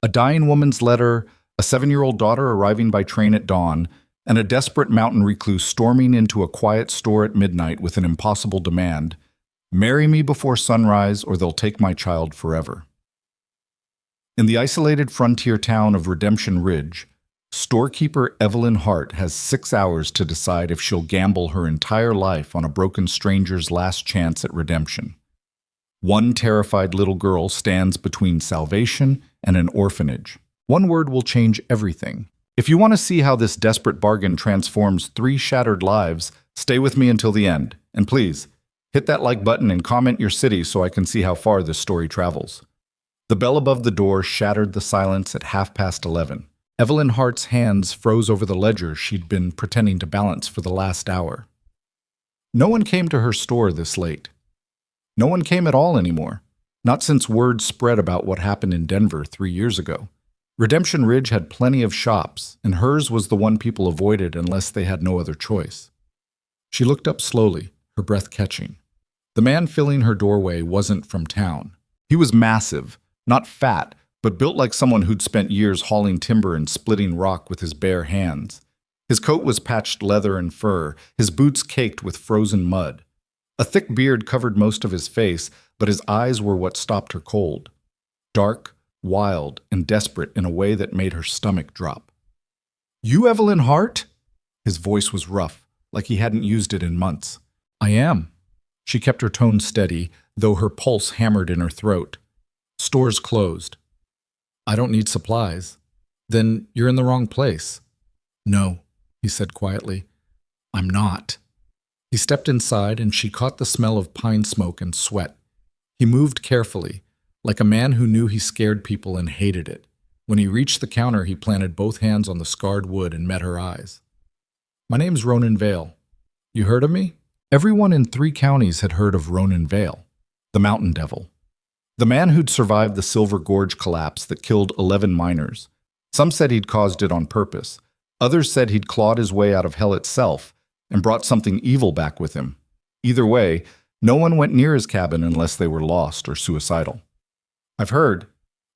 A dying woman's letter, a 7-year-old daughter arriving by train at dawn, and a desperate mountain recluse storming into a quiet store at midnight with an impossible demand: marry me before sunrise or they'll take my child forever. In the isolated frontier town of Redemption Ridge, storekeeper Evelyn Hart has 6 hours to decide if she'll gamble her entire life on a broken stranger's last chance at redemption. One terrified little girl stands between salvation and an orphanage. One word will change everything. If you want to see how this desperate bargain transforms 3 shattered lives, stay with me until the end. And please, hit that like button and comment your city so I can see how far this story travels. The bell above the door shattered the silence at 11:30. Evelyn Hart's hands froze over the ledger she'd been pretending to balance for the last hour. No one came to her store this late. No one came at all anymore, not since word spread about what happened in Denver 3 years ago. Redemption Ridge had plenty of shops, and hers was the one people avoided unless they had no other choice. She looked up slowly, her breath catching. The man filling her doorway wasn't from town. He was massive, not fat, but built like someone who'd spent years hauling timber and splitting rock with his bare hands. His coat was patched leather and fur, his boots caked with frozen mud. A thick beard covered most of his face, but his eyes were what stopped her cold. Dark, wild, and desperate in a way that made her stomach drop. "You Evelyn Hart?" His voice was rough, like he hadn't used it in months. "I am." She kept her tone steady, though her pulse hammered in her throat. "Store's closed." "I don't need supplies." "Then you're in the wrong place." "No," he said quietly. "I'm not." He stepped inside and she caught the smell of pine smoke and sweat. He moved carefully, like a man who knew he scared people and hated it. When he reached the counter, he planted both hands on the scarred wood and met her eyes. "My name's Ronan Vale. You heard of me?" Everyone in 3 counties had heard of Ronan Vale, the mountain devil. The man who'd survived the Silver Gorge collapse that killed 11 miners. Some said he'd caused it on purpose. Others said he'd clawed his way out of hell itself and brought something evil back with him. Either way, no one went near his cabin unless they were lost or suicidal. "I've heard,"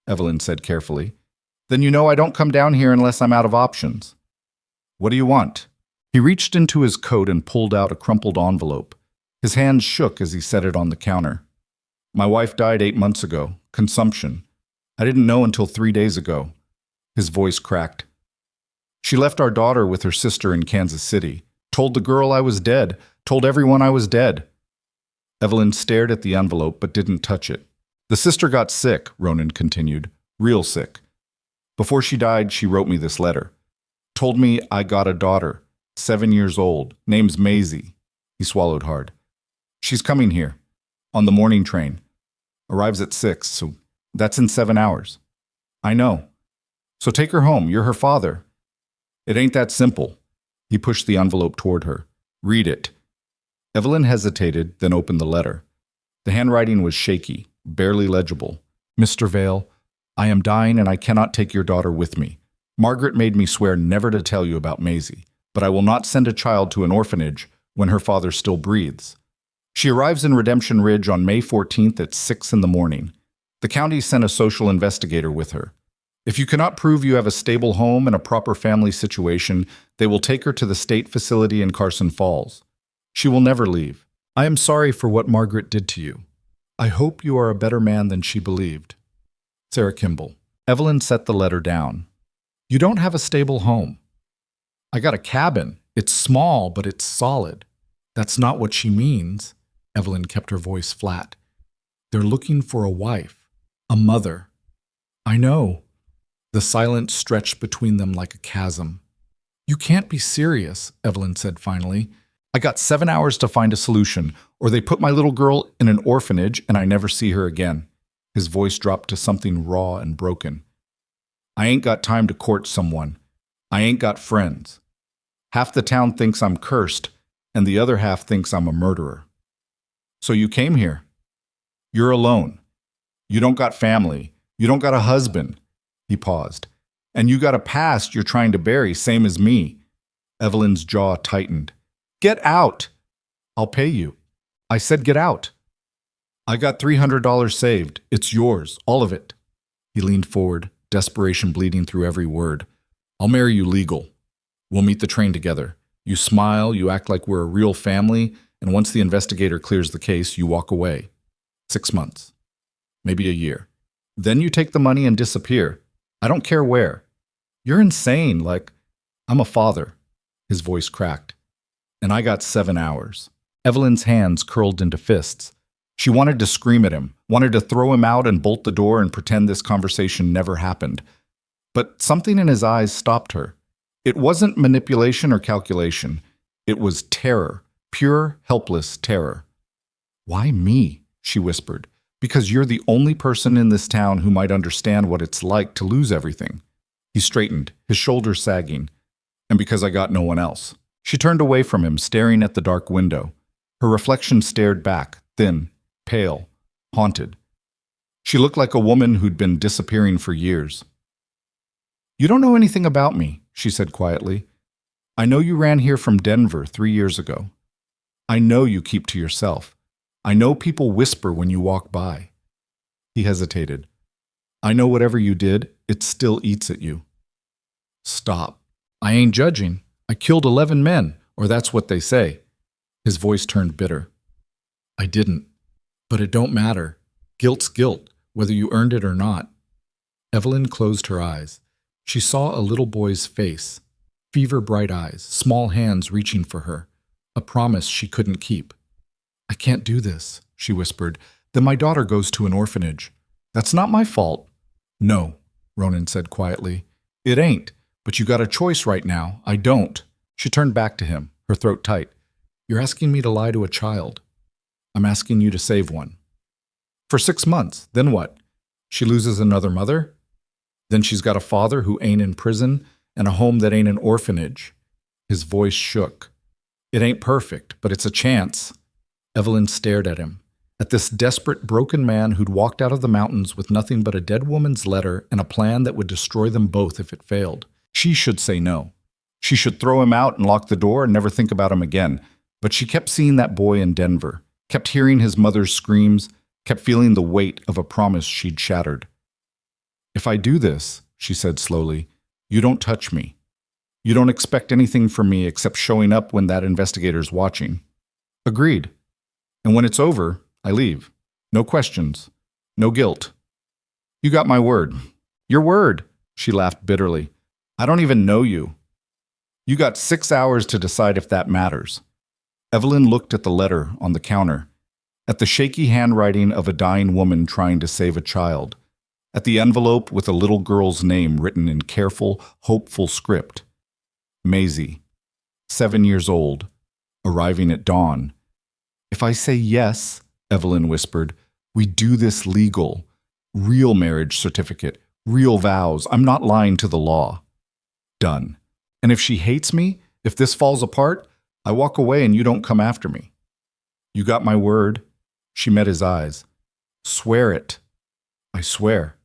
Evelyn said carefully. "Then you know I don't come down here unless I'm out of options." "What do you want?" He reached into his coat and pulled out a crumpled envelope. His hands shook as he set it on the counter. "My wife died 8 months ago. Consumption. I didn't know until 3 days ago." His voice cracked. "She left our daughter with her sister in Kansas City. Told the girl I was dead. Told everyone I was dead." Evelyn stared at the envelope but didn't touch it. "The sister got sick," Ronan continued. "Real sick. Before she died, she wrote me this letter. Told me I got a daughter, 7 years old. Name's Maisie." He swallowed hard. "She's coming here. On the morning train. Arrives at 6, so that's in 7 hours." "I know. So take her home. You're her father." "It ain't that simple." He pushed the envelope toward her. "Read it." Evelyn hesitated, then opened the letter. The handwriting was shaky, barely legible. "Mr. Vale, I am dying and I cannot take your daughter with me. Margaret made me swear never to tell you about Maisie, but I will not send a child to an orphanage when her father still breathes. She arrives in Redemption Ridge on May 14th at 6 in the morning. The county sent a social investigator with her. If you cannot prove you have a stable home and a proper family situation, they will take her to the state facility in Carson Falls. She will never leave. I am sorry for what Margaret did to you. I hope you are a better man than she believed. Sarah Kimball." Evelyn set the letter down. "You don't have a stable home." "I got a cabin. It's small, but it's solid." "That's not what she means." Evelyn kept her voice flat. "They're looking for a wife, a mother." "I know." The silence stretched between them like a chasm. "You can't be serious," Evelyn said finally. "I got 7 hours to find a solution, or they put my little girl in an orphanage and I never see her again." His voice dropped to something raw and broken. "I ain't got time to court someone. I ain't got friends. Half the town thinks I'm cursed, and the other half thinks I'm a murderer." "So you came here. You're alone. You don't got family. You don't got a husband." He paused. "And you got a past you're trying to bury, same as me." Evelyn's jaw tightened. "Get out." "I'll pay you." "I said get out." "I got $300 saved. It's yours, all of it." He leaned forward, desperation bleeding through every word. I'll marry you legal. We'll meet the train together. You smile, you act like we're a real family, and once the investigator clears the case, you walk away. 6 months. Maybe a year. Then you take the money and disappear. I don't care where. You're insane, like, I'm a father. His voice cracked. And I got 7 hours. Evelyn's hands curled into fists. She wanted to scream at him, wanted to throw him out and bolt the door and pretend this conversation never happened. But something in his eyes stopped her. It wasn't manipulation or calculation. It was terror, pure, helpless terror. Why me? She whispered. Because you're the only person in this town who might understand what it's like to lose everything. He straightened, his shoulders sagging. And because I got no one else. She turned away from him, staring at the dark window. Her reflection stared back, thin, pale, haunted. She looked like a woman who'd been disappearing for years. You don't know anything about me, she said quietly. I know you ran here from Denver 3 years ago. I know you keep to yourself. I know people whisper when you walk by. He hesitated. I know whatever you did, it still eats at you. Stop. I ain't judging. I killed 11 men, or that's what they say. His voice turned bitter. I didn't. But it don't matter. Guilt's guilt, whether you earned it or not. Evelyn closed her eyes. She saw a little boy's face, fever-bright eyes, small hands reaching for her, a promise she couldn't keep. I can't do this, she whispered. Then my daughter goes to an orphanage. That's not my fault. No, Ronan said quietly. It ain't, but you got a choice right now. I don't. She turned back to him, her throat tight. You're asking me to lie to a child. I'm asking you to save one. For 6 months, then what? She loses another mother? Then she's got a father who ain't in prison and a home that ain't an orphanage. His voice shook. It ain't perfect, but it's a chance. Evelyn stared at him, at this desperate, broken man who'd walked out of the mountains with nothing but a dead woman's letter and a plan that would destroy them both if it failed. She should say no. She should throw him out and lock the door and never think about him again. But she kept seeing that boy in Denver, kept hearing his mother's screams, kept feeling the weight of a promise she'd shattered. If I do this, she said slowly, you don't touch me. You don't expect anything from me except showing up when that investigator's watching. Agreed. And when it's over, I leave. No questions. No guilt. You got my word. Your word, she laughed bitterly. I don't even know you. You got 6 hours to decide if that matters. Evelyn looked at the letter on the counter, at the shaky handwriting of a dying woman trying to save a child, at the envelope with a little girl's name written in careful, hopeful script. Maisie, 7 years old, arriving at dawn. If I say yes, Evelyn whispered, we do this legal. Real marriage certificate, real vows. I'm not lying to the law. Done. And if she hates me, if this falls apart, I walk away and you don't come after me. You got my word. She met his eyes. Swear it. I swear.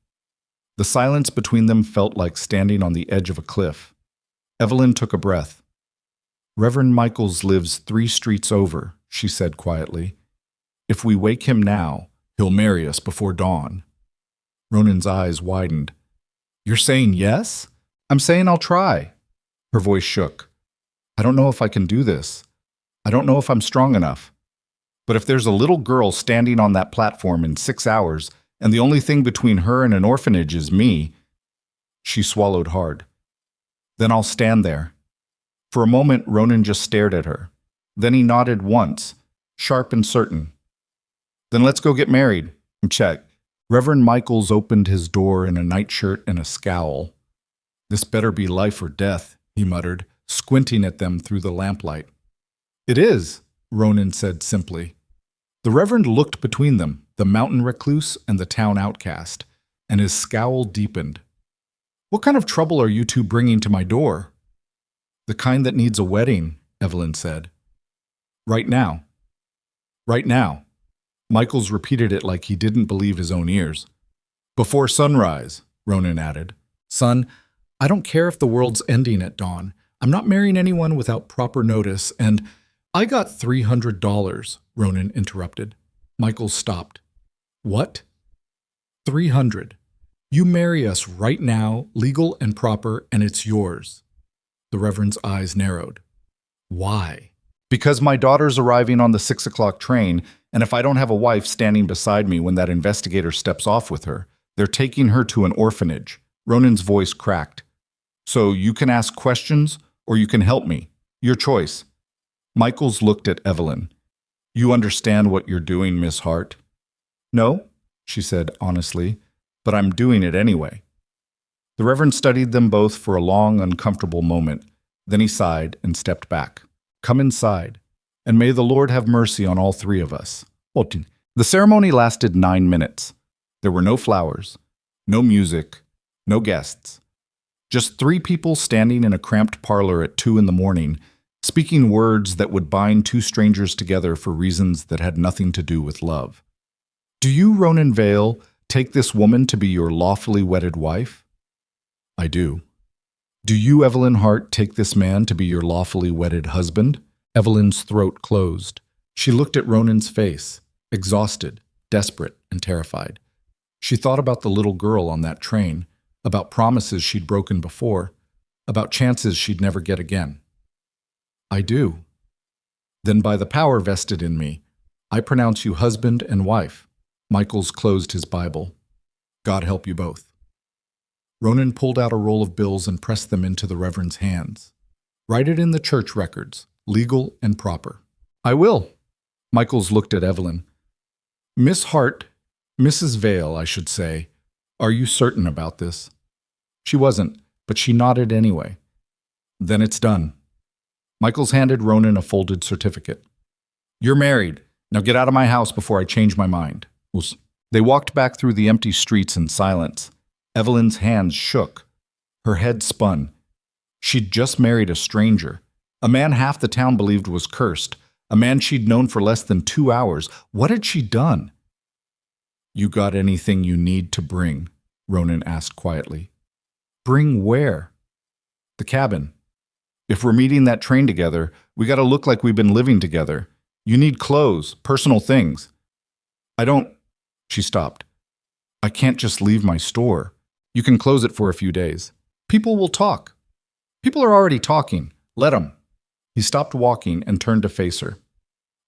The silence between them felt like standing on the edge of a cliff. Evelyn took a breath. Reverend Michaels lives 3 streets over, she said quietly. If we wake him now, he'll marry us before dawn. Ronan's eyes widened. You're saying yes? I'm saying I'll try. Her voice shook. I don't know if I can do this. I don't know if I'm strong enough. But if there's a little girl standing on that platform in 6 hours, and the only thing between her and an orphanage is me, she swallowed hard. Then I'll stand there. For a moment, Ronan just stared at her. Then he nodded once, sharp and certain. Then let's go get married. Check. Reverend Michaels opened his door in a nightshirt and a scowl. This better be life or death, he muttered, squinting at them through the lamplight. It is, Ronan said simply. The Reverend looked between them, the mountain recluse and the town outcast, and his scowl deepened. What kind of trouble are you two bringing to my door? The kind that needs a wedding, Evelyn said. Right now. Right now. Michaels repeated it like he didn't believe his own ears. Before sunrise, Ronan added. Son, I don't care if the world's ending at dawn. I'm not marrying anyone without proper notice, and I got $300, Ronan interrupted. Michaels stopped. What? 300. You marry us right now, legal and proper, and it's yours. The Reverend's eyes narrowed. Why? Because my daughter's arriving on the 6 o'clock train, and if I don't have a wife standing beside me when that investigator steps off with her, they're taking her to an orphanage. Ronan's voice cracked. So you can ask questions, or you can help me. Your choice. Michaels looked at Evelyn. You understand what you're doing, Miss Hart? No, she said honestly, but I'm doing it anyway. The Reverend studied them both for a long, uncomfortable moment. Then he sighed and stepped back. Come inside, and may the Lord have mercy on all three of us. The ceremony lasted 9 minutes. There were no flowers, no music, no guests. Just 3 people standing in a cramped parlor at 2 in the morning, speaking words that would bind 2 strangers together for reasons that had nothing to do with love. Do you, Ronan Vale, take this woman to be your lawfully wedded wife? I do. Do you, Evelyn Hart, take this man to be your lawfully wedded husband? Evelyn's throat closed. She looked at Ronan's face, exhausted, desperate, and terrified. She thought about the little girl on that train, about promises she'd broken before, about chances she'd never get again. I do. Then by the power vested in me, I pronounce you husband and wife. Michaels closed his Bible. God help you both. Ronan pulled out a roll of bills and pressed them into the Reverend's hands. Write it in the church records, legal and proper. I will. Michaels looked at Evelyn. Miss Hart, Mrs. Vale, I should say, are you certain about this? She wasn't, but she nodded anyway. Then it's done. Michaels handed Ronan a folded certificate. You're married. Now get out of my house before I change my mind. They walked back through the empty streets in silence. Evelyn's hands shook. Her head spun. She'd just married a stranger, a man half the town believed was cursed, a man she'd known for less than 2 hours. What had she done? You got anything you need to bring? Ronan asked quietly. Bring where? The cabin. If we're meeting that train together, we gotta look like we've been living together. You need clothes, personal things. I don't... She stopped. I can't just leave my store. You can close it for a few days. People will talk. People are already talking. Let them. He stopped walking and turned to face her.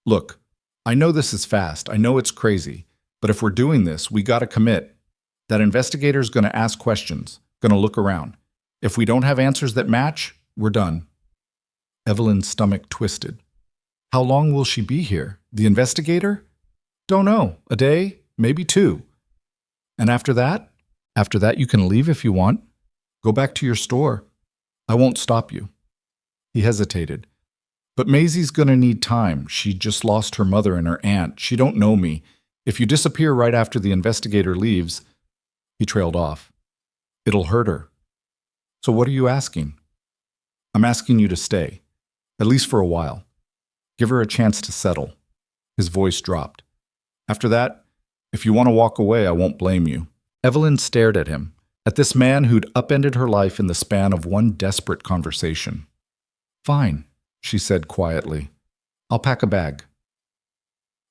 Look, I know this is fast. I know it's crazy. But if we're doing this, we gotta commit. That investigator's gonna ask questions, gonna look around. If we don't have answers that match, we're done. Evelyn's stomach twisted. How long will she be here? The investigator? Don't know. A day? Maybe 2. And after that? After that, you can leave if you want. Go back to your store. I won't stop you. He hesitated. But Maisie's gonna need time. She just lost her mother and her aunt. She don't know me. If you disappear right after the investigator leaves... He trailed off. It'll hurt her. So what are you asking? I'm asking you to stay. At least for a while. Give her a chance to settle. His voice dropped. After that, if you want to walk away, I won't blame you. Evelyn stared at him, at this man who'd upended her life in the span of one desperate conversation. Fine, she said quietly. I'll pack a bag.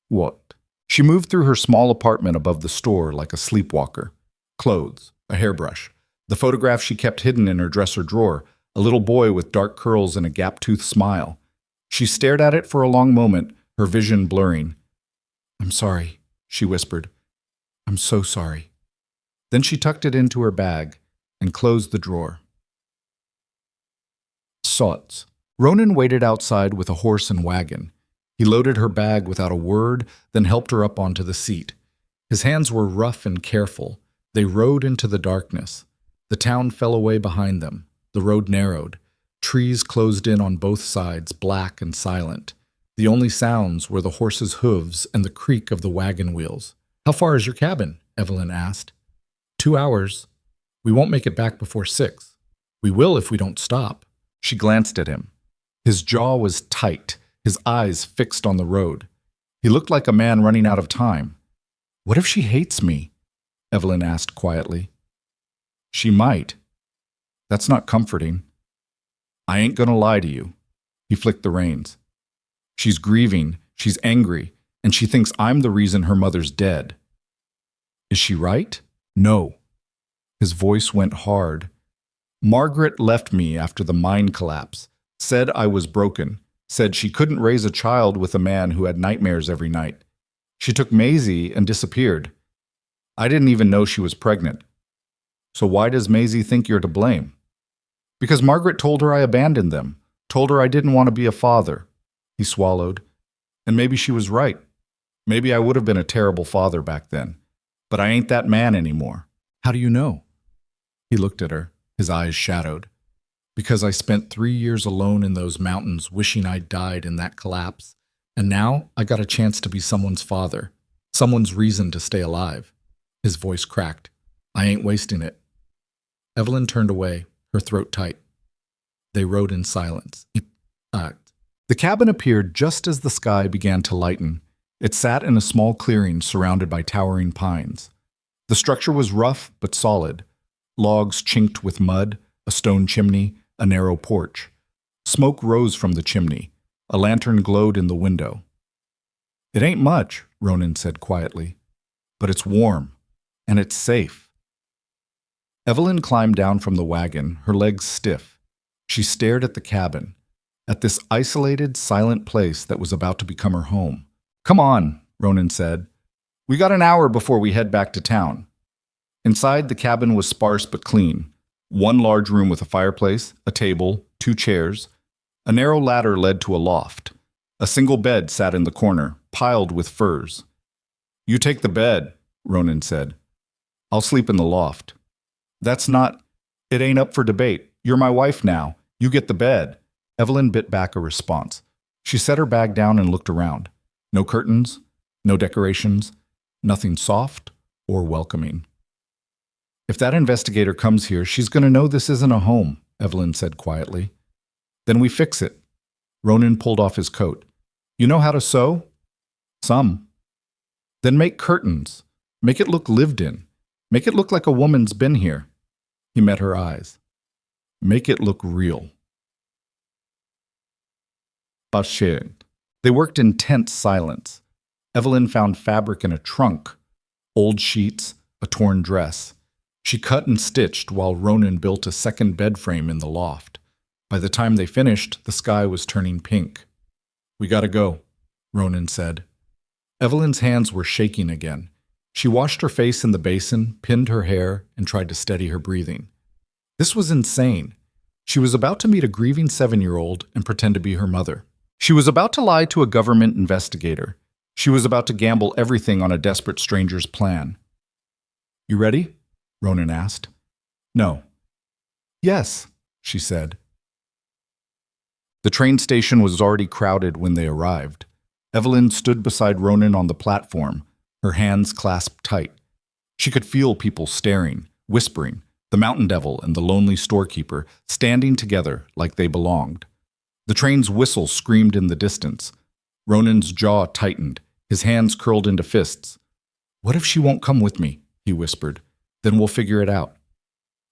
What? She moved through her small apartment above the store like a sleepwalker. Clothes, a hairbrush, the photograph she kept hidden in her dresser drawer, a little boy with dark curls and a gap-toothed smile. She stared at it for a long moment, her vision blurring. I'm sorry, she whispered. I'm so sorry. Then she tucked it into her bag and closed the drawer. Sots. Ronan waited outside with a horse and wagon. He loaded her bag without a word, then helped her up onto the seat. His hands were rough and careful. They rode into the darkness. The town fell away behind them. The road narrowed. Trees closed in on both sides, black and silent. The only sounds were the horse's hooves and the creak of the wagon wheels. How far is your cabin? Evelyn asked. 2 hours. We won't make it back before 6. We will if we don't stop. She glanced at him. His jaw was tight, his eyes fixed on the road. He looked like a man running out of time. What if she hates me? Evelyn asked quietly. She might. That's not comforting. I ain't gonna lie to you. He flicked the reins. She's grieving, she's angry, and she thinks I'm the reason her mother's dead. Is she right? No. His voice went hard. Margaret left me after the mine collapse, said I was broken, said she couldn't raise a child with a man who had nightmares every night. She took Maisie and disappeared. I didn't even know she was pregnant. So why does Maisie think you're to blame? Because Margaret told her I abandoned them, told her I didn't want to be a father. He swallowed. And maybe she was right. Maybe I would have been a terrible father back then. But I ain't that man anymore. How do you know? He looked at her, his eyes shadowed. Because I spent 3 years alone in those mountains wishing I'd died in that collapse. And now I got a chance to be someone's father, someone's reason to stay alive. His voice cracked. I ain't wasting it. Evelyn turned away, her throat tight. They rode in silence. The cabin appeared just as the sky began to lighten. It sat in a small clearing surrounded by towering pines. The structure was rough but solid. Logs chinked with mud, a stone chimney, a narrow porch. Smoke rose from the chimney. A lantern glowed in the window. It ain't much, Ronan said quietly, but it's warm, and it's safe. Evelyn climbed down from the wagon, her legs stiff. She stared at the cabin, at this isolated, silent place that was about to become her home. Come on, Ronan said. We got an hour before we head back to town. Inside, the cabin was sparse but clean. One large room with a fireplace, a table, 2 chairs. A narrow ladder led to a loft. A single bed sat in the corner, piled with furs. You take the bed, Ronan said. I'll sleep in the loft. It ain't up for debate. You're my wife now. You get the bed. Evelyn bit back a response. She set her bag down and looked around. No curtains, no decorations, nothing soft or welcoming. If that investigator comes here, she's going to know this isn't a home, Evelyn said quietly. Then we fix it. Ronan pulled off his coat. You know how to sew? Some. Then make curtains. Make it look lived in. Make it look like a woman's been here. He met her eyes. Make it look real. Bashir. They worked in tense silence. Evelyn found fabric in a trunk, old sheets, a torn dress. She cut and stitched while Ronan built a second bed frame in the loft. By the time they finished, the sky was turning pink. We gotta go, Ronan said. Evelyn's hands were shaking again. She washed her face in the basin, pinned her hair, and tried to steady her breathing. This was insane. She was about to meet a grieving 7-year-old and pretend to be her mother. She was about to lie to a government investigator. She was about to gamble everything on a desperate stranger's plan. You ready? Ronan asked. No. Yes, she said. The train station was already crowded when they arrived. Evelyn stood beside Ronan on the platform, her hands clasped tight. She could feel people staring, whispering, the mountain devil and the lonely storekeeper standing together like they belonged. The train's whistle screamed in the distance. Ronan's jaw tightened, his hands curled into fists. What if she won't come with me? He whispered. Then we'll figure it out.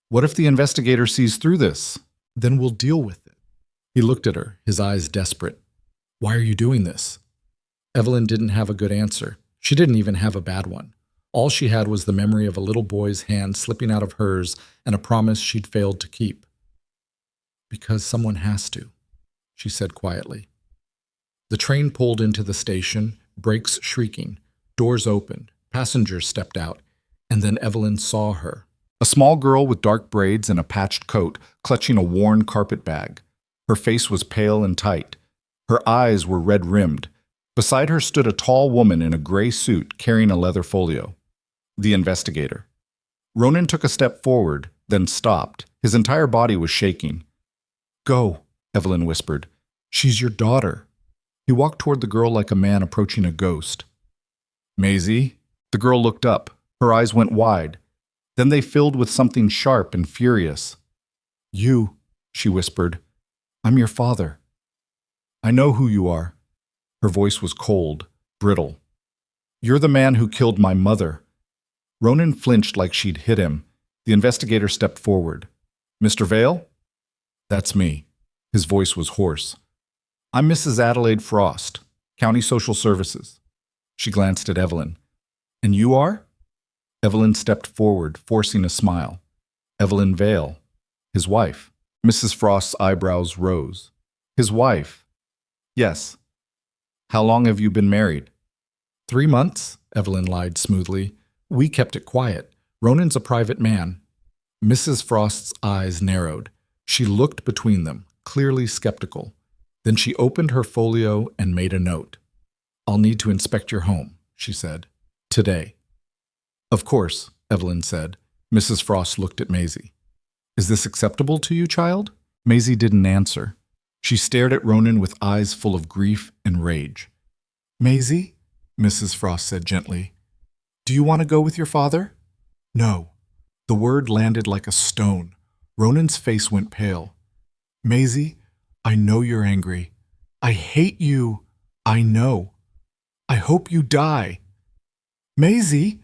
What if the investigator sees through this? Then we'll deal with it. He looked at her, his eyes desperate. Why are you doing this? Evelyn didn't have a good answer. She didn't even have a bad one. All she had was the memory of a little boy's hand slipping out of hers and a promise she'd failed to keep. Because someone has to, she said quietly. The train pulled into the station, brakes shrieking, doors opened, passengers stepped out, and then Evelyn saw her. A small girl with dark braids and a patched coat, clutching a worn carpet bag. Her face was pale and tight. Her eyes were red-rimmed. Beside her stood a tall woman in a gray suit carrying a leather folio. The investigator. Ronan took a step forward, then stopped. His entire body was shaking. Go, Evelyn whispered. She's your daughter. He walked toward the girl like a man approaching a ghost. Maisie? The girl looked up. Her eyes went wide. Then they filled with something sharp and furious. You, she whispered. I'm your father. I know who you are. Her voice was cold, brittle. You're the man who killed my mother. Ronan flinched like she'd hit him. The investigator stepped forward. Mr. Vale? That's me. His voice was hoarse. I'm Mrs. Adelaide Frost, County Social Services. She glanced at Evelyn. And you are? Evelyn stepped forward, forcing a smile. Evelyn Vale. His wife. Mrs. Frost's eyebrows rose. His wife. Yes. How long have you been married? 3 months, Evelyn lied smoothly. We kept it quiet. Ronan's a private man. Mrs. Frost's eyes narrowed. She looked between them, clearly skeptical. Then she opened her folio and made a note. I'll need to inspect your home, she said. Today. Of course, Evelyn said. Mrs. Frost looked at Maisie. Is this acceptable to you, child? Maisie didn't answer. She stared at Ronan with eyes full of grief and rage. Maisie, Mrs. Frost said gently, do you want to go with your father? No. The word landed like a stone. Ronan's face went pale. Maisie, I know you're angry. I hate you. I know. I hope you die. Maisie,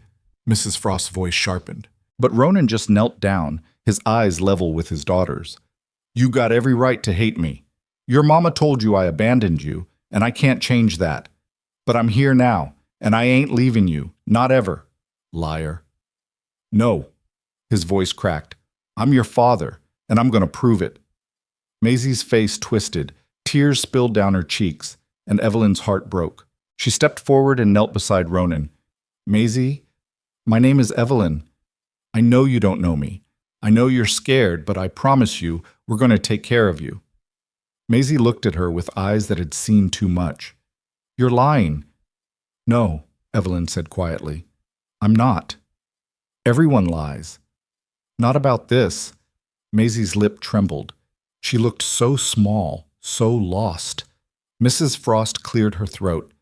Mrs. Frost's voice sharpened. But Ronan just knelt down, his eyes level with his daughter's. You got every right to hate me. Your mama told you I abandoned you, and I can't change that. But I'm here now, and I ain't leaving you, not ever. Liar. No. His voice cracked. I'm your father, and I'm going to prove it. Maisie's face twisted, tears spilled down her cheeks, and Evelyn's heart broke. She stepped forward and knelt beside Ronan. Maisie, my name is Evelyn. I know you don't know me. I know you're scared, but I promise you, we're going to take care of you. Maisie looked at her with eyes that had seen too much. You're lying. No, Evelyn said quietly. I'm not. Everyone lies. Not about this. Maisie's lip trembled. She looked so small, so lost. Mrs. Frost cleared her throat.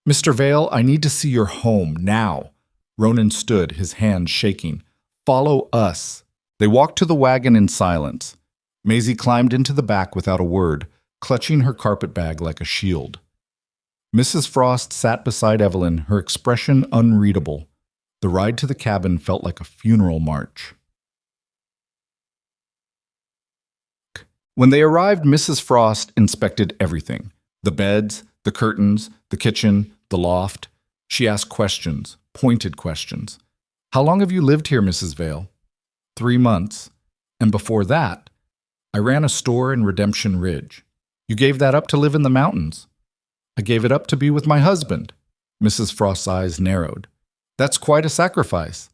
Mr. Vale, I need to see your home, now. Ronan stood, his hands shaking. Follow us. They walked to the wagon in silence. Maisie climbed into the back without a word, clutching her carpet bag like a shield. Mrs. Frost sat beside Evelyn, her expression unreadable. The ride to the cabin felt like a funeral march. When they arrived, Mrs. Frost inspected everything. The beds, the curtains, the kitchen, the loft. She asked questions, pointed questions. How long have you lived here, Mrs. Vale? 3 months. And before that, I ran a store in Redemption Ridge. You gave that up to live in the mountains. I gave it up to be with my husband. Mrs. Frost's eyes narrowed. That's quite a sacrifice.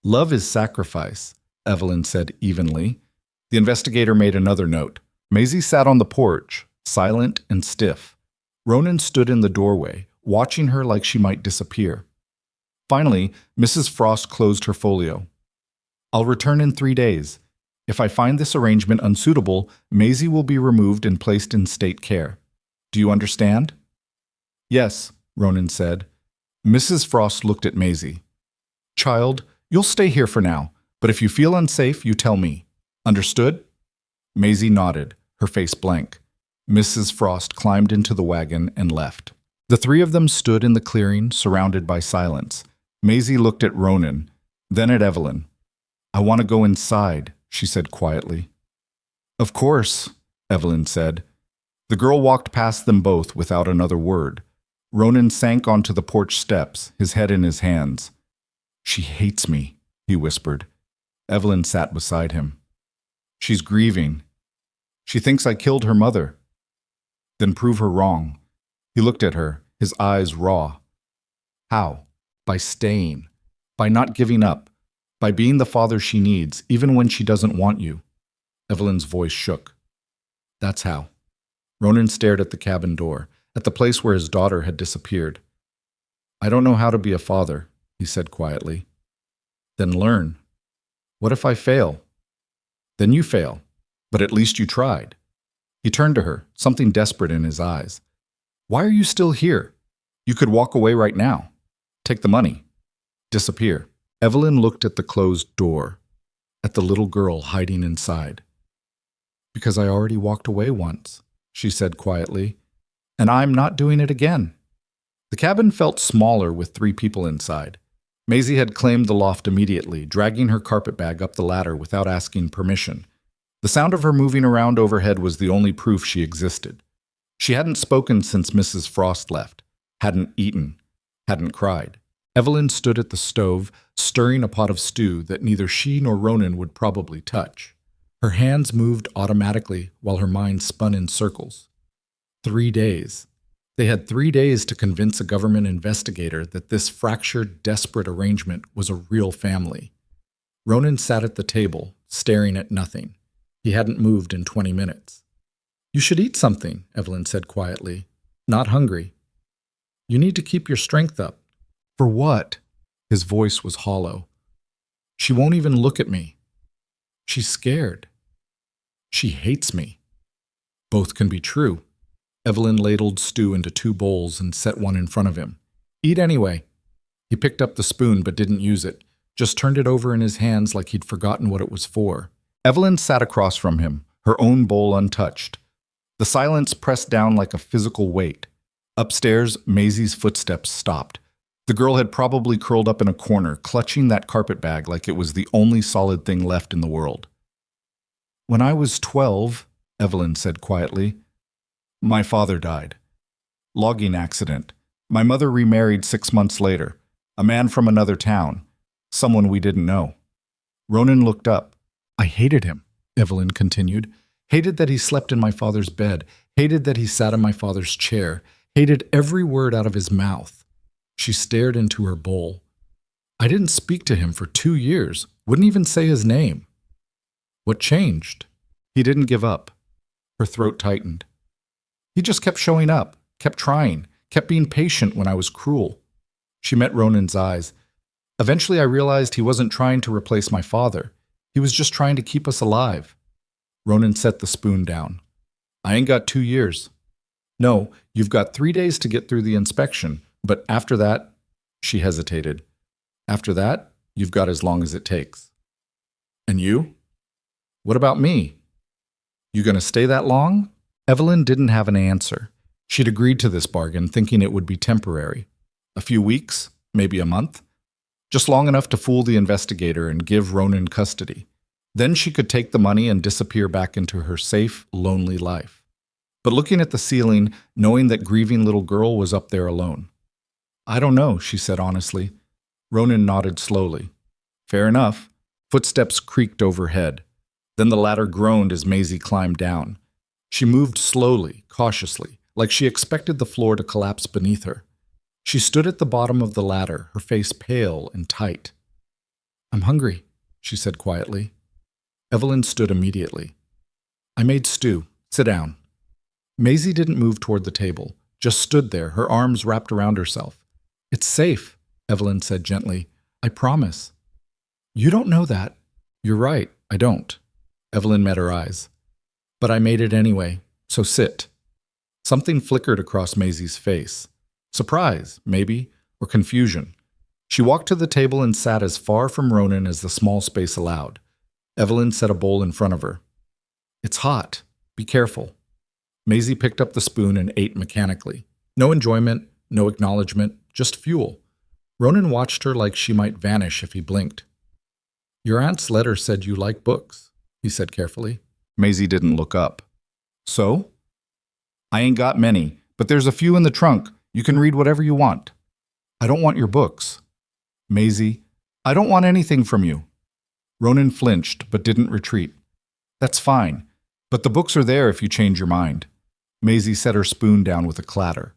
Love is sacrifice, Evelyn said evenly. The investigator made another note. Maisie sat on the porch, silent and stiff. Ronan stood in the doorway, watching her like she might disappear. Finally, Mrs. Frost closed her folio. I'll return in 3 days. If I find this arrangement unsuitable, Maisie will be removed and placed in state care. Do you understand? Yes, Ronan said. Mrs. Frost looked at Maisie. Child, you'll stay here for now, but if you feel unsafe, you tell me. Understood? Maisie nodded, her face blank. Mrs. Frost climbed into the wagon and left. The three of them stood in the clearing, surrounded by silence. Maisie looked at Ronan, then at Evelyn. I want to go inside, she said quietly. Of course, Evelyn said. The girl walked past them both without another word. Ronan sank onto the porch steps, his head in his hands. She hates me, he whispered. Evelyn sat beside him. She's grieving. She thinks I killed her mother. Then prove her wrong. He looked at her, his eyes raw. How? By staying. By not giving up. By being the father she needs, even when she doesn't want you. Evelyn's voice shook. That's how. Ronan stared at the cabin door, at the place where his daughter had disappeared. I don't know how to be a father, he said quietly. Then learn. What if I fail? Then you fail, but at least you tried. He turned to her, something desperate in his eyes. Why are you still here? You could walk away right now. Take the money. Disappear. Evelyn looked at the closed door, at the little girl hiding inside. Because I already walked away once, she said quietly, and I'm not doing it again. The cabin felt smaller with 3 people inside. Maisie had claimed the loft immediately, dragging her carpet bag up the ladder without asking permission. The sound of her moving around overhead was the only proof she existed. She hadn't spoken since Mrs. Frost left, hadn't eaten, hadn't cried. Evelyn stood at the stove, stirring a pot of stew that neither she nor Ronan would probably touch. Her hands moved automatically while her mind spun in circles. 3 days. They had 3 days to convince a government investigator that this fractured, desperate arrangement was a real family. Ronan sat at the table, staring at nothing. He hadn't moved in 20 minutes. "You should eat something," Evelyn said quietly. "Not hungry. You need to keep your strength up." "For what?" His voice was hollow. "She won't even look at me. She's scared. She hates me." Both can be true. Evelyn ladled stew into 2 bowls and set one in front of him. "Eat anyway." He picked up the spoon but didn't use it, just turned it over in his hands like he'd forgotten what it was for. Evelyn sat across from him, her own bowl untouched. The silence pressed down like a physical weight. Upstairs, Maisie's footsteps stopped. The girl had probably curled up in a corner, clutching that carpet bag like it was the only solid thing left in the world. "When I was 12, Evelyn said quietly, "my father died. Logging accident. My mother remarried 6 months later. A man from another town. Someone we didn't know." Ronan looked up. "I hated him," Evelyn continued. "Hated that he slept in my father's bed. Hated that he sat in my father's chair. Hated every word out of his mouth." She stared into her bowl. "I didn't speak to him for 2 years. Wouldn't even say his name." "What changed?" "He didn't give up." Her throat tightened. "He just kept showing up, kept trying, kept being patient when I was cruel." She met Ronan's eyes. "Eventually I realized he wasn't trying to replace my father. He was just trying to keep us alive." Ronan set the spoon down. "I ain't got 2 years. No, you've got 3 days to get through the inspection, but after that," she hesitated, "after that, you've got as long as it takes." "And you? What about me? You gonna stay that long?" Evelyn didn't have an answer. She'd agreed to this bargain, thinking it would be temporary. A few weeks, maybe a month. Just long enough to fool the investigator and give Ronan custody. Then she could take the money and disappear back into her safe, lonely life. But looking at the ceiling, knowing that grieving little girl was up there alone. "I don't know," she said honestly. Ronan nodded slowly. "Fair enough." Footsteps creaked overhead. Then the ladder groaned as Maisie climbed down. She moved slowly, cautiously, like she expected the floor to collapse beneath her. She stood at the bottom of the ladder, her face pale and tight. "I'm hungry," she said quietly. Evelyn stood immediately. "I made stew. Sit down." Maisie didn't move toward the table, just stood there, her arms wrapped around herself. "It's safe," Evelyn said gently. "I promise." "You don't know that." "You're right, I don't." Evelyn met her eyes. "But I made it anyway, so sit." Something flickered across Maisie's face. Surprise, maybe, or confusion. She walked to the table and sat as far from Ronan as the small space allowed. Evelyn set a bowl in front of her. "It's hot. Be careful." Maisie picked up the spoon and ate mechanically. No enjoyment, no acknowledgement, just fuel. Ronan watched her like she might vanish if he blinked. "Your aunt's letter said you like books," he said carefully. Maisie didn't look up. "So?" "I ain't got many, but there's a few in the trunk. You can read whatever you want." "I don't want your books." "Maisie, I don't want anything from you." Ronan flinched, but didn't retreat. "That's fine, but the books are there if you change your mind." Maisie set her spoon down with a clatter.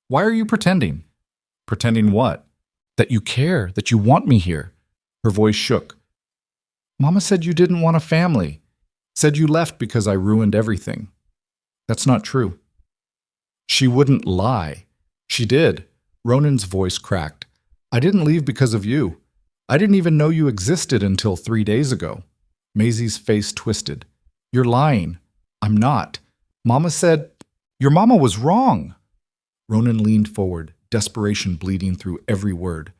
"Why are you pretending?" "Pretending what?" "That you care, that you want me here." Her voice shook. "Mama said you didn't want a family. Said you left because I ruined everything." "That's not true." "She wouldn't lie." "She did." Ronan's voice cracked. "I didn't leave because of you. I didn't even know you existed until 3 days ago." Maisie's face twisted. "You're lying." "I'm not. Mama said—" "Your mama was wrong." Ronan leaned forward, desperation bleeding through every word.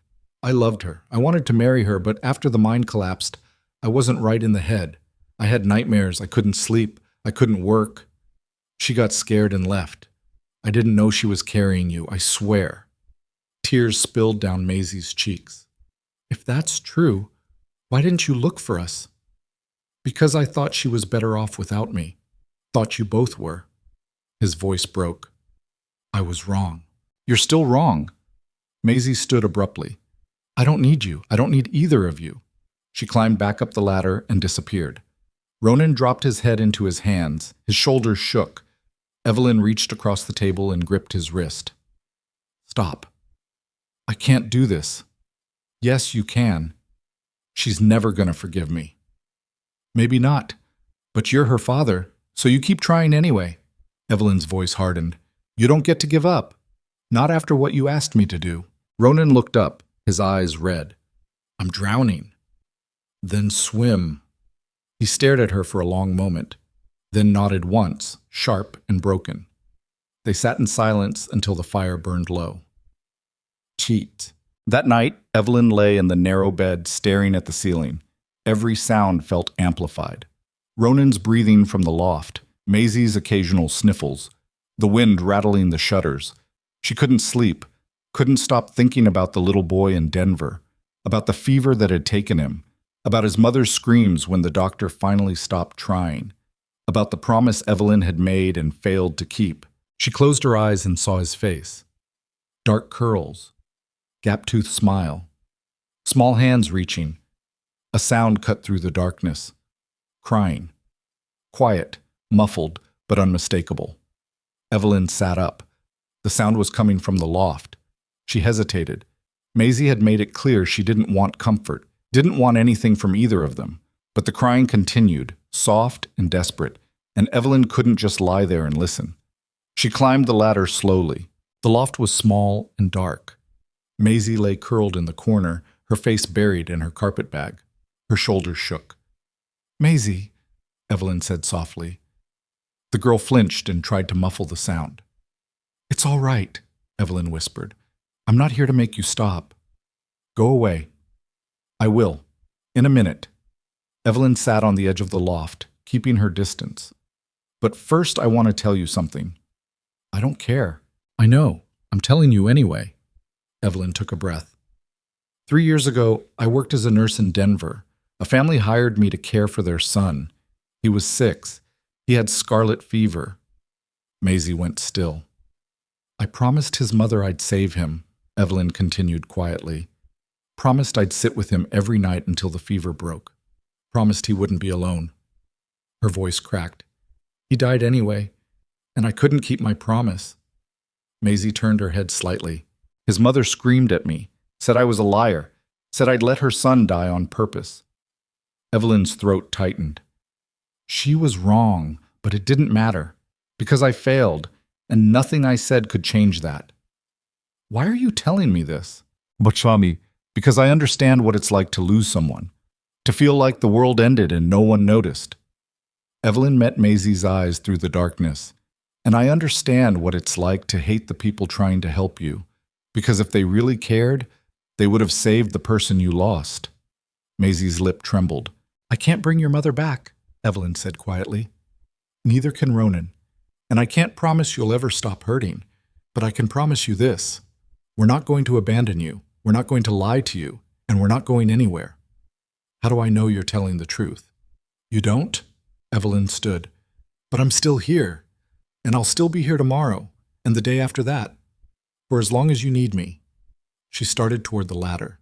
"I loved her. I wanted to marry her, but after the mind collapsed, I wasn't right in the head. I had nightmares. I couldn't sleep. I couldn't work. She got scared and left. I didn't know she was carrying you, I swear." Tears spilled down Maisie's cheeks. "If that's true, why didn't you look for us?" "Because I thought she was better off without me. Thought you both were." His voice broke. "I was wrong." "You're still wrong." Maisie stood abruptly. I don't need you. I don't need either of you. She climbed back up the ladder and disappeared. Ronan dropped his head into his hands. His shoulders shook. Evelyn reached across the table and gripped his wrist. Stop. I can't do this. Yes, you can. She's never going to forgive me. Maybe not, but you're her father, so you keep trying anyway. Evelyn's voice hardened. You don't get to give up. Not after what you asked me to do. Ronan looked up, his eyes red. I'm drowning. Then swim. He stared at her for a long moment, then nodded once, sharp and broken. They sat in silence until the fire burned low. Cheat. That night, Evelyn lay in the narrow bed staring at the ceiling. Every sound felt amplified. Ronan's breathing from the loft, Maisie's occasional sniffles, the wind rattling the shutters. She couldn't sleep, couldn't stop thinking about the little boy in Denver, about the fever that had taken him, about his mother's screams when the doctor finally stopped trying, about the promise Evelyn had made and failed to keep. She closed her eyes and saw his face. Dark curls, gap-toothed smile, small hands reaching. A sound cut through the darkness. Crying. Quiet, muffled, but unmistakable. Evelyn sat up. The sound was coming from the loft. She hesitated. Maisie had made it clear she didn't want comfort, didn't want anything from either of them. But the crying continued, soft and desperate, and Evelyn couldn't just lie there and listen. She climbed the ladder slowly. The loft was small and dark. Maisie lay curled in the corner, her face buried in her carpet bag. Her shoulders shook. Maisie, Evelyn said softly. The girl flinched and tried to muffle the sound. It's all right, Evelyn whispered. I'm not here to make you stop. Go away. I will. In a minute. Evelyn sat on the edge of the loft, keeping her distance. But first I want to tell you something. I don't care. I know. I'm telling you anyway. Evelyn took a breath. 3 years ago, I worked as a nurse in Denver. A family hired me to care for their son. He was 6. He had scarlet fever. Maisie went still. I promised his mother I'd save him, Evelyn continued quietly. Promised I'd sit with him every night until the fever broke. Promised he wouldn't be alone. Her voice cracked. He died anyway, and I couldn't keep my promise. Maisie turned her head slightly. His mother screamed at me, said I was a liar, said I'd let her son die on purpose. Evelyn's throat tightened. She was wrong, but it didn't matter, because I failed, and nothing I said could change that. Why are you telling me this? But Shami, because I understand what it's like to lose someone, to feel like the world ended and no one noticed. Evelyn met Maisie's eyes through the darkness, and I understand what it's like to hate the people trying to help you, because if they really cared, they would have saved the person you lost. Maisie's lip trembled. I can't bring your mother back, Evelyn said quietly. Neither can Ronan, and I can't promise you'll ever stop hurting, but I can promise you this. We're not going to abandon you, we're not going to lie to you, and we're not going anywhere. How do I know you're telling the truth? You don't? Evelyn stood. But I'm still here, and I'll still be here tomorrow, and the day after that, for as long as you need me. She started toward the ladder.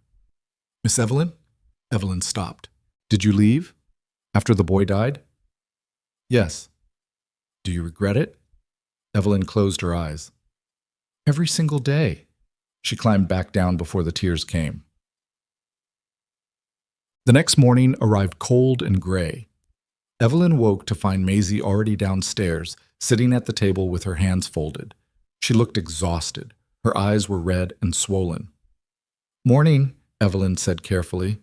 Miss Evelyn? Evelyn stopped. Did you leave? After the boy died? Yes. Do you regret it? Evelyn closed her eyes. Every single day. She climbed back down before the tears came. The next morning arrived cold and gray. Evelyn woke to find Maisie already downstairs, sitting at the table with her hands folded. She looked exhausted. Her eyes were red and swollen. Morning, Evelyn said carefully.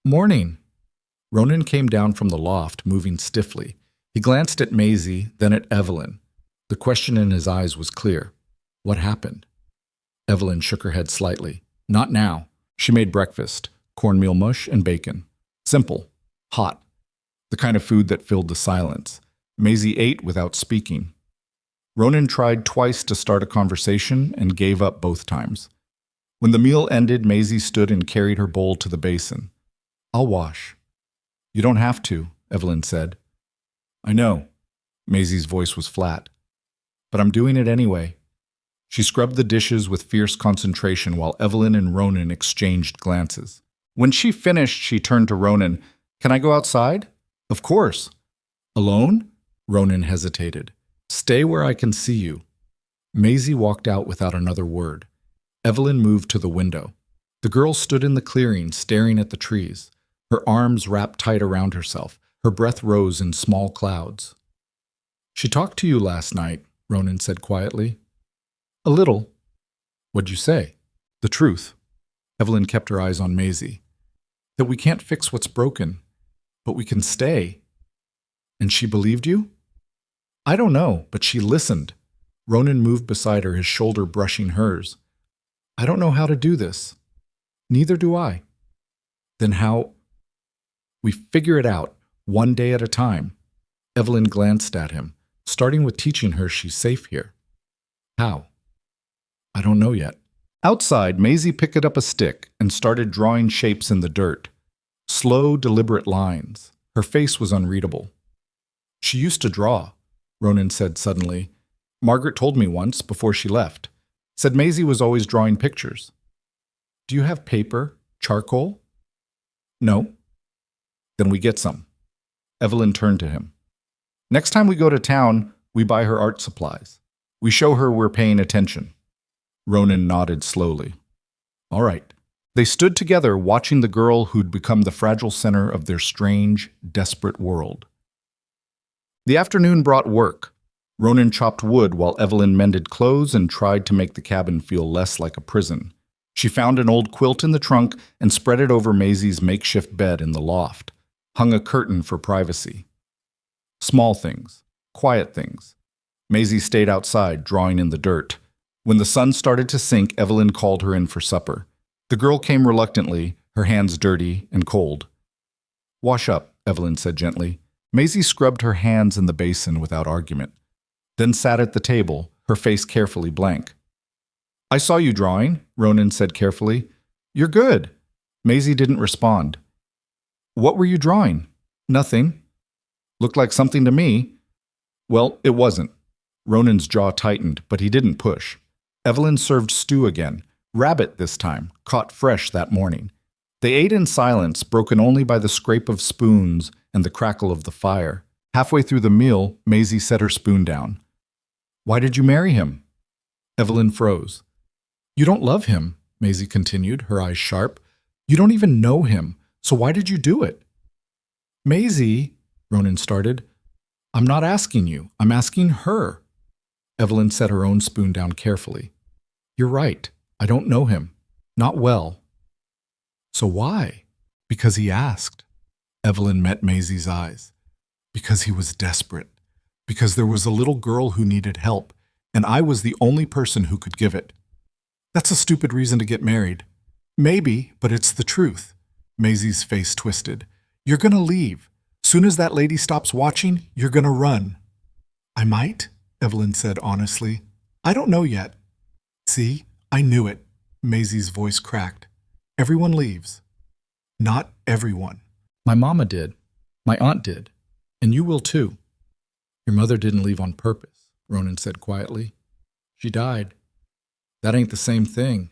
Morning. Ronan came down from the loft, moving stiffly. He glanced at Maisie, then at Evelyn. The question in his eyes was clear. What happened? Evelyn shook her head slightly. Not now. She made breakfast, cornmeal mush and bacon. Simple, hot, the kind of food that filled the silence. Maisie ate without speaking. Ronan tried twice to start a conversation and gave up both times. When the meal ended, Maisie stood and carried her bowl to the basin. I'll wash. You don't have to, Evelyn said. I know. Maisie's voice was flat. But I'm doing it anyway. She scrubbed the dishes with fierce concentration while Evelyn and Ronan exchanged glances. When she finished, she turned to Ronan. Can I go outside? Of course. Alone? Ronan hesitated. Stay where I can see you. Maisie walked out without another word. Evelyn moved to the window. The girl stood in the clearing, staring at the trees. Her arms wrapped tight around herself. Her breath rose in small clouds. She talked to you last night, Ronan said quietly. A little. What'd you say? The truth. Evelyn kept her eyes on Maisie. That we can't fix what's broken, but we can stay. And she believed you? I don't know, but she listened. Ronan moved beside her, his shoulder brushing hers. I don't know how to do this. Neither do I. Then how? We figure it out, one day at a time. Evelyn glanced at him, starting with teaching her she's safe here. How? I don't know yet. Outside, Maisie picked up a stick and started drawing shapes in the dirt. Slow, deliberate lines. Her face was unreadable. She used to draw, Ronan said suddenly. Margaret told me once, before she left. Said Maisie was always drawing pictures. Do you have paper? Charcoal? No. Then we get some. Evelyn turned to him. Next time we go to town, we buy her art supplies. We show her we're paying attention. Ronan nodded slowly. All right. They stood together, watching the girl who'd become the fragile center of their strange, desperate world. The afternoon brought work. Ronan chopped wood while Evelyn mended clothes and tried to make the cabin feel less like a prison. She found an old quilt in the trunk and spread it over Maisie's makeshift bed in the loft, hung a curtain for privacy. Small things, quiet things. Maisie stayed outside, drawing in the dirt. When the sun started to sink, Evelyn called her in for supper. The girl came reluctantly, her hands dirty and cold. Wash up, Evelyn said gently. Maisie scrubbed her hands in the basin without argument, then sat at the table, her face carefully blank. I saw you drawing, Ronan said carefully. You're good. Maisie didn't respond. What were you drawing? Nothing. Looked like something to me. Well, it wasn't. Ronan's jaw tightened, but he didn't push. Evelyn served stew again, rabbit this time, caught fresh that morning. They ate in silence, broken only by the scrape of spoons and the crackle of the fire. Halfway through the meal, Maisie set her spoon down. Why did you marry him? Evelyn froze. You don't love him, Maisie continued, her eyes sharp. You don't even know him, so why did you do it? Maisie, Ronan started. I'm not asking you, I'm asking her. Evelyn set her own spoon down carefully. You're right, I don't know him. Not well. So why? Because he asked. Evelyn met Maisie's eyes. Because he was desperate. Because there was a little girl who needed help, and I was the only person who could give it. That's a stupid reason to get married. Maybe, but it's the truth. Maisie's face twisted. You're gonna leave. Soon as that lady stops watching, you're gonna run. I might, Evelyn said honestly. I don't know yet. See, I knew it. Maisie's voice cracked. Everyone leaves. Not everyone. My mama did. My aunt did. And you will too. Your mother didn't leave on purpose, Ronan said quietly. She died. That ain't the same thing.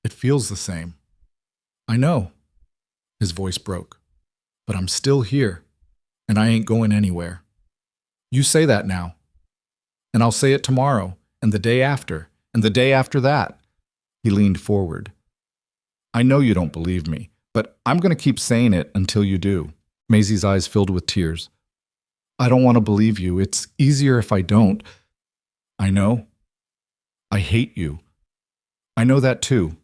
It feels the same. I know. His voice broke. But I'm still here, and I ain't going anywhere. You say that now. And I'll say it tomorrow, and the day after, and the day after that. He leaned forward. I know you don't believe me, but I'm going to keep saying it until you do. Maisie's eyes filled with tears. I don't want to believe you. It's easier if I don't. I know. I hate you. I know that too.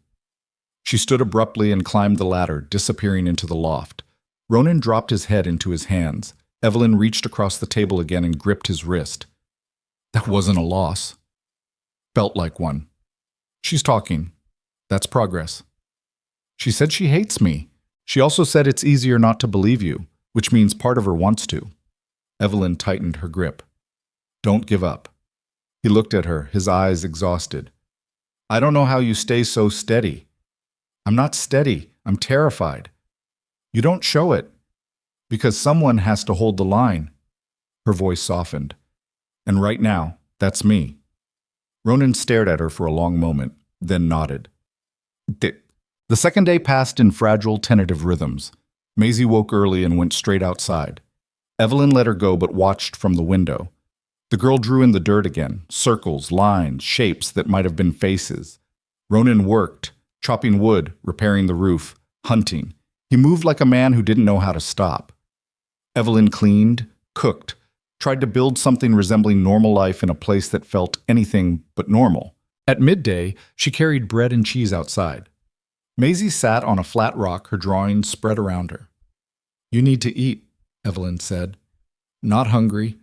She stood abruptly and climbed the ladder, disappearing into the loft. Ronan dropped his head into his hands. Evelyn reached across the table again and gripped his wrist. That wasn't a loss. Felt like one. She's talking. That's progress. She said she hates me. She also said it's easier not to believe you, which means part of her wants to. Evelyn tightened her grip. Don't give up. He looked at her, his eyes exhausted. I don't know how you stay so steady. I'm not steady. I'm terrified. You don't show it. Because someone has to hold the line. Her voice softened. And right now, that's me. Ronan stared at her for a long moment, then nodded. The second day passed in fragile, tentative rhythms. Maisie woke early and went straight outside. Evelyn let her go but watched from the window. The girl drew in the dirt again, circles, lines, shapes that might have been faces. Ronan worked, chopping wood, repairing the roof, hunting. He moved like a man who didn't know how to stop. Evelyn cleaned, cooked, tried to build something resembling normal life in a place that felt anything but normal. At midday, she carried bread and cheese outside. Maisie sat on a flat rock, her drawings spread around her. "You need to eat," Evelyn said. "Not hungry."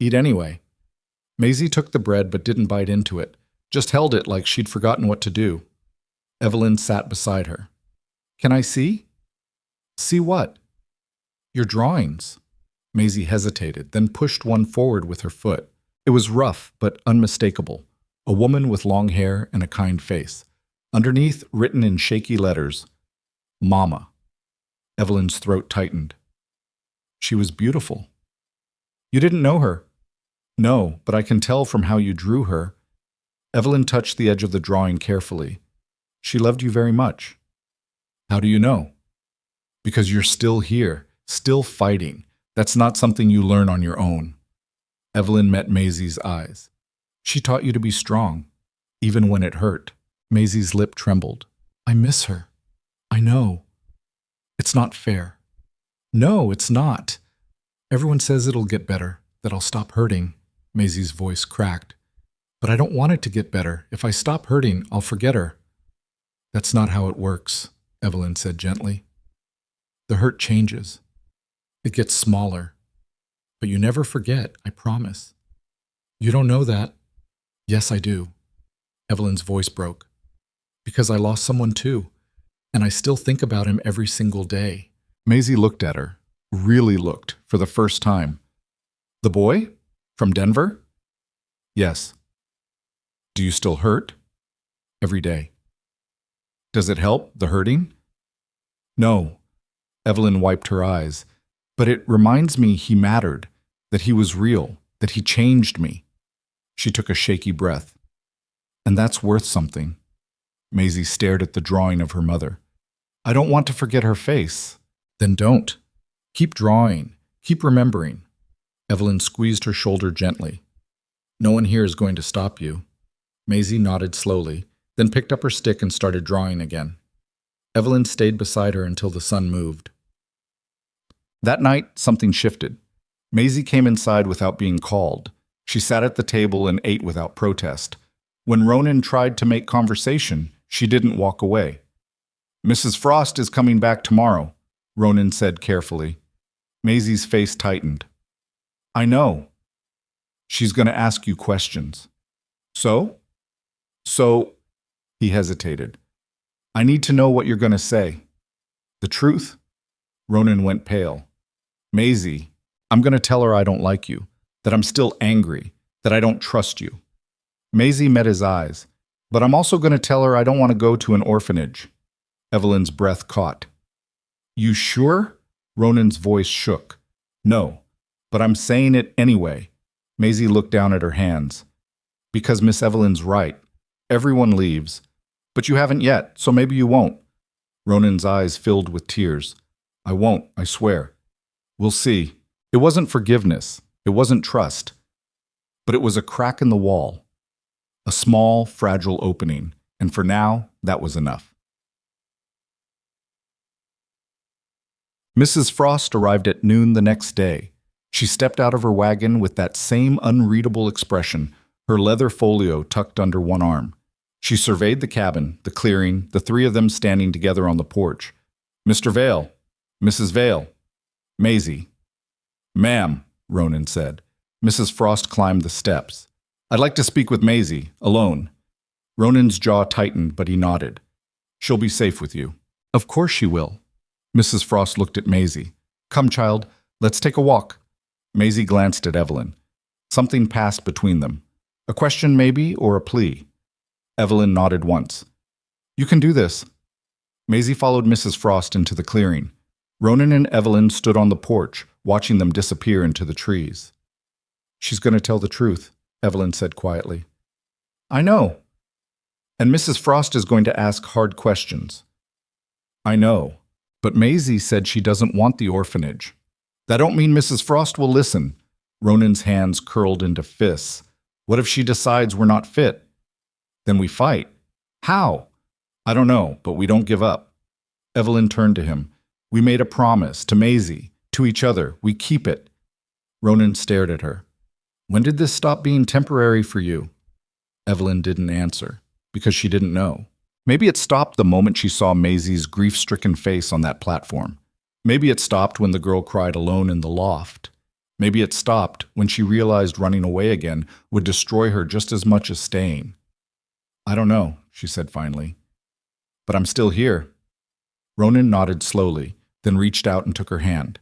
"Eat anyway." Maisie took the bread but didn't bite into it, just held it like she'd forgotten what to do. Evelyn sat beside her. "Can I see?" "See what?" "Your drawings." Maisie hesitated, then pushed one forward with her foot. It was rough but unmistakable. A woman with long hair and a kind face. Underneath, written in shaky letters, "Mama." Evelyn's throat tightened. She was beautiful. "You didn't know her?" "No, but I can tell from how you drew her." Evelyn touched the edge of the drawing carefully. "She loved you very much." "How do you know?" "Because you're still here, still fighting. That's not something you learn on your own." Evelyn met Maisie's eyes. "She taught you to be strong, even when it hurt." Maisie's lip trembled. "I miss her. I know. It's not fair." "No, it's not. Everyone says it'll get better, that I'll stop hurting." Maisie's voice cracked. "But I don't want it to get better. If I stop hurting, I'll forget her." "That's not how it works," Evelyn said gently. "The hurt changes. It gets smaller. But you never forget, I promise." "You don't know that." "Yes, I do." Evelyn's voice broke. "Because I lost someone too, and I still think about him every single day." Maisie looked at her, really looked, for the first time. "The boy? From Denver?" "Yes." "Do you still hurt?" "Every day." "Does it help, the hurting?" "No." Evelyn wiped her eyes. "But it reminds me he mattered, that he was real, that he changed me." She took a shaky breath. "And that's worth something." Maisie stared at the drawing of her mother. "I don't want to forget her face." "Then don't. Keep drawing. Keep remembering." Evelyn squeezed her shoulder gently. "No one here is going to stop you." Maisie nodded slowly, then picked up her stick and started drawing again. Evelyn stayed beside her until the sun moved. That night, something shifted. Maisie came inside without being called. She sat at the table and ate without protest. When Ronan tried to make conversation, she didn't walk away. "Mrs. Frost is coming back tomorrow," Ronan said carefully. Maisie's face tightened. "I know. She's going to ask you questions." "So?" "So," he hesitated. "I need to know what you're going to say." "The truth?" Ronan went pale. "Maisie, I'm going to tell her I don't like you, that I'm still angry, that I don't trust you." Maisie met his eyes. "But I'm also going to tell her I don't want to go to an orphanage." Evelyn's breath caught. "You sure?" Ronan's voice shook. "No, but I'm saying it anyway." Maisie looked down at her hands. "Because Miss Evelyn's right. Everyone leaves. But you haven't yet, so maybe you won't." Ronan's eyes filled with tears. "I won't, I swear. We'll see." It wasn't forgiveness. It wasn't trust. But it was a crack in the wall. A small, fragile opening. And for now, that was enough. Mrs. Frost arrived at noon the next day. She stepped out of her wagon with that same unreadable expression, her leather folio tucked under one arm. She surveyed the cabin, the clearing, the three of them standing together on the porch. "Mr. Vale, Mrs. Vale, Maisie." "Ma'am," Ronan said. Mrs. Frost climbed the steps. "I'd like to speak with Maisie, alone." Ronan's jaw tightened, but he nodded. "She'll be safe with you." "Of course she will." Mrs. Frost looked at Maisie. "Come, child, let's take a walk." Maisie glanced at Evelyn. Something passed between them. A question maybe, or a plea. Evelyn nodded once. "You can do this." Maisie followed Mrs. Frost into the clearing. Ronan and Evelyn stood on the porch, watching them disappear into the trees. "She's going to tell the truth," Evelyn said quietly. I know. And Mrs. Frost is going to ask hard questions. I know. But Maisie said she doesn't want the orphanage. That don't mean Mrs. Frost will listen. Ronan's hands curled into fists. What if she decides we're not fit? Then we fight. How? I don't know, but we don't give up. Evelyn turned to him. We made a promise, to Maisie, to each other. We keep it. Ronan stared at her. When did this stop being temporary for you? Evelyn didn't answer, because she didn't know. Maybe it stopped the moment she saw Maisie's grief-stricken face on that platform. Maybe it stopped when the girl cried alone in the loft. Maybe it stopped when she realized running away again would destroy her just as much as staying. I don't know, she said finally. But I'm still here. Ronan nodded slowly, then reached out and took her hand.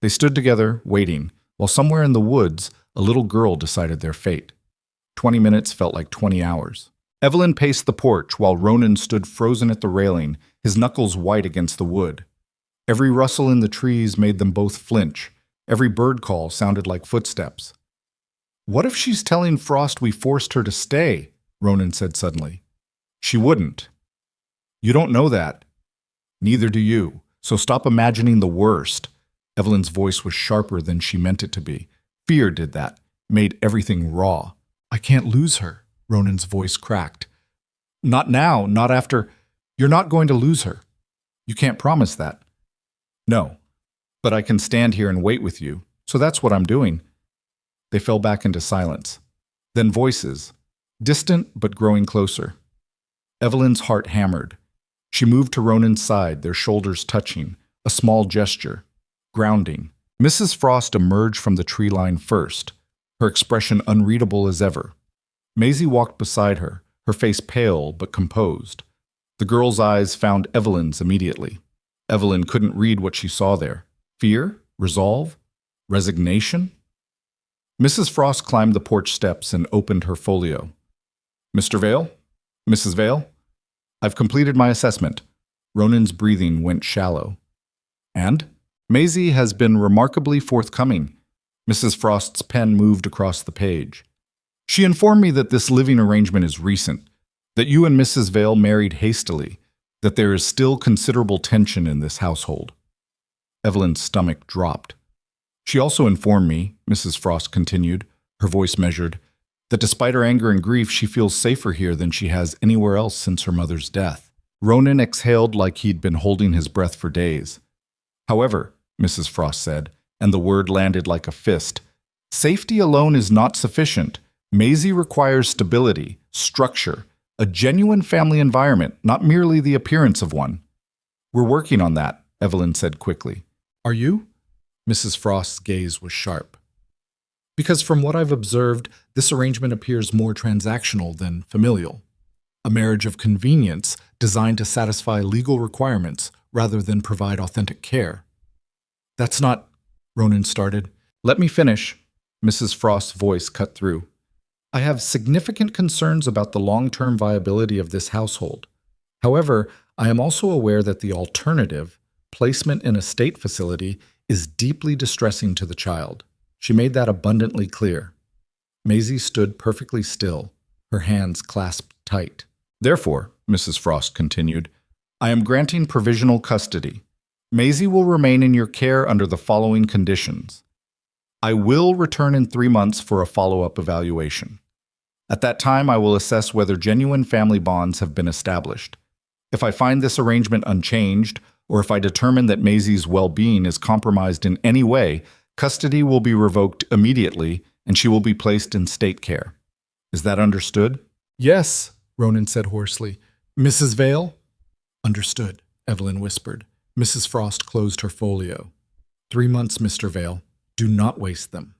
They stood together, waiting, while somewhere in the woods, a little girl decided their fate. 20 minutes felt like 20 hours. Evelyn paced the porch while Ronan stood frozen at the railing, his knuckles white against the wood. Every rustle in the trees made them both flinch. Every bird call sounded like footsteps. What if she's telling Frost we forced her to stay? Ronan said suddenly. She wouldn't. You don't know that. Neither do you, so stop imagining the worst. Evelyn's voice was sharper than she meant it to be. Fear did that, made everything raw. I can't lose her, Ronan's voice cracked. Not now, not after. You're not going to lose her. You can't promise that. No, but I can stand here and wait with you, so that's what I'm doing. They fell back into silence. Then voices, distant but growing closer. Evelyn's heart hammered. She moved to Ronan's side, their shoulders touching, a small gesture, grounding. Mrs. Frost emerged from the tree line first, her expression unreadable as ever. Maisie walked beside her, her face pale but composed. The girl's eyes found Evelyn's immediately. Evelyn couldn't read what she saw there. Fear? Resolve? Resignation? Mrs. Frost climbed the porch steps and opened her folio. Mr. Vale? Mrs. Vale? I've completed my assessment. Ronan's breathing went shallow. And? Maisie has been remarkably forthcoming. Mrs. Frost's pen moved across the page. She informed me that this living arrangement is recent, that you and Mrs. Vale married hastily, that there is still considerable tension in this household. Evelyn's stomach dropped. She also informed me, Mrs. Frost continued, her voice measured, that despite her anger and grief, she feels safer here than she has anywhere else since her mother's death. Ronan exhaled like he'd been holding his breath for days. However, Mrs. Frost said, and the word landed like a fist, safety alone is not sufficient. Maisie requires stability, structure, a genuine family environment, not merely the appearance of one. We're working on that, Evelyn said quickly. Are you? Mrs. Frost's gaze was sharp. Because from what I've observed, this arrangement appears more transactional than familial. A marriage of convenience designed to satisfy legal requirements rather than provide authentic care. That's not, Ronan started. Let me finish. Mrs. Frost's voice cut through. I have significant concerns about the long-term viability of this household. However, I am also aware that the alternative, placement in a state facility, is deeply distressing to the child. She made that abundantly clear. Maisie stood perfectly still, her hands clasped tight. Therefore, Mrs. Frost continued, I am granting provisional custody. Maisie will remain in your care under the following conditions. I will return in 3 months for a follow-up evaluation. At that time, I will assess whether genuine family bonds have been established. If I find this arrangement unchanged, or if I determine that Maisie's well-being is compromised in any way, custody will be revoked immediately and she will be placed in state care. Is that understood? Yes, Ronan said hoarsely. Mrs. Vale? Understood, Evelyn whispered. Mrs. Frost closed her folio. 3 months, Mr. Vale. Do not waste them.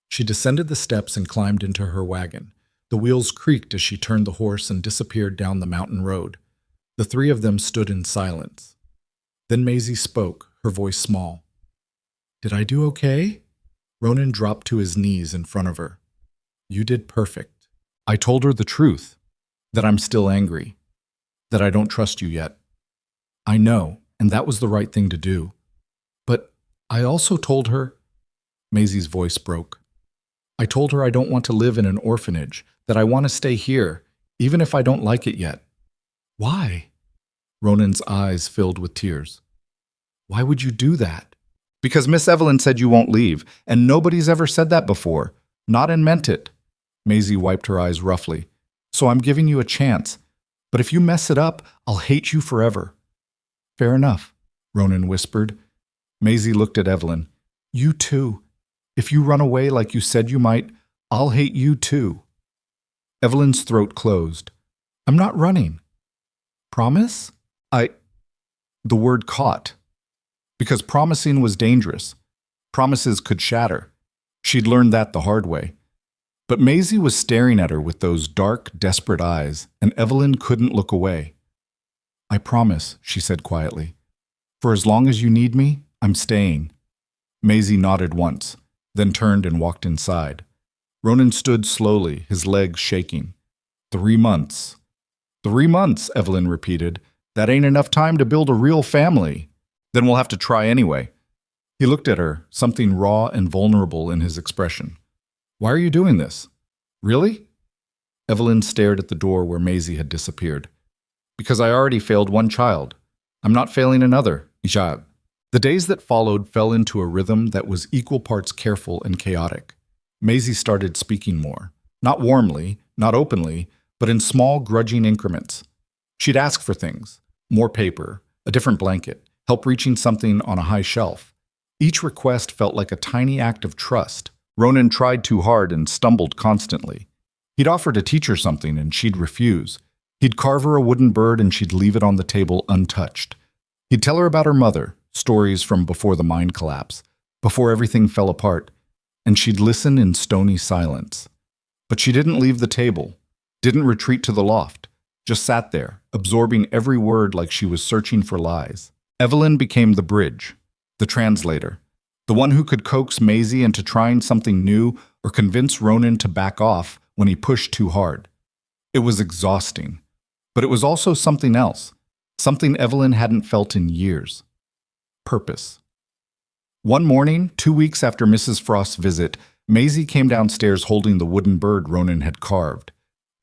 She descended the steps and climbed into her wagon. The wheels creaked as she turned the horse and disappeared down the mountain road. The three of them stood in silence. Then Maisie spoke, her voice small. Did I do okay? Ronan dropped to his knees in front of her. You did perfect. I told her the truth, that I'm still angry, that I don't trust you yet. I know, and that was the right thing to do. But I also told her, Maisie's voice broke. I told her I don't want to live in an orphanage, that I want to stay here, even if I don't like it yet. Why? Ronan's eyes filled with tears. Why would you do that? Because Miss Evelyn said you won't leave, and nobody's ever said that before. Not and meant it. Maisie wiped her eyes roughly. So I'm giving you a chance. But if you mess it up, I'll hate you forever. Fair enough, Ronan whispered. Maisie looked at Evelyn. You too. If you run away like you said you might, I'll hate you too. Evelyn's throat closed. I'm not running. Promise? The word caught. Because promising was dangerous. Promises could shatter. She'd learned that the hard way. But Maisie was staring at her with those dark, desperate eyes, and Evelyn couldn't look away. I promise, she said quietly. For as long as you need me, I'm staying. Maisie nodded once, then turned and walked inside. Ronan stood slowly, his legs shaking. 3 months. 3 months, Evelyn repeated. That ain't enough time to build a real family. Then we'll have to try anyway. He looked at her, something raw and vulnerable in his expression. Why are you doing this? Really? Evelyn stared at the door where Maisie had disappeared. Because I already failed one child. I'm not failing another, Ijad. The days that followed fell into a rhythm that was equal parts careful and chaotic. Maisie started speaking more. Not warmly, not openly, but in small, grudging increments. She'd ask for things. More paper, a different blanket, help reaching something on a high shelf. Each request felt like a tiny act of trust. Ronan tried too hard and stumbled constantly. He'd offer to teach her something and she'd refuse. He'd carve her a wooden bird and she'd leave it on the table untouched. He'd tell her about her mother, stories from before the mine collapse, before everything fell apart, and she'd listen in stony silence. But she didn't leave the table, didn't retreat to the loft, just sat there, absorbing every word like she was searching for lies. Evelyn became the bridge, the translator, the one who could coax Maisie into trying something new or convince Ronan to back off when he pushed too hard. It was exhausting, but it was also something else, something Evelyn hadn't felt in years. Purpose. One morning, 2 weeks after Mrs. Frost's visit, Maisie came downstairs holding the wooden bird Ronan had carved.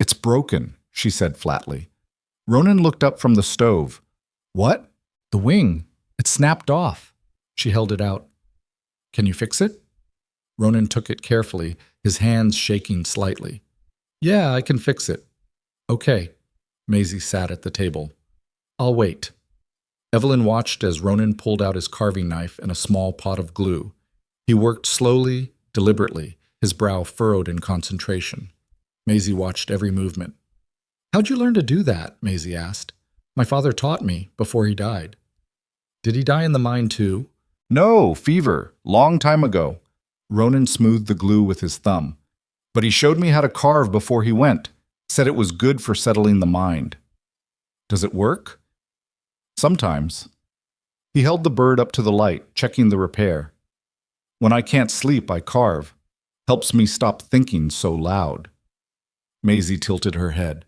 It's broken, she said flatly. Ronan looked up from the stove. What? The wing. It snapped off. She held it out. Can you fix it? Ronan took it carefully, his hands shaking slightly. Yeah, I can fix it. Okay. Maisie sat at the table. I'll wait. Evelyn watched as Ronan pulled out his carving knife and a small pot of glue. He worked slowly, deliberately, his brow furrowed in concentration. Maisie watched every movement. How'd you learn to do that? Maisie asked. My father taught me before he died. Did he die in the mine too? No, fever, long time ago. Ronan smoothed the glue with his thumb. But he showed me how to carve before he went, said it was good for settling the mind. Does it work? Sometimes. He held the bird up to the light, checking the repair. When I can't sleep, I carve. Helps me stop thinking so loud. Maisie tilted her head.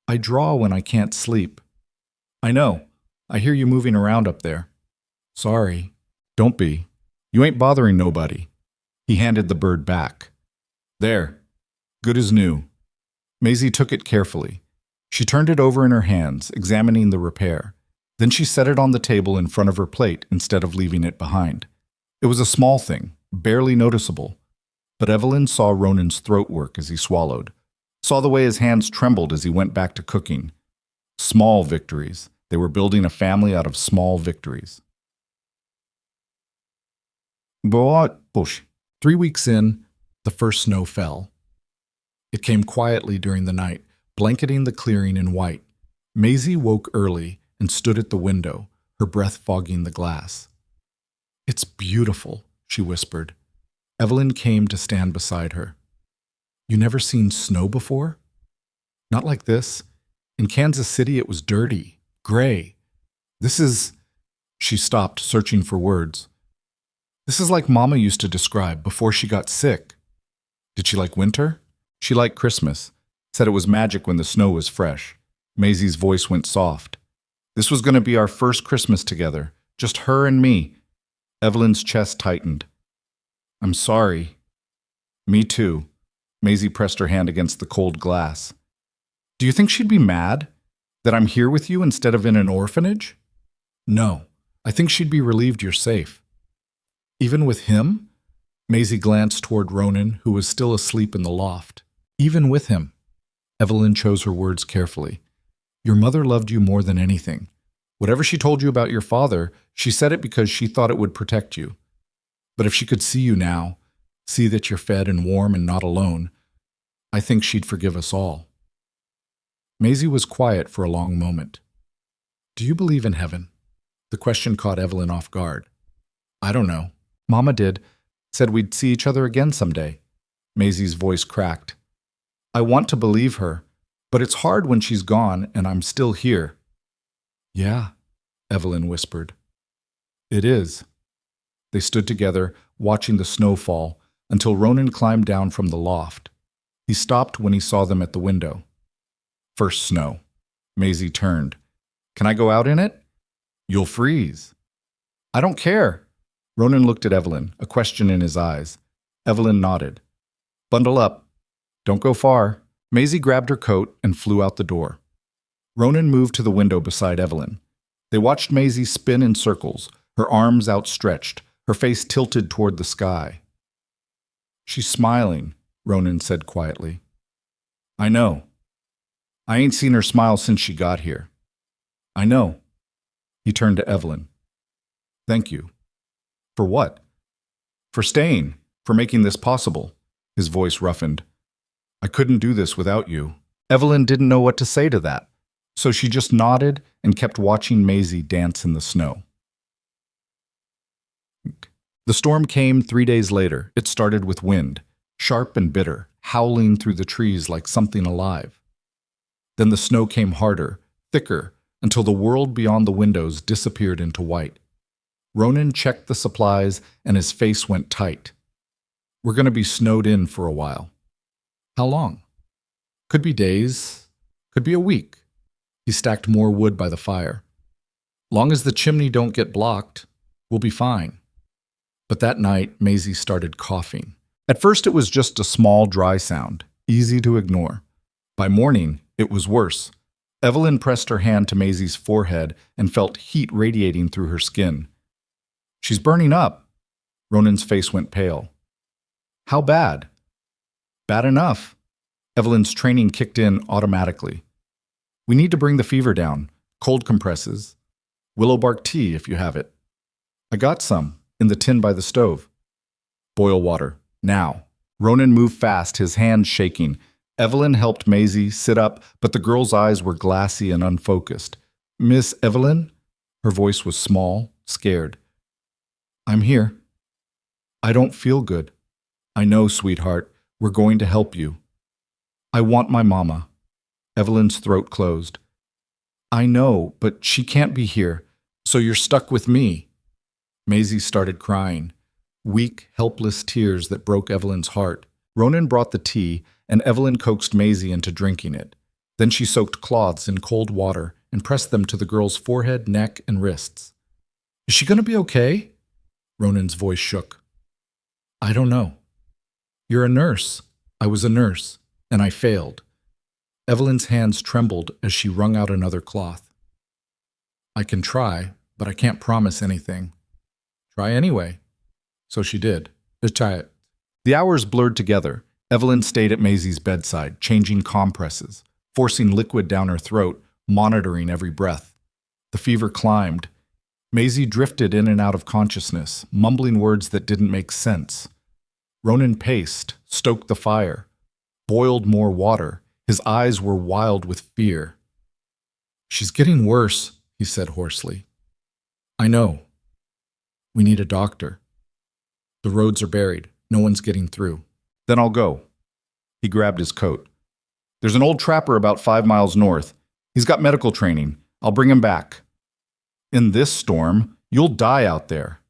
I draw when I can't sleep. I know. I hear you moving around up there. Sorry. Don't be. You ain't bothering nobody. He handed the bird back. There. Good as new. Maisie took it carefully. She turned it over in her hands, examining the repair. Then she set it on the table in front of her plate instead of leaving it behind. It was a small thing, barely noticeable. But Evelyn saw Ronan's throat work as he swallowed, saw the way his hands trembled as he went back to cooking. Small victories. They were building a family out of small victories. Bush. 3 weeks in, the first snow fell. It came quietly during the night, blanketing the clearing in white. Maisie woke early and stood at the window, her breath fogging the glass. It's beautiful, she whispered. Evelyn came to stand beside her. You never seen snow before? Not like this. In Kansas City, it was dirty, gray. This is... She stopped, searching for words. This is like Mama used to describe before she got sick. Did she like winter? She liked Christmas. Said it was magic when the snow was fresh. Maisie's voice went soft. This was going to be our first Christmas together, just her and me. Evelyn's chest tightened. I'm sorry. Me too. Maisie pressed her hand against the cold glass. Do you think she'd be mad that I'm here with you instead of in an orphanage? No, I think she'd be relieved you're safe. Even with him? Maisie glanced toward Ronan, who was still asleep in the loft. Even with him. Evelyn chose her words carefully. Your mother loved you more than anything. Whatever she told you about your father, she said it because she thought it would protect you. But if she could see you now, see that you're fed and warm and not alone, I think she'd forgive us all. Maisie was quiet for a long moment. Do you believe in heaven? The question caught Evelyn off guard. I don't know. Mama did. Said we'd see each other again someday. Maisie's voice cracked. I want to believe her, but it's hard when she's gone and I'm still here. Yeah, Evelyn whispered. It is. They stood together, watching the snow fall, until Ronan climbed down from the loft. He stopped when he saw them at the window. First snow. Maisie turned. Can I go out in it? You'll freeze. I don't care. Ronan looked at Evelyn, a question in his eyes. Evelyn nodded. Bundle up. Don't go far. Maisie grabbed her coat and flew out the door. Ronan moved to the window beside Evelyn. They watched Maisie spin in circles, her arms outstretched, her face tilted toward the sky. She's smiling, Ronan said quietly. I know. I ain't seen her smile since she got here. I know. He turned to Evelyn. Thank you. For what? For staying, for making this possible. His voice roughened. I couldn't do this without you. Evelyn didn't know what to say to that, so she just nodded and kept watching Maisie dance in the snow. The storm came 3 days later. It started with wind, sharp and bitter, howling through the trees like something alive. Then the snow came harder, thicker, until the world beyond the windows disappeared into white. Ronan checked the supplies and his face went tight. We're going to be snowed in for a while. How long? Could be days, could be a week. He stacked more wood by the fire. Long as the chimney don't get blocked, we'll be fine. But that night, Maisie started coughing. At first it was just a small, dry sound, easy to ignore. By morning, it was worse. Evelyn pressed her hand to Maisie's forehead and felt heat radiating through her skin. She's burning up. Ronan's face went pale. How bad? Bad enough. Evelyn's training kicked in automatically. We need to bring the fever down. Cold compresses. Willow bark tea if you have it. I got some, in the tin by the stove. Boil water, now. Ronan moved fast, his hands shaking. Evelyn helped Maisie sit up, but the girl's eyes were glassy and unfocused. Miss Evelyn? Her voice was small, scared. I'm here. I don't feel good. I know, sweetheart. We're going to help you. I want my mama. Evelyn's throat closed. I know, but she can't be here, so you're stuck with me. Maisie started crying, weak, helpless tears that broke Evelyn's heart. Ronan brought the tea, and Evelyn coaxed Maisie into drinking it. Then she soaked cloths in cold water and pressed them to the girl's forehead, neck, and wrists. Is she going to be okay? Ronan's voice shook. I don't know. You're a nurse. I was a nurse, and I failed. Evelyn's hands trembled as she wrung out another cloth. I can try, but I can't promise anything. Try anyway. So she did. Let's try it. The hours blurred together. Evelyn stayed at Maisie's bedside, changing compresses, forcing liquid down her throat, monitoring every breath. The fever climbed. Maisie drifted in and out of consciousness, mumbling words that didn't make sense. Ronan paced, stoked the fire, boiled more water. His eyes were wild with fear. She's getting worse, he said hoarsely. I know. We need a doctor. The roads are buried. No one's getting through. Then I'll go. He grabbed his coat. There's an old trapper about 5 miles north. He's got medical training. I'll bring him back. In this storm, you'll die out there.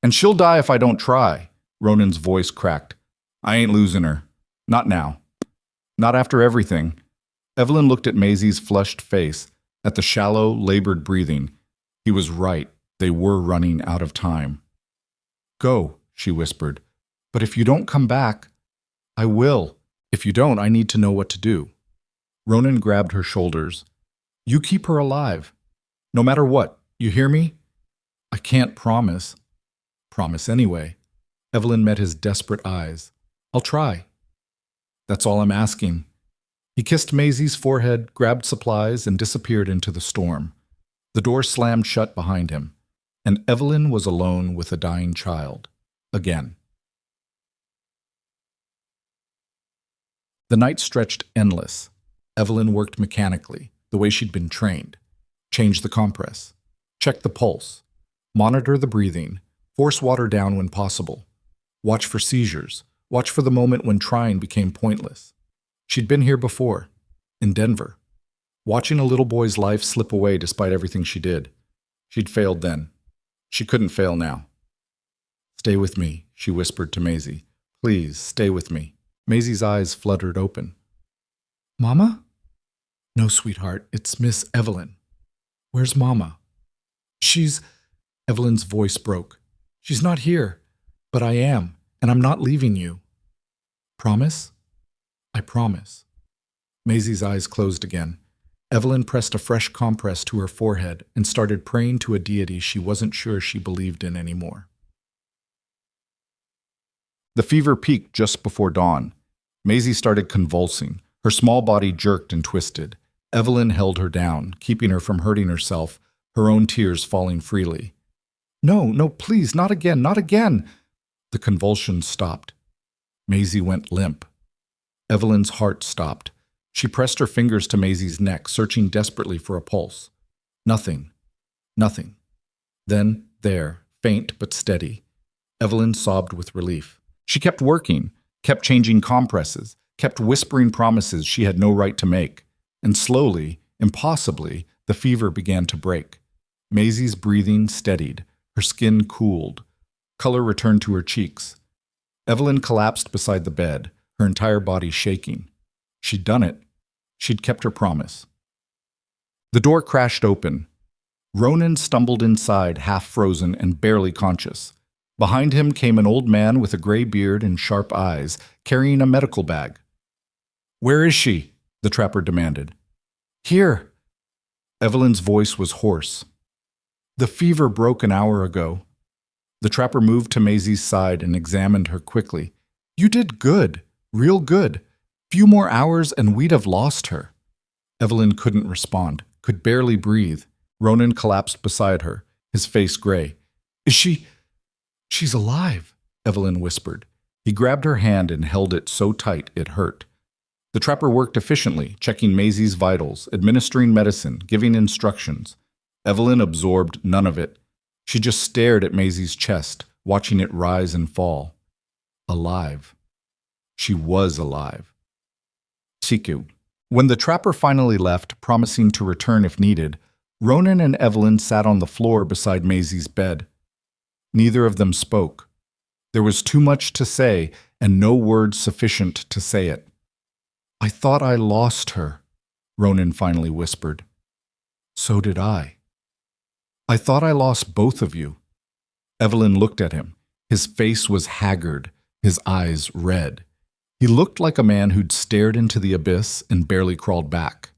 And she'll die if I don't try. Ronan's voice cracked. I ain't losing her. Not now. Not after everything. Evelyn looked at Maisie's flushed face, at the shallow, labored breathing. He was right. They were running out of time. Go, she whispered. But if you don't come back, I will. If you don't, I need to know what to do. Ronan grabbed her shoulders. You keep her alive. No matter what. You hear me? I can't promise. Promise anyway. Evelyn met his desperate eyes. I'll try. That's all I'm asking. He kissed Maisie's forehead, grabbed supplies, and disappeared into the storm. The door slammed shut behind him, and Evelyn was alone with a dying child. Again. The night stretched endless. Evelyn worked mechanically, the way she'd been trained. Change the compress. Check the pulse. Monitor the breathing. Force water down when possible. Watch for seizures. Watch for the moment when trying became pointless. She'd been here before, in Denver, watching a little boy's life slip away despite everything she did. She'd failed then. She couldn't fail now. Stay with me, she whispered to Maisie. Please, stay with me. Maisie's eyes fluttered open. Mama? No, sweetheart, it's Miss Evelyn. Where's Mama? Evelyn's voice broke. She's not here, but I am, and I'm not leaving you. Promise? I promise. Maisie's eyes closed again. Evelyn pressed a fresh compress to her forehead and started praying to a deity she wasn't sure she believed in anymore. The fever peaked just before dawn. Maisie started convulsing. Her small body jerked and twisted. Evelyn held her down, keeping her from hurting herself, her own tears falling freely. No, please, not again, not again. The convulsions stopped. Maisie went limp. Evelyn's heart stopped. She pressed her fingers to Maisie's neck, searching desperately for a pulse. Nothing. Nothing. Then, there, faint but steady. Evelyn sobbed with relief. She kept working, kept changing compresses, kept whispering promises she had no right to make. And slowly, impossibly, the fever began to break. Maisie's breathing steadied. Her skin cooled. Color returned to her cheeks. Evelyn collapsed beside the bed, her entire body shaking. She'd done it. She'd kept her promise. The door crashed open. Ronan stumbled inside, half frozen and barely conscious. Behind him came an old man with a gray beard and sharp eyes, carrying a medical bag. Where is she? The trapper demanded. Here. Evelyn's voice was hoarse. The fever broke an hour ago. The trapper moved to Maisie's side and examined her quickly. You did good. Real good. Few more hours and we'd have lost her. Evelyn couldn't respond, could barely breathe. Ronan collapsed beside her, his face gray. Is she... She's alive, Evelyn whispered. He grabbed her hand and held it so tight it hurt. The trapper worked efficiently, checking Maisie's vitals, administering medicine, giving instructions. Evelyn absorbed none of it. She just stared at Maisie's chest, watching it rise and fall. Alive. She was alive. Siku. When the trapper finally left, promising to return if needed, Ronan and Evelyn sat on the floor beside Maisie's bed. Neither of them spoke. There was too much to say, and no words sufficient to say it. I thought I lost her, Ronan finally whispered. So did I. I thought I lost both of you. Evelyn looked at him. His face was haggard, his eyes red. He looked like a man who'd stared into the abyss and barely crawled back.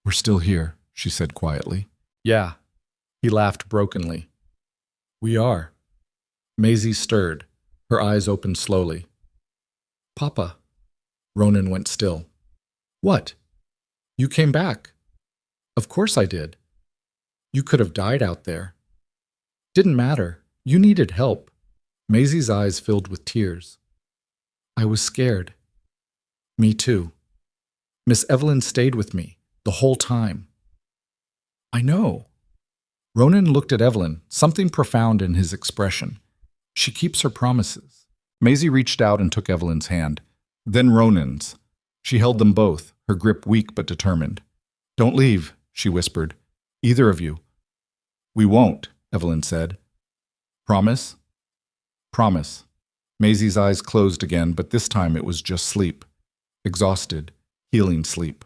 We're still here, she said quietly. Yeah. He laughed brokenly. We are. Maisie stirred, her eyes opened slowly. Papa. Ronan went still. What? You came back. Of course I did. You could have died out there. Didn't matter. You needed help. Maisie's eyes filled with tears. I was scared. Me too. Miss Evelyn stayed with me the whole time. I know. Ronan looked at Evelyn, something profound in his expression. She keeps her promises. Maisie reached out and took Evelyn's hand. Then Ronan's. She held them both, her grip weak but determined. Don't leave, she whispered. Either of you. We won't, Evelyn said. Promise? Promise. Maisie's eyes closed again, but this time it was just sleep. Exhausted, healing sleep.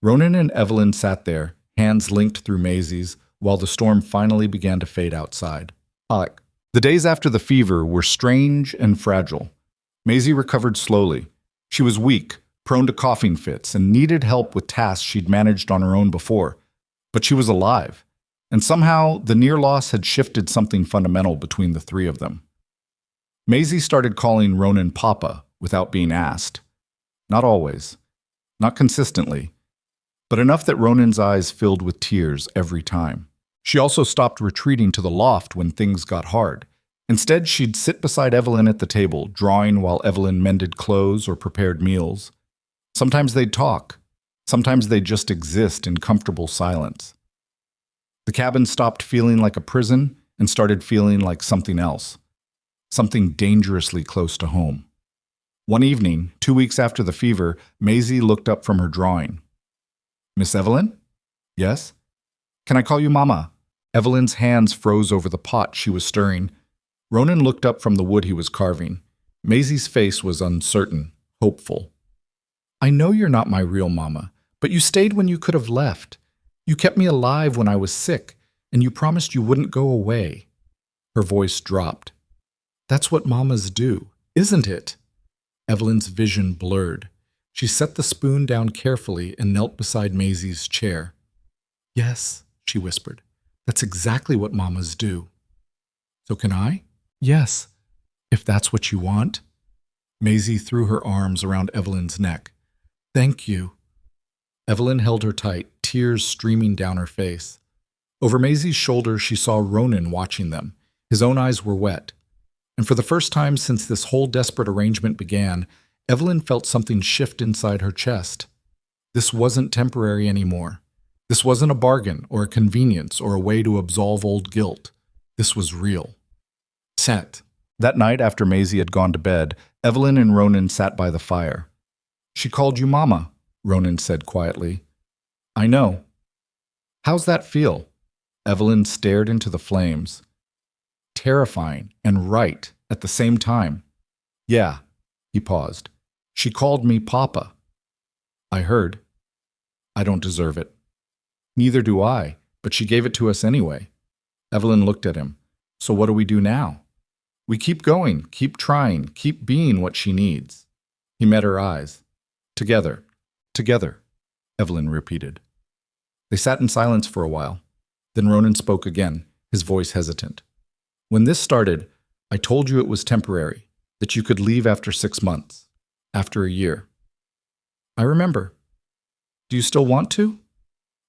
Ronan and Evelyn sat there, hands linked through Maisie's, while the storm finally began to fade outside. Alec. The days after the fever were strange and fragile. Maisie recovered slowly. She was weak, prone to coughing fits, and needed help with tasks she'd managed on her own before. But she was alive, and somehow the near loss had shifted something fundamental between the three of them. Maisie started calling Ronan Papa without being asked. Not always, not consistently, but enough that Ronan's eyes filled with tears every time. She also stopped retreating to the loft when things got hard. Instead, she'd sit beside Evelyn at the table, drawing while Evelyn mended clothes or prepared meals. Sometimes they'd talk. Sometimes they'd just exist in comfortable silence. The cabin stopped feeling like a prison and started feeling like something else. Something dangerously close to home. One evening, 2 weeks after the fever, Maisie looked up from her drawing. "Miss Evelyn?" "Yes?" "Can I call you Mama?" Evelyn's hands froze over the pot she was stirring. Ronan looked up from the wood he was carving. Maisie's face was uncertain, hopeful. "I know you're not my real mama, but you stayed when you could have left. You kept me alive when I was sick, and you promised you wouldn't go away." Her voice dropped. "That's what mamas do, isn't it?" Evelyn's vision blurred. She set the spoon down carefully and knelt beside Maisie's chair. "Yes," she whispered. "That's exactly what mamas do." "So can I?" "Yes, if that's what you want." Maisie threw her arms around Evelyn's neck. "Thank you." Evelyn held her tight, tears streaming down her face. Over Maisie's shoulder, she saw Ronan watching them. His own eyes were wet. And for the first time since this whole desperate arrangement began, Evelyn felt something shift inside her chest. This wasn't temporary anymore. This wasn't a bargain or a convenience or a way to absolve old guilt. This was real. Set. That night after Maisie had gone to bed, Evelyn and Ronan sat by the fire. "She called you Mama," Ronan said quietly. "I know." "How's that feel?" Evelyn stared into the flames. "Terrifying and right at the same time." "Yeah," he paused. "She called me Papa." "I heard." "I don't deserve it." "Neither do I, but she gave it to us anyway." Evelyn looked at him. "So what do we do now?" "We keep going, keep trying, keep being what she needs." He met her eyes. "Together, together," Evelyn repeated. They sat in silence for a while. Then Ronan spoke again, his voice hesitant. "When this started, I told you it was temporary, that you could leave after 6 months, after a year." "I remember. Do you still want to?"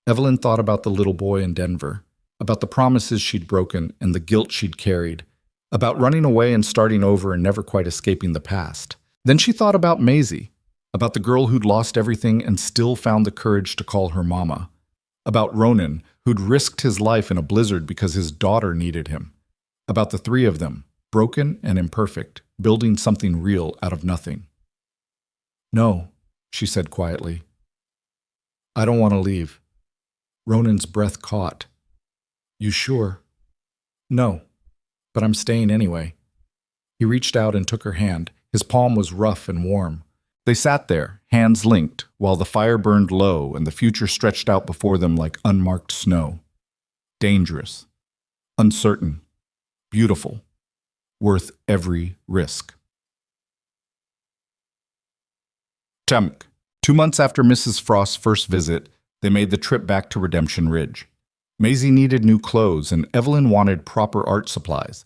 Evelyn thought about the little boy in Denver, about the promises she'd broken and the guilt she'd carried, about running away and starting over and never quite escaping the past. Then she thought about Maisie, about the girl who'd lost everything and still found the courage to call her Mama, about Ronan, who'd risked his life in a blizzard because his daughter needed him, about the three of them, broken and imperfect, building something real out of nothing. "No," she said quietly. "I don't want to leave." Ronan's breath caught. "You sure?" "No, but I'm staying anyway." He reached out and took her hand. His palm was rough and warm. They sat there, hands linked, while the fire burned low and the future stretched out before them like unmarked snow. Dangerous, uncertain, beautiful, worth every risk. Chunk. 2 months after Mrs. Frost's first visit, they made the trip back to Redemption Ridge. Maisie needed new clothes, and Evelyn wanted proper art supplies.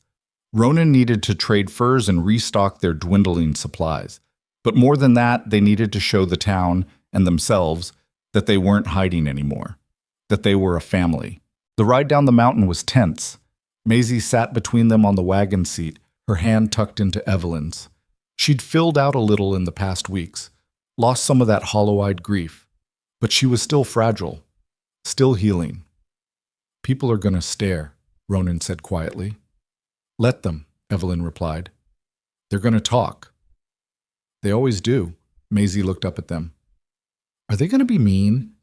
Ronan needed to trade furs and restock their dwindling supplies. But more than that, they needed to show the town and themselves that they weren't hiding anymore, that they were a family. The ride down the mountain was tense. Maisie sat between them on the wagon seat, her hand tucked into Evelyn's. She'd filled out a little in the past weeks, lost some of that hollow-eyed grief, but she was still fragile, still healing. "People are going to stare," Ronan said quietly. "Let them," Evelyn replied. "They're going to talk." "They always do." Maisie looked up at them. "Are they going to be mean?"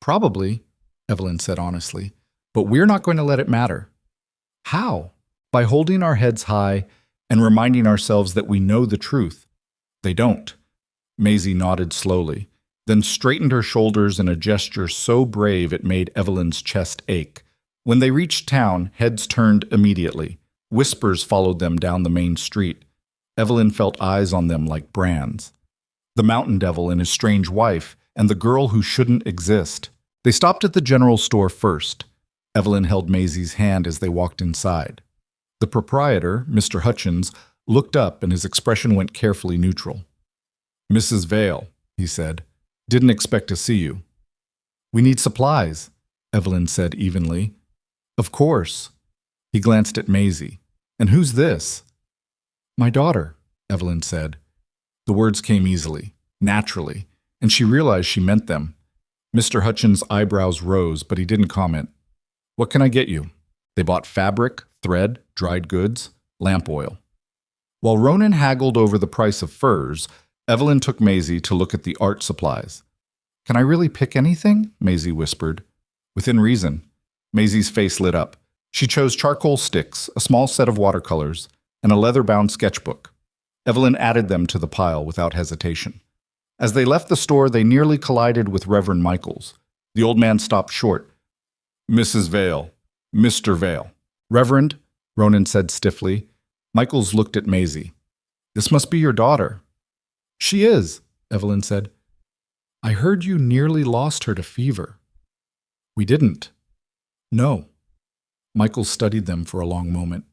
"Probably," Evelyn said honestly, "but we're not going to let it matter." "How?" "By holding our heads high and reminding ourselves that we know the truth." "They don't." Maisie nodded slowly, then straightened her shoulders in a gesture so brave it made Evelyn's chest ache. When they reached town, heads turned immediately. Whispers followed them down the main street. Evelyn felt eyes on them like brands. the mountain devil and his strange wife, and the girl who shouldn't exist. They stopped at the general store first. Evelyn held Maisie's hand as they walked inside. The proprietor, Mr. Hutchins, looked up and his expression went carefully neutral. "Mrs. Vale," he said, "didn't expect to see you." "We need supplies," Evelyn said evenly. "Of course." He glanced at Maisie. "And who's this?" "My daughter," Evelyn said. The words came easily, naturally, and she realized she meant them. Mr. Hutchins' eyebrows rose, but he didn't comment. "What can I get you?" They bought fabric, thread, dried goods, lamp oil. While Ronan haggled over the price of furs, Evelyn took Maisie to look at the art supplies. "Can I really pick anything?" Maisie whispered. "Within reason." Maisie's face lit up. She chose charcoal sticks, a small set of watercolors, and a leather-bound sketchbook. Evelyn added them to the pile without hesitation. As they left the store, they nearly collided with Reverend Michaels. The old man stopped short. "Mrs. Vale, Mr. Vale." "Reverend," Ronan said stiffly. Michaels looked at Maisie. "This must be your daughter." "She is," Evelyn said. "I heard you nearly lost her to fever." "We didn't." "No." Michaels studied them for a long moment.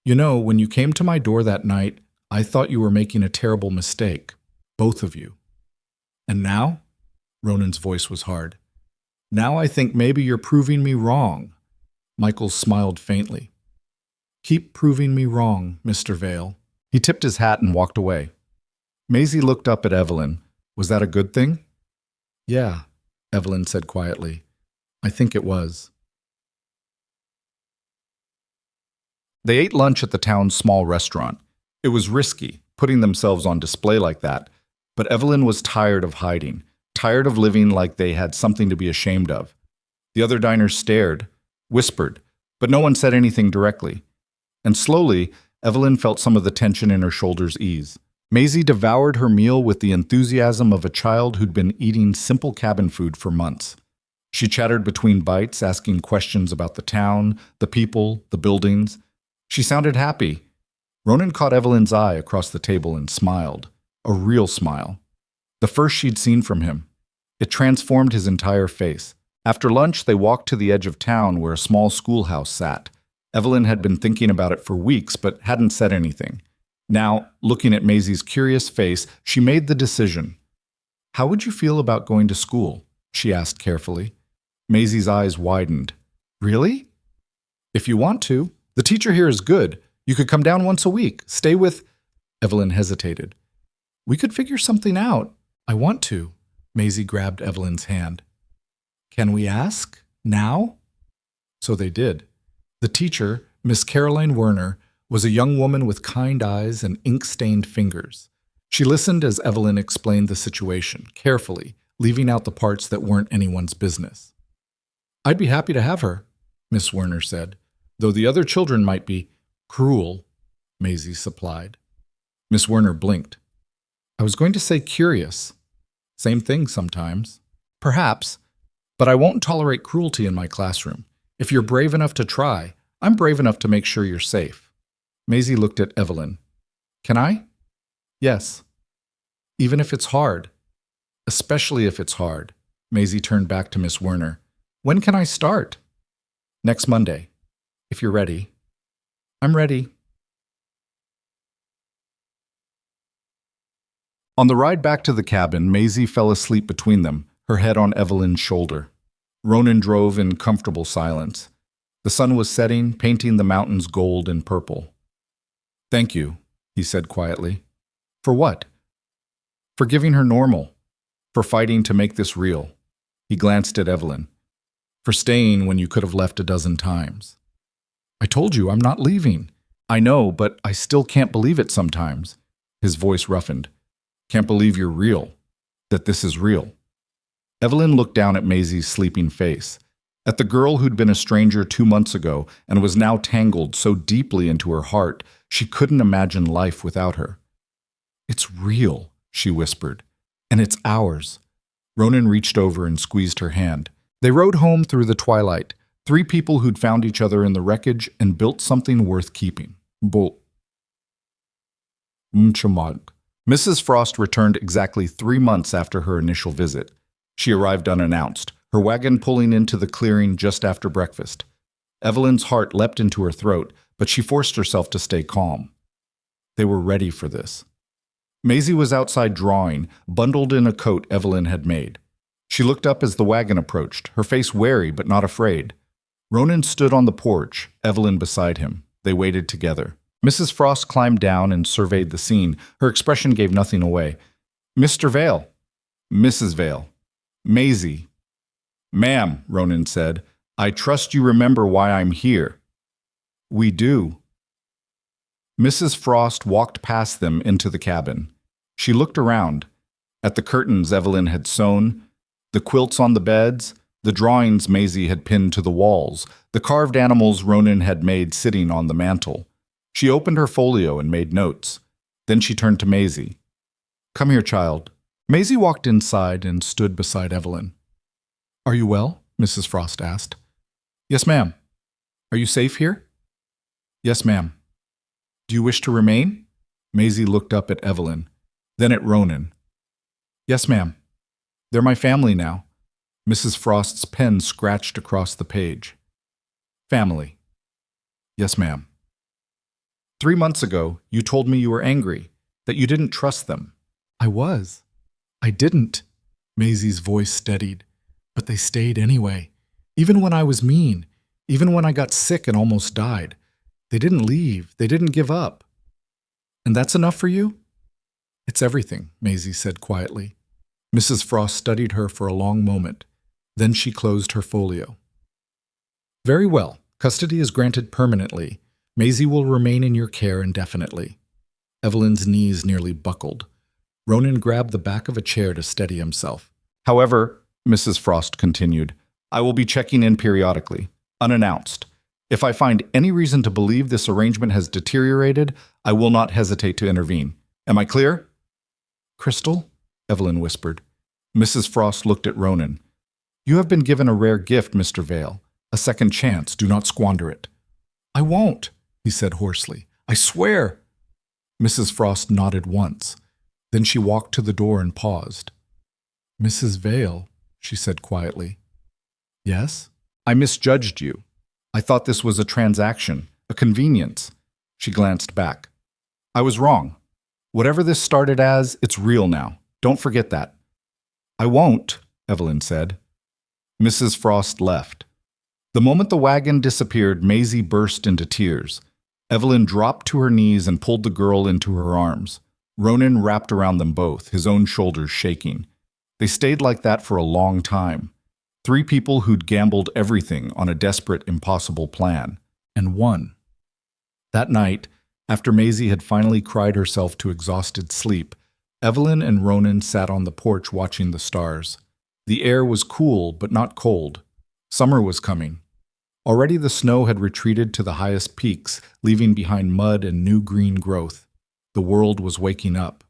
"You know, when you came to my door that night, I thought you were making a terrible mistake. Both of you. And now?" Ronan's voice was hard. "Now I think maybe you're proving me wrong." Michaels smiled faintly. "Keep proving me wrong, Mr. Vale." He tipped his hat and walked away. Maisie looked up at Evelyn. "Was that a good thing?" "Yeah," Evelyn said quietly. "I think it was." They ate lunch at the town's small restaurant. It was risky, putting themselves on display like that, but Evelyn was tired of hiding, tired of living like they had something to be ashamed of. The other diners stared, whispered, but no one said anything directly. And slowly, Evelyn felt some of the tension in her shoulders ease. Maisie devoured her meal with the enthusiasm of a child who'd been eating simple cabin food for months. She chattered between bites, asking questions about the town, the people, the buildings. She sounded happy. Ronan caught Evelyn's eye across the table and smiled. A real smile. The first she'd seen from him. It transformed his entire face. After lunch, they walked to the edge of town where a small schoolhouse sat. Evelyn had been thinking about it for weeks, but hadn't said anything. Now, looking at Maisie's curious face, she made the decision. "How would you feel about going to school?" she asked carefully. Maisie's eyes widened. "Really?" "If you want to. The teacher here is good. You could come down once a week. Stay with—" Evelyn hesitated. "We could figure something out. I want to." Maisie grabbed Evelyn's hand. "Can we ask? Now?" So they did. The teacher, Miss Caroline Werner, was a young woman with kind eyes and ink-stained fingers. She listened as Evelyn explained the situation, carefully, leaving out the parts that weren't anyone's business. "I'd be happy to have her," Miss Werner said, "though the other children might be cruel," Maisie supplied. Miss Werner blinked. "I was going to say curious. Same thing sometimes. Perhaps, but I won't tolerate cruelty in my classroom. If you're brave enough to try, I'm brave enough to make sure you're safe." Maisie looked at Evelyn. "Can I?" "Yes. Even if it's hard." "Especially if it's hard." Maisie turned back to Miss Werner. "When can I start?" "Next Monday, if you're ready." "I'm ready." On the ride back to the cabin, Maisie fell asleep between them, her head on Evelyn's shoulder. Ronan drove in comfortable silence. The sun was setting, painting the mountains gold and purple. "Thank you," he said quietly. "For what?" "For giving her normal. For fighting to make this real." He glanced at Evelyn. "For staying when you could have left a dozen times." "I told you I'm not leaving." "I know, but I still can't believe it sometimes." His voice roughened. "Can't believe you're real. That this is real." Evelyn looked down at Maisie's sleeping face, at the girl who'd been a stranger 2 months ago and was now tangled so deeply into her heart she couldn't imagine life without her. "It's real," she whispered, "and it's ours." Ronan reached over and squeezed her hand. They rode home through the twilight, 3 people who'd found each other in the wreckage and built something worth keeping. Bo. Mchamag. Mrs. Frost returned exactly 3 months after her initial visit. She arrived unannounced, her wagon pulling into the clearing just after breakfast. Evelyn's heart leapt into her throat, but she forced herself to stay calm. They were ready for this. Maisie was outside drawing, bundled in a coat Evelyn had made. She looked up as the wagon approached, her face wary but not afraid. Ronan stood on the porch, Evelyn beside him. They waited together. Mrs. Frost climbed down and surveyed the scene. Her expression gave nothing away. "Mr. Vale." "Mrs. Vale." "Maisie." "Ma'am," Ronan said, "I trust you remember why I'm here." "We do." Mrs. Frost walked past them into the cabin. She looked around, at the curtains Evelyn had sewn, the quilts on the beds, the drawings Maisie had pinned to the walls, the carved animals Ronan had made sitting on the mantel. She opened her folio and made notes. Then she turned to Maisie. "Come here, child." Maisie walked inside and stood beside Evelyn. "Are you well?" Mrs. Frost asked. "Yes, ma'am." "Are you safe here?" "Yes, ma'am." "Do you wish to remain?" Maisie looked up at Evelyn, then at Ronan. "Yes, ma'am. They're my family now." Mrs. Frost's pen scratched across the page. "Family." "Yes, ma'am." 3 months ago, you told me you were angry, that you didn't trust them." "I was. I didn't." Maisie's voice steadied. "But they stayed anyway. Even when I was mean, even when I got sick and almost died. They didn't leave. They didn't give up." "And that's enough for you?" "It's everything," Maisie said quietly. Mrs. Frost studied her for a long moment. Then she closed her folio. "Very well. Custody is granted permanently. Maisie will remain in your care indefinitely." Evelyn's knees nearly buckled. Ronan grabbed the back of a chair to steady himself. "However," Mrs. Frost continued, "I will be checking in periodically, unannounced. If I find any reason to believe this arrangement has deteriorated, I will not hesitate to intervene. Am I clear?" "Crystal?" Evelyn whispered. Mrs. Frost looked at Ronan. "You have been given a rare gift, Mr. Vale. A second chance. Do not squander it." "I won't," he said hoarsely. "I swear." Mrs. Frost nodded once. Then she walked to the door and paused. "Mrs. Vale," she said quietly. "Yes?" "I misjudged you. I thought this was a transaction, a convenience." She glanced back. "I was wrong. Whatever this started as, it's real now. Don't forget that." "I won't," Evelyn said. Mrs. Frost left. The moment the wagon disappeared, Maisie burst into tears. Evelyn dropped to her knees and pulled the girl into her arms. Ronan wrapped around them both, his own shoulders shaking. They stayed like that for a long time. 3 people who'd gambled everything on a desperate, impossible plan. And won. That night, after Maisie had finally cried herself to exhausted sleep, Evelyn and Ronan sat on the porch watching the stars. The air was cool but not cold. Summer was coming. Already the snow had retreated to the highest peaks, leaving behind mud and new green growth. The world was waking up.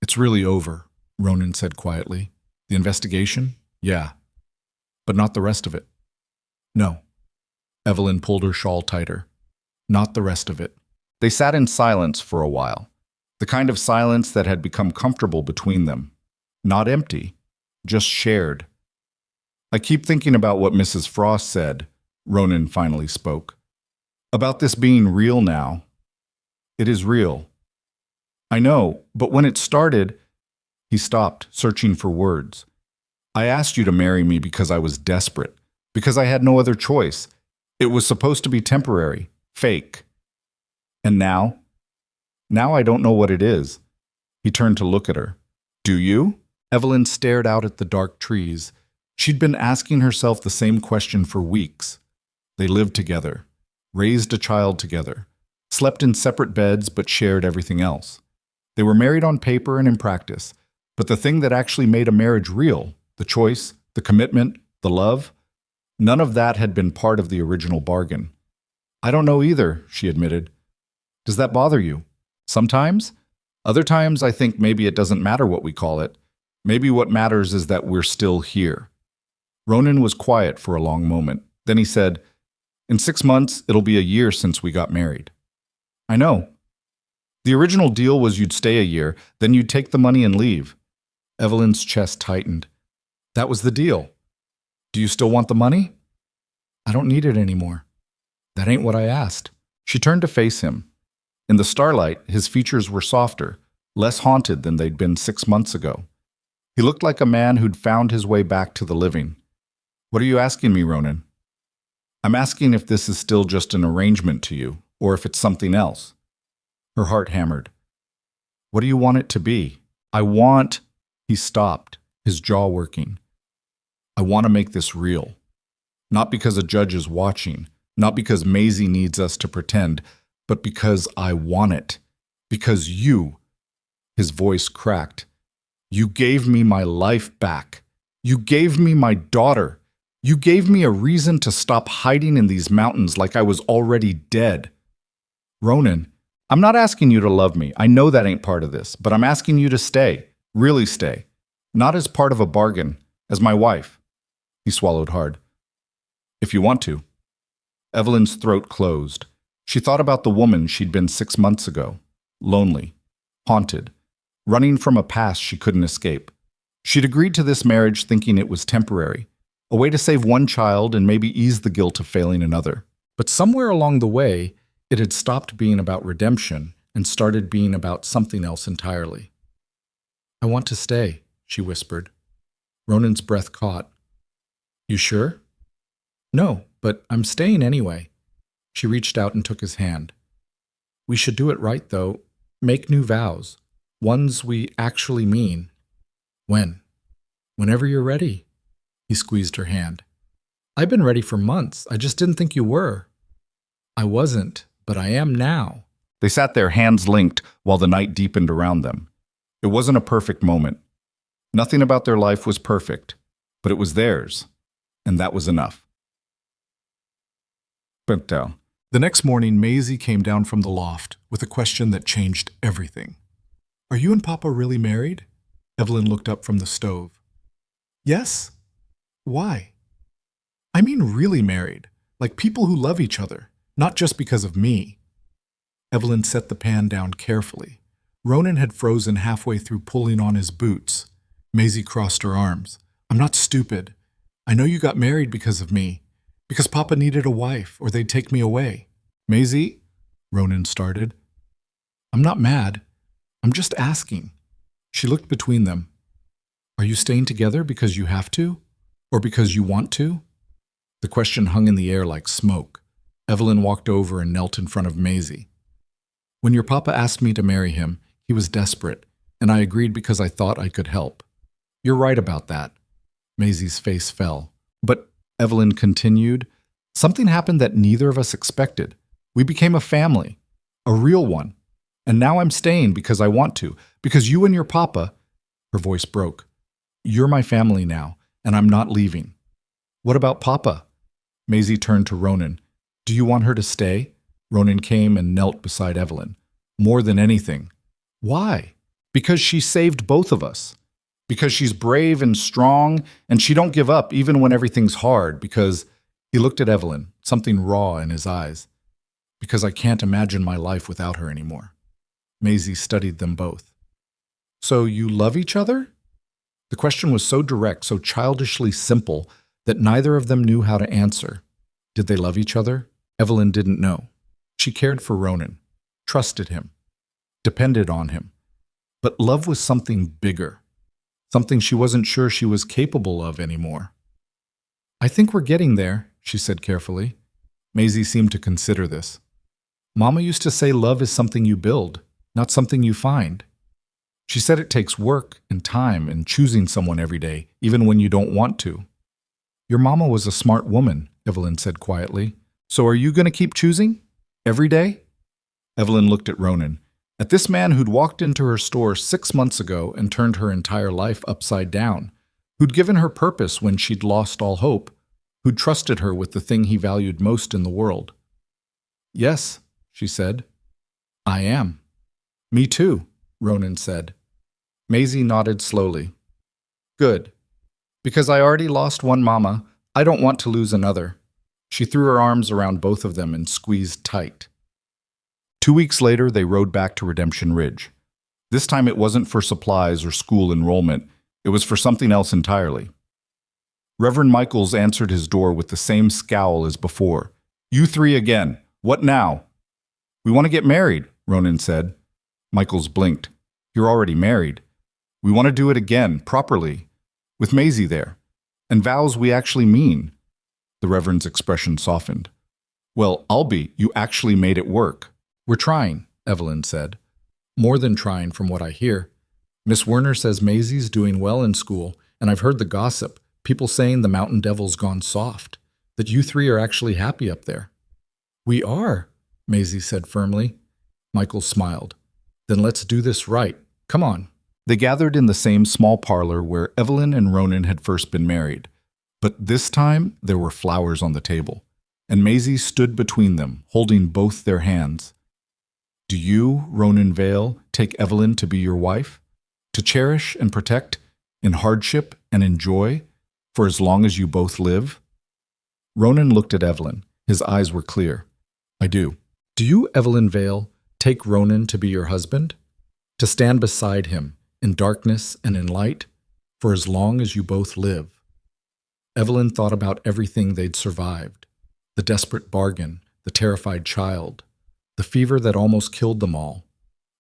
"It's really over," Ronan said quietly. "The investigation? Yeah. But not the rest of it." "No." Evelyn pulled her shawl tighter. "Not the rest of it." They sat in silence for a while. The kind of silence that had become comfortable between them. Not empty, just shared. "I keep thinking about what Mrs. Frost said," Ronan finally spoke. "About this being real now. It is real." "I know, but when it started—" He stopped, searching for words. "I asked you to marry me because I was desperate, because I had no other choice. It was supposed to be temporary, fake. And now? Now I don't know what it is." He turned to look at her. "Do you?" Evelyn stared out at the dark trees. She'd been asking herself the same question for weeks. They lived together, raised a child together, slept in separate beds but shared everything else. They were married on paper and in practice, but the thing that actually made a marriage real, the choice, the commitment, the love, none of that had been part of the original bargain. "I don't know either," she admitted. "Does that bother you?" "Sometimes. Other times I think maybe it doesn't matter what we call it. Maybe what matters is that we're still here." Ronan was quiet for a long moment. Then he said, "In 6 months, it'll be a year since we got married." "I know." The original deal was you'd stay a year, then you'd take the money and leave. Evelyn's chest tightened. That was the deal. Do you still want the money? I don't need it anymore. That ain't what I asked. She turned to face him. In the starlight, his features were softer, less haunted than they'd been 6 months ago. He looked like a man who'd found his way back to the living. What are you asking me, Ronan? I'm asking if this is still just an arrangement to you, or if it's something else. Her heart hammered. What do you want it to be? I want... He stopped, his jaw working. I want to make this real. Not because a judge is watching, not because Maisie needs us to pretend, but because I want it. Because you... His voice cracked. You gave me my life back. You gave me my daughter. You gave me a reason to stop hiding in these mountains like I was already dead. Ronan, I'm not asking you to love me. I know that ain't part of this, but I'm asking you to stay. Really stay. Not as part of a bargain, as my wife. He swallowed hard. If you want to. Evelyn's throat closed. She thought about the woman she'd been 6 months ago. Lonely. Haunted. Running from a past she couldn't escape. She'd agreed to this marriage thinking it was temporary. A way to save one child and maybe ease the guilt of failing another. But somewhere along the way, it had stopped being about redemption and started being about something else entirely. I want to stay, she whispered. Ronan's breath caught. You sure? No, but I'm staying anyway. She reached out and took his hand. We should do it right, though. Make new vows. Ones we actually mean. When? Whenever you're ready. He squeezed her hand. I've been ready for months. I just didn't think you were. I wasn't, but I am now. They sat there, hands linked, while the night deepened around them. It wasn't a perfect moment. Nothing about their life was perfect, but it was theirs, and that was enough. The next morning, Maisie came down from the loft with a question that changed everything. Are you and Papa really married? Evelyn looked up from the stove. Yes. Why? I mean really married, like people who love each other, not just because of me. Evelyn set the pan down carefully. Ronan had frozen halfway through pulling on his boots. Maisie crossed her arms. I'm not stupid. I know you got married because of me, because Papa needed a wife or they'd take me away. Maisie, Ronan started. I'm not mad. I'm just asking. She looked between them. Are you staying together because you have to? Or because you want to? The question hung in the air like smoke. Evelyn walked over and knelt in front of Maisie. When your papa asked me to marry him, he was desperate, and I agreed because I thought I could help. You're right about that. Maisie's face fell. But, Evelyn continued, something happened that neither of us expected. We became a family, a real one. And now I'm staying because I want to, because you and your papa, her voice broke. You're my family now, and I'm not leaving. What about Papa? Maisie turned to Ronan. Do you want her to stay? Ronan came and knelt beside Evelyn. More than anything. Why? Because she saved both of us. Because she's brave and strong, and she don't give up even when everything's hard, because... He looked at Evelyn, something raw in his eyes. Because I can't imagine my life without her anymore. Maisie studied them both. So you love each other? The question was so direct, so childishly simple, that neither of them knew how to answer. Did they love each other? Evelyn didn't know. She cared for Ronan, trusted him, depended on him. But love was something bigger, something she wasn't sure she was capable of anymore. I think we're getting there, she said carefully. Maisie seemed to consider this. Mama used to say love is something you build, not something you find. She said it takes work and time and choosing someone every day, even when you don't want to. Your mama was a smart woman, Evelyn said quietly. So are you going to keep choosing? Every day? Evelyn looked at Ronan. At this man who'd walked into her store 6 months ago and turned her entire life upside down, who'd given her purpose when she'd lost all hope, who'd trusted her with the thing he valued most in the world. Yes, she said. I am. Me too, Ronan said. Maisie nodded slowly. Good. Because I already lost one mama, I don't want to lose another. She threw her arms around both of them and squeezed tight. 2 weeks later, they rode back to Redemption Ridge. This time it wasn't for supplies or school enrollment. It was for something else entirely. Reverend Michaels answered his door with the same scowl as before. "You three again. What now?" "We want to get married," Ronan said. Michaels blinked. "You're already married. We want to do it again, properly, with Maisie there, and vows we actually mean." The Reverend's expression softened. "Well, you actually made it work." "We're trying," Evelyn said. "More than trying from what I hear. Miss Werner says Maisie's doing well in school, and I've heard the gossip, people saying the Mountain Devil's gone soft, that you three are actually happy up there." "We are," Maisie said firmly. Michael smiled. "Then let's do this right. Come on." They gathered in the same small parlor where Evelyn and Ronan had first been married. But this time there were flowers on the table, and Maisie stood between them, holding both their hands. "Do you, Ronan Vale, take Evelyn to be your wife? To cherish and protect, in hardship and in joy, for as long as you both live?" Ronan looked at Evelyn. His eyes were clear. "I do." "Do you, Evelyn Vale, take Ronan to be your husband? To stand beside him, in darkness and in light, for as long as you both live?" Evelyn thought about everything they'd survived. The desperate bargain, the terrified child, the fever that almost killed them all,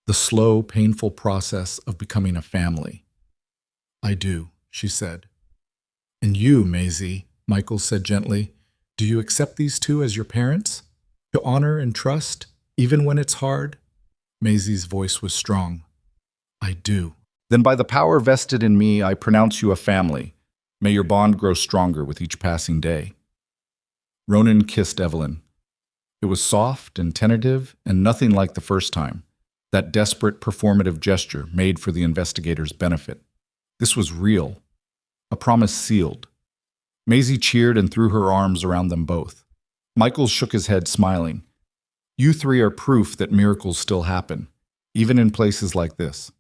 the slow, painful process of becoming a family. "I do," she said. "And you, Maisie," Michael said gently, "do you accept these two as your parents? To honor and trust, even when it's hard?" Maisie's voice was strong. "I do." "Then by the power vested in me, I pronounce you a family. May your bond grow stronger with each passing day." Ronan kissed Evelyn. It was soft and tentative and nothing like the first time, that desperate performative gesture made for the investigators' benefit. This was real, a promise sealed. Maisie cheered and threw her arms around them both. Michael shook his head, smiling. "You three are proof that miracles still happen, even in places like this."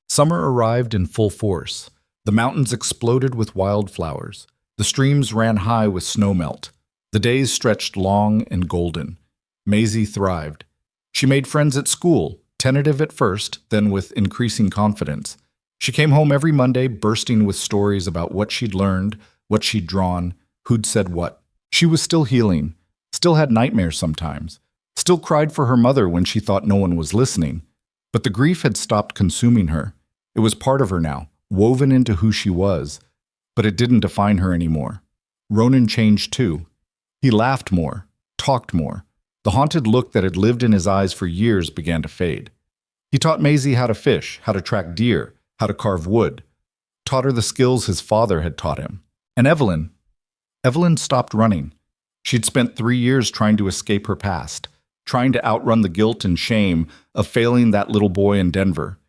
Summer arrived in full force. The mountains exploded with wildflowers. The streams ran high with snowmelt. The days stretched long and golden. Maisie thrived. She made friends at school, tentative at first, then with increasing confidence. She came home every Monday bursting with stories about what she'd learned, what she'd drawn, who'd said what. She was still healing, still had nightmares sometimes, still cried for her mother when she thought no one was listening. But the grief had stopped consuming her. It was part of her now, woven into who she was, but it didn't define her anymore. Ronan changed too. He laughed more, talked more. The haunted look that had lived in his eyes for years began to fade. He taught Maisie how to fish, how to track deer, how to carve wood. Taught her the skills his father had taught him. And Evelyn stopped running. She'd spent 3 years trying to escape her past, trying to outrun the guilt and shame of failing that little boy in Denver.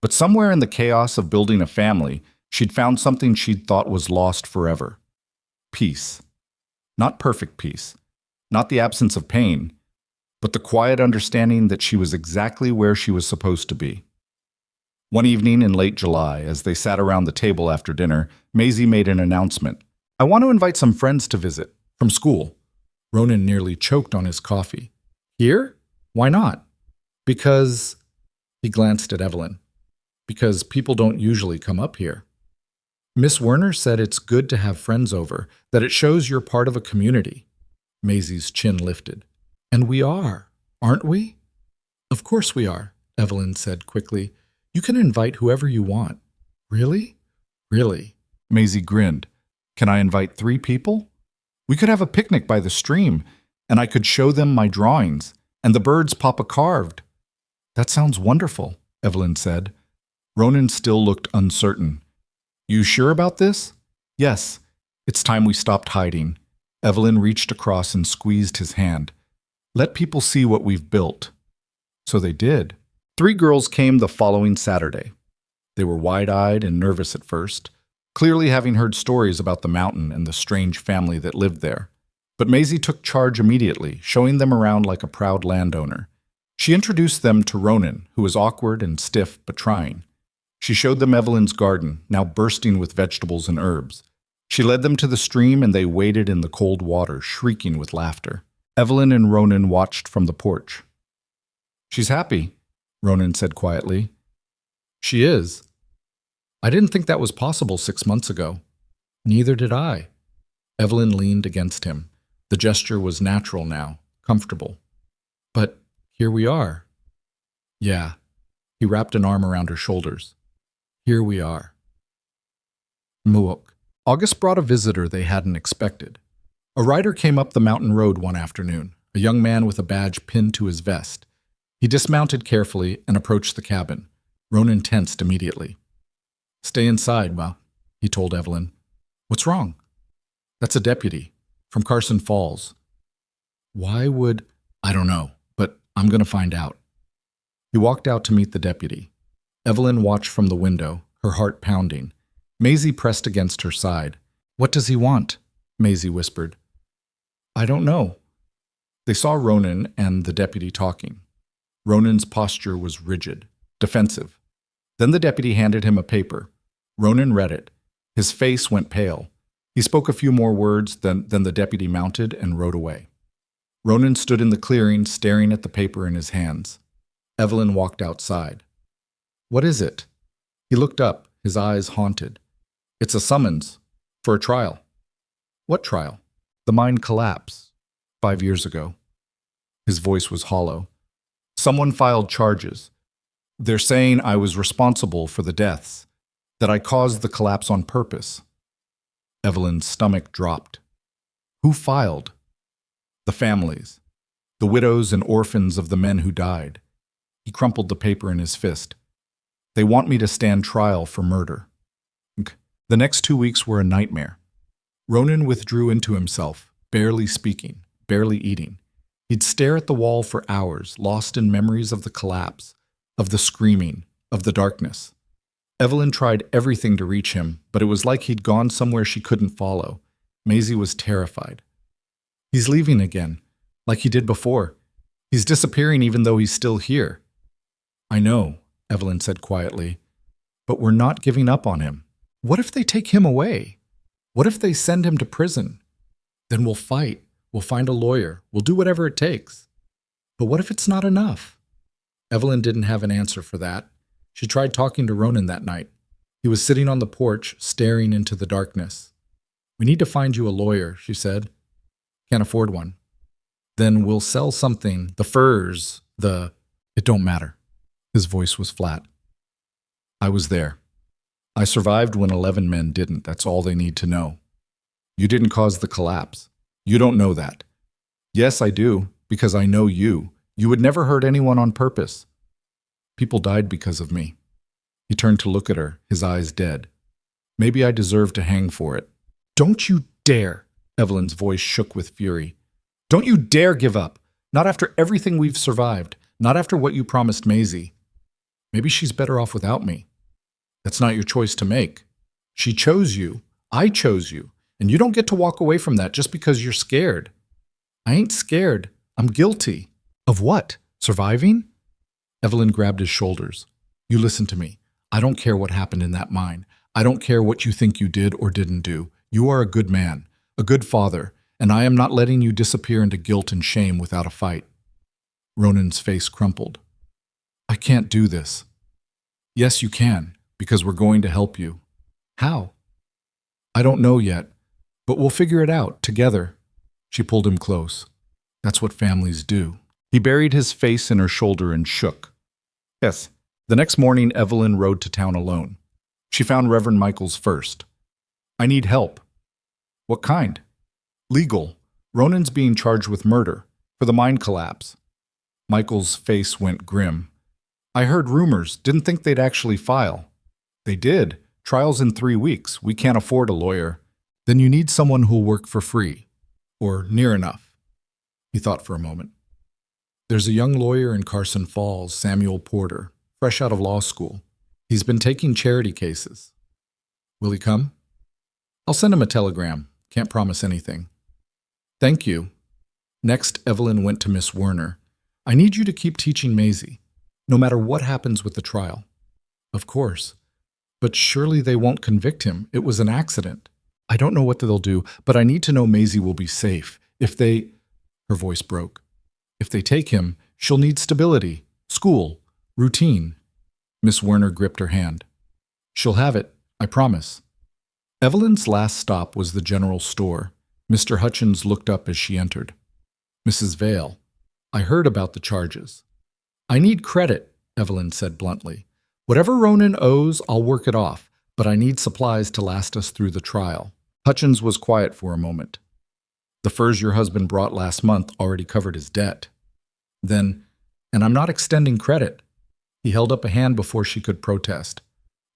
But somewhere in the chaos of building a family, she'd found something she'd thought was lost forever. Peace. Not perfect peace. Not the absence of pain, but the quiet understanding that she was exactly where she was supposed to be. One evening in late July, as they sat around the table after dinner, Maisie made an announcement. "I want to invite some friends to visit, from school." Ronan nearly choked on his coffee. "Here? Why not?" "Because," he glanced at Evelyn, "because people don't usually come up here. Miss Werner said it's good to have friends over, that it shows you're part of a community." Maisie's chin lifted. "And we are, aren't we?" "Of course we are," Evelyn said quickly. "You can invite whoever you want." "Really?" "Really." Maisie grinned. "Can I invite 3 people? We could have a picnic by the stream, and I could show them my drawings, and the birds Papa carved." "That sounds wonderful," Evelyn said. Ronan still looked uncertain. "You sure about this?" "Yes. It's time we stopped hiding." Evelyn reached across and squeezed his hand. "Let people see what we've built." So they did. 3 girls came the following Saturday. They were wide-eyed and nervous at first, clearly having heard stories about the mountain and the strange family that lived there. But Maisie took charge immediately, showing them around like a proud landowner. She introduced them to Ronan, who was awkward and stiff but trying. She showed them Evelyn's garden, now bursting with vegetables and herbs. She led them to the stream and they waded in the cold water, shrieking with laughter. Evelyn and Ronan watched from the porch. She's happy, Ronan said quietly. She is. I didn't think that was possible 6 months ago. Neither did I. Evelyn leaned against him. The gesture was natural now, comfortable. But here we are. Yeah. He wrapped an arm around her shoulders. Here we are. Muok. August brought a visitor they hadn't expected. A rider came up the mountain road one afternoon, a young man with a badge pinned to his vest. He dismounted carefully and approached the cabin. Ronan tensed immediately. Stay inside, Ma, he told Evelyn. What's wrong? That's a deputy, from Carson Falls. Why would... I don't know, but I'm going to find out. He walked out to meet the deputy. Evelyn watched from the window, her heart pounding. Maisie pressed against her side. What does he want? Maisie whispered. I don't know. They saw Ronan and the deputy talking. Ronan's posture was rigid, defensive. Then the deputy handed him a paper. Ronan read it. His face went pale. He spoke a few more words, then the deputy mounted and rode away. Ronan stood in the clearing, staring at the paper in his hands. Evelyn walked outside. What is it? He looked up, his eyes haunted. It's a summons. For a trial. What trial? The mine collapse. 5 years ago. His voice was hollow. Someone filed charges. They're saying I was responsible for the deaths, that I caused the collapse on purpose. Evelyn's stomach dropped. Who filed? The families. The widows and orphans of the men who died. He crumpled the paper in his fist. They want me to stand trial for murder. The next 2 weeks were a nightmare. Ronan withdrew into himself, barely speaking, barely eating. He'd stare at the wall for hours, lost in memories of the collapse, of the screaming, of the darkness. Evelyn tried everything to reach him, but it was like he'd gone somewhere she couldn't follow. Maisie was terrified. He's leaving again, like he did before. He's disappearing even though he's still here. I know, Evelyn said quietly, but we're not giving up on him. What if they take him away? What if they send him to prison? Then we'll fight. We'll find a lawyer. We'll do whatever it takes. But what if it's not enough? Evelyn didn't have an answer for that. She tried talking to Ronan that night. He was sitting on the porch, staring into the darkness. We need to find you a lawyer, she said. Can't afford one. Then we'll sell something, the furs, It don't matter. His voice was flat. I was there. I survived when 11 men didn't. That's all they need to know. You didn't cause the collapse. You don't know that. Yes, I do, because I know you. You would never hurt anyone on purpose. People died because of me. He turned to look at her, his eyes dead. Maybe I deserve to hang for it. Don't you dare! Evelyn's voice shook with fury. Don't you dare give up! Not after everything we've survived. Not after what you promised Maisie. Maybe she's better off without me. That's not your choice to make. She chose you. I chose you. And you don't get to walk away from that just because you're scared. I ain't scared. I'm guilty. Of what? Surviving? Evelyn grabbed his shoulders. You listen to me. I don't care what happened in that mine. I don't care what you think you did or didn't do. You are a good man, a good father, and I am not letting you disappear into guilt and shame without a fight. Ronan's face crumpled. I can't do this. Yes, you can, because we're going to help you. How? I don't know yet, but we'll figure it out together. She pulled him close. That's what families do. He buried his face in her shoulder and shook. Yes. The next morning, Evelyn rode to town alone. She found Reverend Michaels first. I need help. What kind? Legal. Ronan's being charged with murder for the mine collapse. Michaels' face went grim. I heard rumors, didn't think they'd actually file. They did. Trial's in 3 weeks. We can't afford a lawyer. Then you need someone who'll work for free. Or near enough. He thought for a moment. There's a young lawyer in Carson Falls, Samuel Porter, fresh out of law school. He's been taking charity cases. Will he come? I'll send him a telegram. Can't promise anything. Thank you. Next, Evelyn went to Miss Werner. I need you to keep teaching Maisie, no matter what happens with the trial. Of course. But surely they won't convict him. It was an accident. I don't know what they'll do, but I need to know Maisie will be safe. If they... Her voice broke. If they take him, she'll need stability, School. Routine. Miss Werner gripped her hand. She'll have it, I promise. Evelyn's last stop was the general store. Mr. Hutchins looked up as she entered. Mrs. Vale, I heard about the charges. I need credit, Evelyn said bluntly. Whatever Ronan owes, I'll work it off, but I need supplies to last us through the trial. Hutchins was quiet for a moment. The furs your husband brought last month already covered his debt. Then, and I'm not extending credit. He held up a hand before she could protest.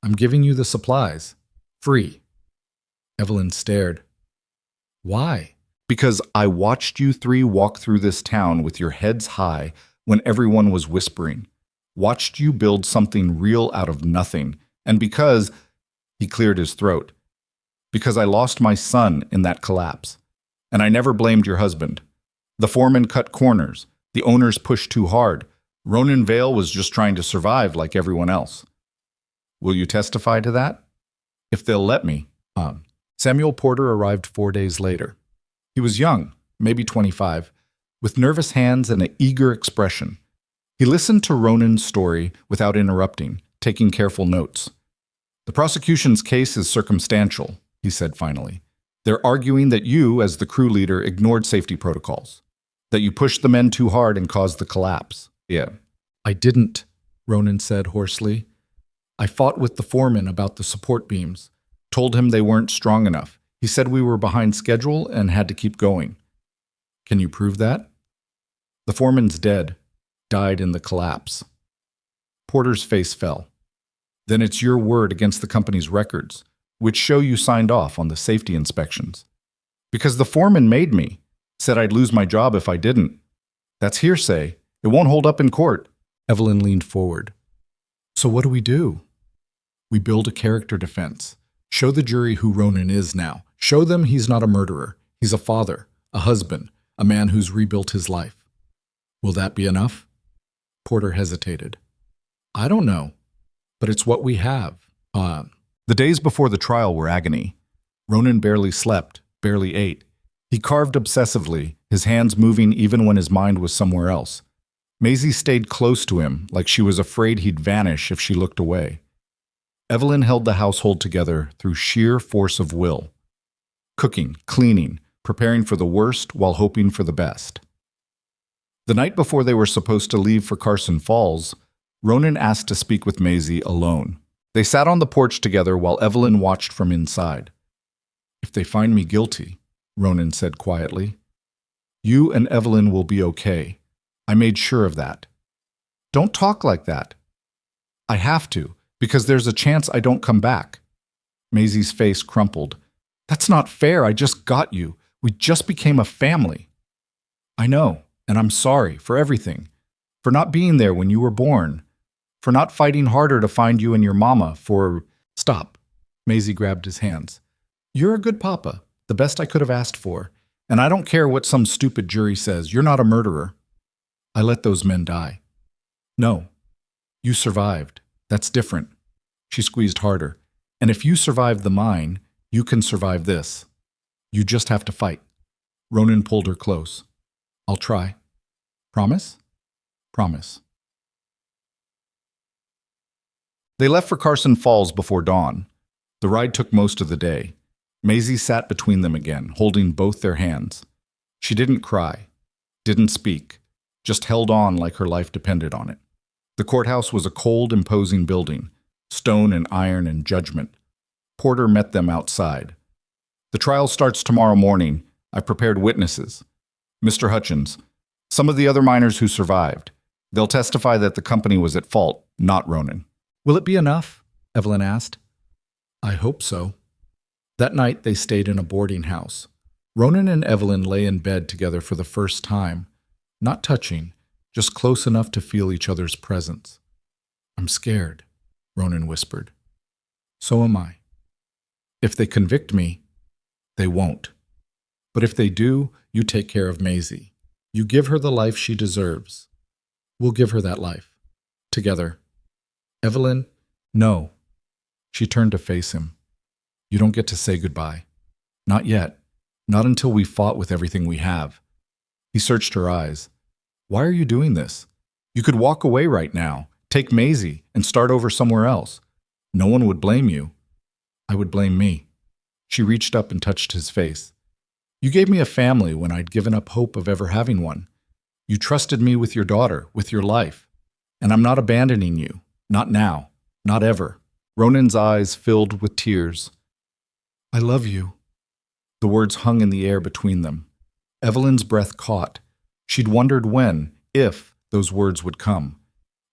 I'm giving you the supplies. Free. Evelyn stared. Why? Because I watched you three walk through this town with your heads high when everyone was whispering. Watched you build something real out of nothing. And because, he cleared his throat, because I lost my son in that collapse. And I never blamed your husband. The foreman cut corners. The owners pushed too hard. Ronan Vale was just trying to survive like everyone else. Will you testify to that? If they'll let me. Samuel Porter arrived 4 days later. He was young, maybe 25, with nervous hands and an eager expression. He listened to Ronan's story without interrupting, taking careful notes. The prosecution's case is circumstantial, he said finally. They're arguing that you, as the crew leader, ignored safety protocols, that you pushed the men too hard and caused the collapse. Yeah. I didn't, Ronan said hoarsely. I fought with the foreman about the support beams, told him they weren't strong enough. He said we were behind schedule and had to keep going. Can you prove that? The foreman's dead, died in the collapse. Porter's face fell. Then it's your word against the company's records, which show you signed off on the safety inspections. Because the foreman made me, said I'd lose my job if I didn't. That's hearsay. It won't hold up in court. Evelyn leaned forward. So what do we do? We build a character defense. Show the jury who Ronan is now. Show them he's not a murderer. He's a father, a husband, a man who's rebuilt his life. Will that be enough? Porter hesitated. I don't know, but it's what we have. The days before the trial were agony. Ronan barely slept, barely ate. He carved obsessively, his hands moving even when his mind was somewhere else. Maisie stayed close to him, like she was afraid he'd vanish if she looked away. Evelyn held the household together through sheer force of will. Cooking, cleaning, preparing for the worst while hoping for the best. The night before they were supposed to leave for Carson Falls, Ronan asked to speak with Maisie alone. They sat on the porch together while Evelyn watched from inside. If they find me guilty, Ronan said quietly, you and Evelyn will be okay. I made sure of that. Don't talk like that. I have to, because there's a chance I don't come back. Maisie's face crumpled. That's not fair. I just got you. We just became a family. I know, and I'm sorry for everything. For not being there when you were born. For not fighting harder to find you and your mama. Stop. Maisie grabbed his hands. You're a good papa, the best I could have asked for. And I don't care what some stupid jury says. You're not a murderer. I let those men die. No, you survived. That's different. She squeezed harder. And if you survived the mine, you can survive this. You just have to fight. Ronan pulled her close. I'll try. Promise? Promise. They left for Carson Falls before dawn. The ride took most of the day. Maisie sat between them again, holding both their hands. She didn't cry, didn't speak, just held on like her life depended on it. The courthouse was a cold, imposing building, stone and iron and judgment. Porter met them outside. The trial starts tomorrow morning. I prepared witnesses. Mr. Hutchins, some of the other miners who survived. They'll testify that the company was at fault, not Ronan. Will it be enough? Evelyn asked. I hope so. That night they stayed in a boarding house. Ronan and Evelyn lay in bed together for the first time, not touching, just close enough to feel each other's presence. I'm scared, Ronan whispered. So am I. If they convict me, they won't. But if they do, you take care of Maisie. You give her the life she deserves. We'll give her that life. Together. Evelyn, no. She turned to face him. You don't get to say goodbye. Not yet. Not until we've fought with everything we have. He searched her eyes. Why are you doing this? You could walk away right now, take Maisie, and start over somewhere else. No one would blame you. I would blame me. She reached up and touched his face. You gave me a family when I'd given up hope of ever having one. You trusted me with your daughter, with your life. And I'm not abandoning you. Not now. Not ever. Ronan's eyes filled with tears. I love you. The words hung in the air between them. Evelyn's breath caught. She'd wondered when, if, those words would come.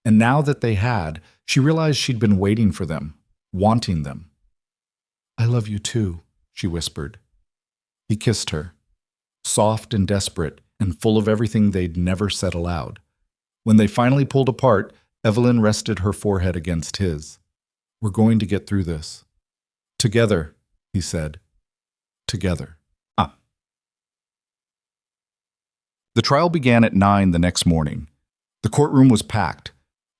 And now that they had, she realized she'd been waiting for them, wanting them. I love you too, she whispered. He kissed her, soft and desperate and full of everything they'd never said aloud. When they finally pulled apart, Evelyn rested her forehead against his. We're going to get through this. Together, he said. Together. The trial began at 9 the next morning. The courtroom was packed.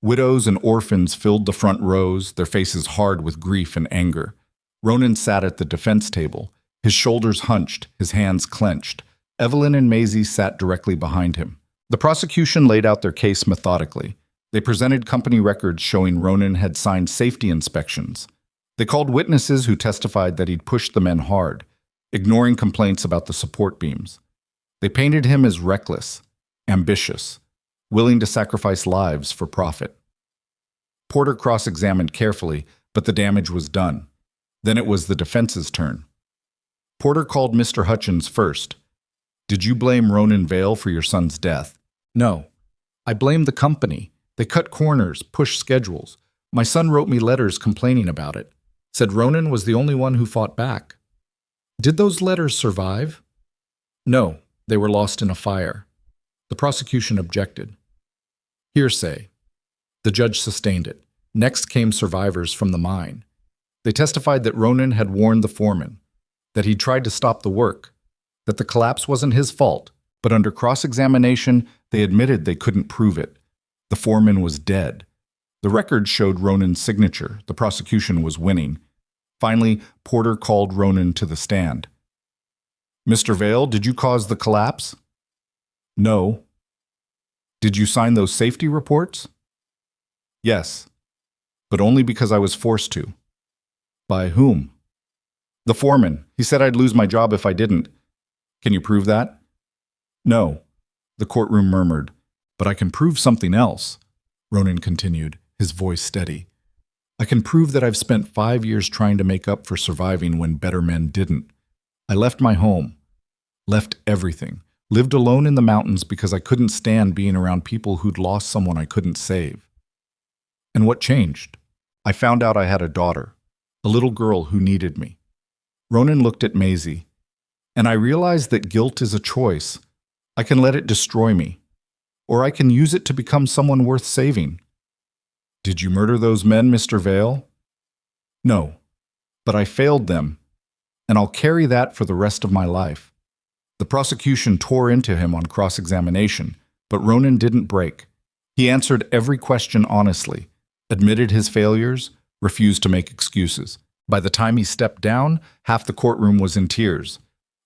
Widows and orphans filled the front rows, their faces hard with grief and anger. Ronan sat at the defense table, his shoulders hunched, his hands clenched. Evelyn and Maisie sat directly behind him. The prosecution laid out their case methodically. They presented company records showing Ronan had signed safety inspections. They called witnesses who testified that he'd pushed the men hard, ignoring complaints about the support beams. They painted him as reckless, ambitious, willing to sacrifice lives for profit. Porter cross-examined carefully, but the damage was done. Then it was the defense's turn. Porter called Mr. Hutchins first. Did you blame Ronan Vale for your son's death? No. I blame the company. They cut corners, pushed schedules. My son wrote me letters complaining about it. Said Ronan was the only one who fought back. Did those letters survive? No. They were lost in a fire. The prosecution objected. Hearsay. The judge sustained it. Next came survivors from the mine. They testified that Ronan had warned the foreman, that he tried to stop the work, that the collapse wasn't his fault, but under cross-examination, they admitted they couldn't prove it. The foreman was dead. The record showed Ronan's signature. The prosecution was winning. Finally, Porter called Ronan to the stand. Mr. Vale, did you cause the collapse? No. Did you sign those safety reports? Yes, but only because I was forced to. By whom? The foreman. He said I'd lose my job if I didn't. Can you prove that? No, the courtroom murmured. But I can prove something else, Ronan continued, his voice steady. I can prove that I've spent 5 years trying to make up for surviving when better men didn't. I left my home, left everything, lived alone in the mountains because I couldn't stand being around people who'd lost someone I couldn't save. And what changed? I found out I had a daughter, a little girl who needed me. Ronan looked at Maisie, and I realized that guilt is a choice. I can let it destroy me, or I can use it to become someone worth saving. Did you murder those men, Mr. Vale? No, but I failed them, and I'll carry that for the rest of my life. The prosecution tore into him on cross-examination, but Ronan didn't break. He answered every question honestly, admitted his failures, refused to make excuses. By the time he stepped down, half the courtroom was in tears.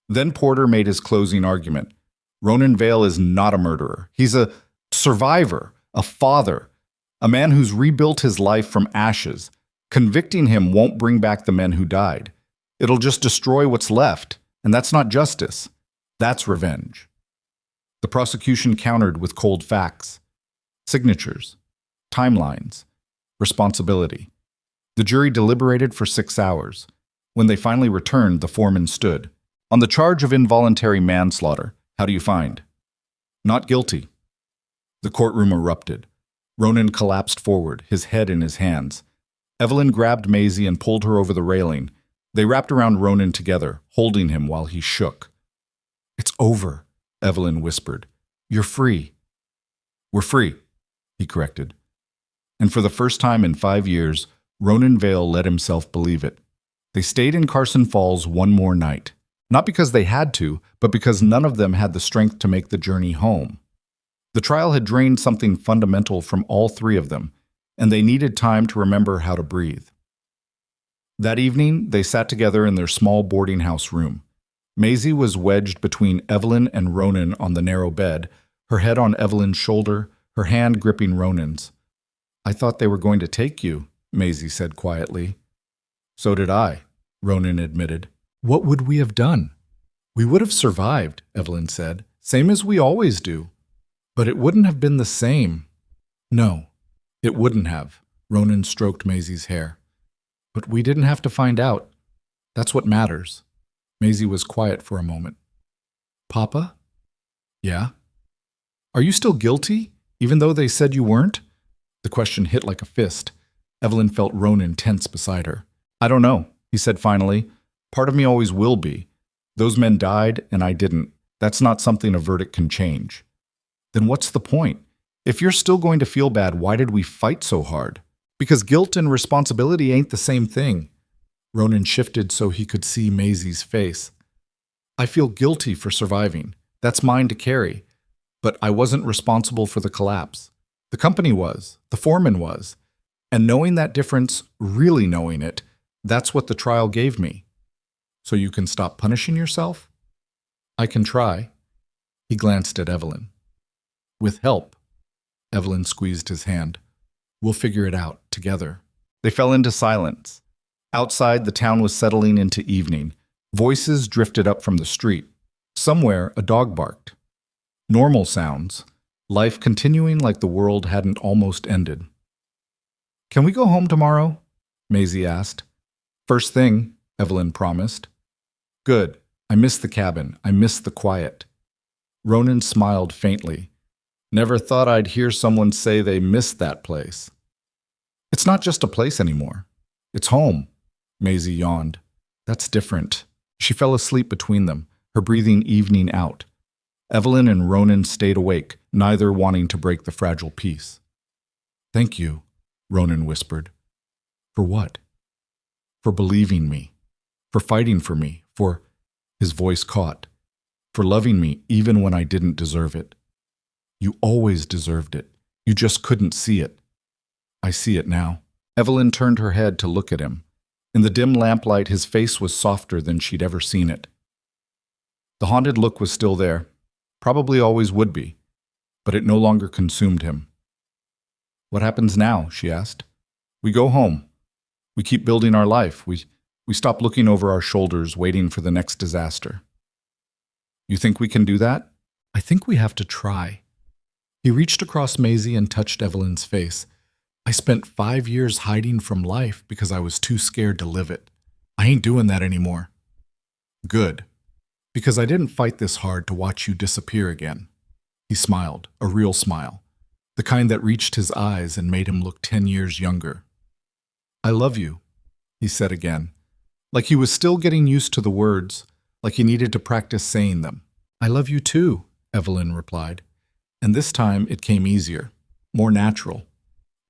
Then Porter made his closing argument. Ronan Vale is not a murderer. He's a survivor, a father, a man who's rebuilt his life from ashes. Convicting him won't bring back the men who died. It'll just destroy what's left, and that's not justice. That's revenge. The prosecution countered with cold facts, signatures, timelines, responsibility. The jury deliberated for 6 hours. When they finally returned, the foreman stood. On the charge of involuntary manslaughter, how do you find? Not guilty. The courtroom erupted. Ronan collapsed forward, his head in his hands. Evelyn grabbed Maisie and pulled her over the railing. They wrapped around Ronan together, holding him while he shook. It's over, Evelyn whispered. You're free. We're free, he corrected. And for the first time in 5 years, Ronan Vale let himself believe it. They stayed in Carson Falls one more night. Not because they had to, but because none of them had the strength to make the journey home. The trial had drained something fundamental from all three of them, and they needed time to remember how to breathe. That evening, they sat together in their small boarding house room. Maisie was wedged between Evelyn and Ronan on the narrow bed, her head on Evelyn's shoulder, her hand gripping Ronan's. "I thought they were going to take you," Maisie said quietly. "So did I," Ronan admitted. "What would we have done?" "We would have survived," Evelyn said, "same as we always do. But it wouldn't have been the same." "No, it wouldn't have," Ronan stroked Maisie's hair. "But we didn't have to find out. That's what matters." Maisie was quiet for a moment. "Papa?" "Yeah?" "Are you still guilty, even though they said you weren't?" The question hit like a fist. Evelyn felt Ronan tense beside her. "I don't know," he said finally. "Part of me always will be. Those men died, and I didn't. That's not something a verdict can change." "Then what's the point? If you're still going to feel bad, why did we fight so hard?" "Because guilt and responsibility ain't the same thing." Ronan shifted so he could see Maisie's face. "I feel guilty for surviving. That's mine to carry. But I wasn't responsible for the collapse. The company was. The foreman was. And knowing that difference, really knowing it, that's what the trial gave me. So you can stop punishing yourself?" "I can try." He glanced at Evelyn. "With help." Evelyn squeezed his hand. "We'll figure it out together." They fell into silence. Outside, the town was settling into evening. Voices drifted up from the street. Somewhere, a dog barked. Normal sounds. Life continuing like the world hadn't almost ended. "Can we go home tomorrow?" Maisie asked. "First thing," Evelyn promised. "Good. I miss the cabin. I miss the quiet." Ronan smiled faintly. "Never thought I'd hear someone say they missed that place." "It's not just a place anymore. It's home." Maisie yawned. "That's different." She fell asleep between them, her breathing evening out. Evelyn and Ronan stayed awake, neither wanting to break the fragile peace. "Thank you," Ronan whispered. "For what?" "For believing me. For fighting for me. For—" his voice caught. "For loving me even when I didn't deserve it. You always deserved it. You just couldn't see it. I see it now." Evelyn turned her head to look at him. In the dim lamplight, his face was softer than she'd ever seen it. The haunted look was still there. Probably always would be. But it no longer consumed him. "What happens now?" she asked. "We go home. We keep building our life. We stop looking over our shoulders, waiting for the next disaster." "You think we can do that?" "I think we have to try." He reached across Maisie and touched Evelyn's face. "I spent 5 years hiding from life because I was too scared to live it. I ain't doing that anymore." "Good. Because I didn't fight this hard to watch you disappear again." He smiled, a real smile, the kind that reached his eyes and made him look 10 years younger. "I love you," he said again, like he was still getting used to the words, like he needed to practice saying them. "I love you too," Evelyn replied. And this time it came easier, more natural.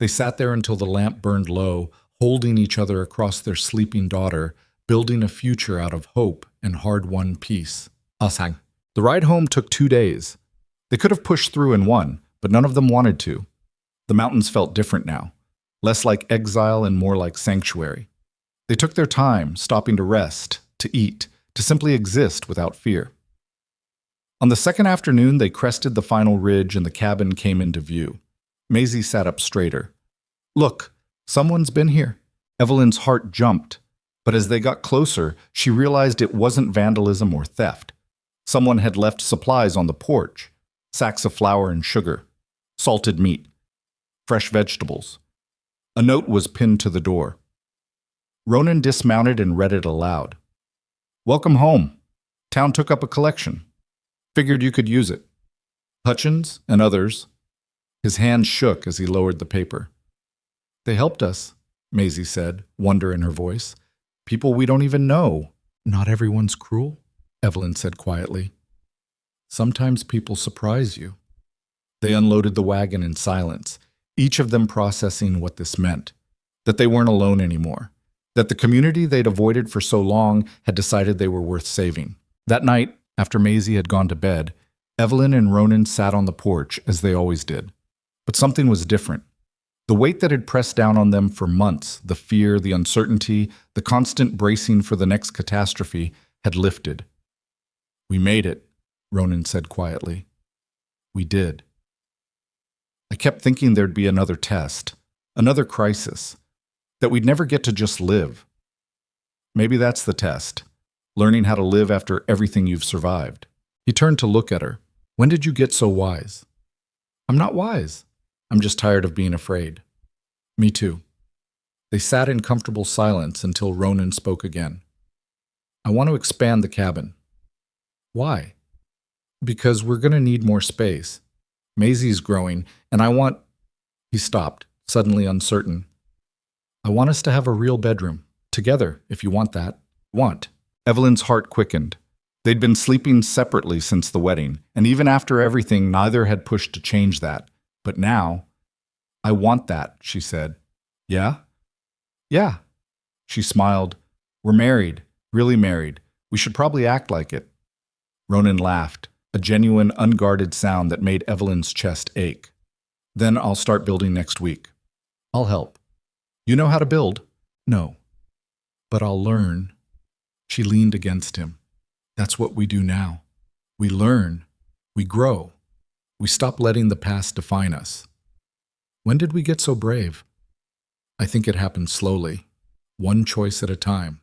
They sat there until the lamp burned low, holding each other across their sleeping daughter, building a future out of hope and hard-won peace. Asang. The ride home took 2 days. They could have pushed through in one, but none of them wanted to. The mountains felt different now, less like exile and more like sanctuary. They took their time, stopping to rest, to eat, to simply exist without fear. On the second afternoon, they crested the final ridge and the cabin came into view. Maisie sat up straighter. "Look, someone's been here." Evelyn's heart jumped, but as they got closer, she realized it wasn't vandalism or theft. Someone had left supplies on the porch, sacks of flour and sugar, salted meat, fresh vegetables. A note was pinned to the door. Ronan dismounted and read it aloud. "Welcome home. Town took up a collection. Figured you could use it. Hutchins and others." His hand shook as he lowered the paper. "They helped us," Maisie said, wonder in her voice. "People we don't even know." "Not everyone's cruel," Evelyn said quietly. "Sometimes people surprise you." They unloaded the wagon in silence, each of them processing what this meant, that they weren't alone anymore, that the community they'd avoided for so long had decided they were worth saving. That night, after Maisie had gone to bed, Evelyn and Ronan sat on the porch as they always did. But something was different. The weight that had pressed down on them for months, the fear, the uncertainty, the constant bracing for the next catastrophe, had lifted. "We made it," Ronan said quietly. "We did." I kept thinking there'd be another test, another crisis, that we'd never get to just live. Maybe that's the test, learning how to live after everything you've survived. He turned to look at her. When did you get so wise? I'm not wise. I'm just tired of being afraid. Me too. They sat in comfortable silence until Ronan spoke again. I want to expand the cabin. Why? Because we're going to need more space. Maisie's growing, and I want... He stopped, suddenly uncertain. I want us to have a real bedroom. Together, if you want that. Want. Evelyn's heart quickened. They'd been sleeping separately since the wedding, and even after everything, neither had pushed to change that. But now, I want that, she said. Yeah? Yeah. She smiled. We're married, really married. We should probably act like it. Ronan laughed, a genuine, unguarded sound that made Evelyn's chest ache. Then I'll start building next week. I'll help. You know how to build? No. But I'll learn. She leaned against him. That's what we do now. We learn. We grow. We stop letting the past define us. When did we get so brave? I think it happened slowly, one choice at a time.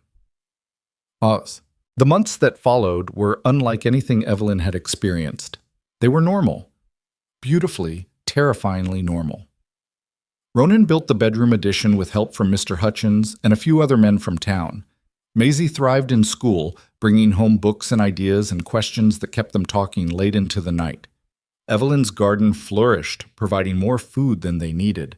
Pause. The months that followed were unlike anything Evelyn had experienced. They were normal. Beautifully, terrifyingly normal. Ronan built the bedroom addition with help from Mr. Hutchins and a few other men from town. Maisie thrived in school, bringing home books and ideas and questions that kept them talking late into the night. Evelyn's garden flourished, providing more food than they needed.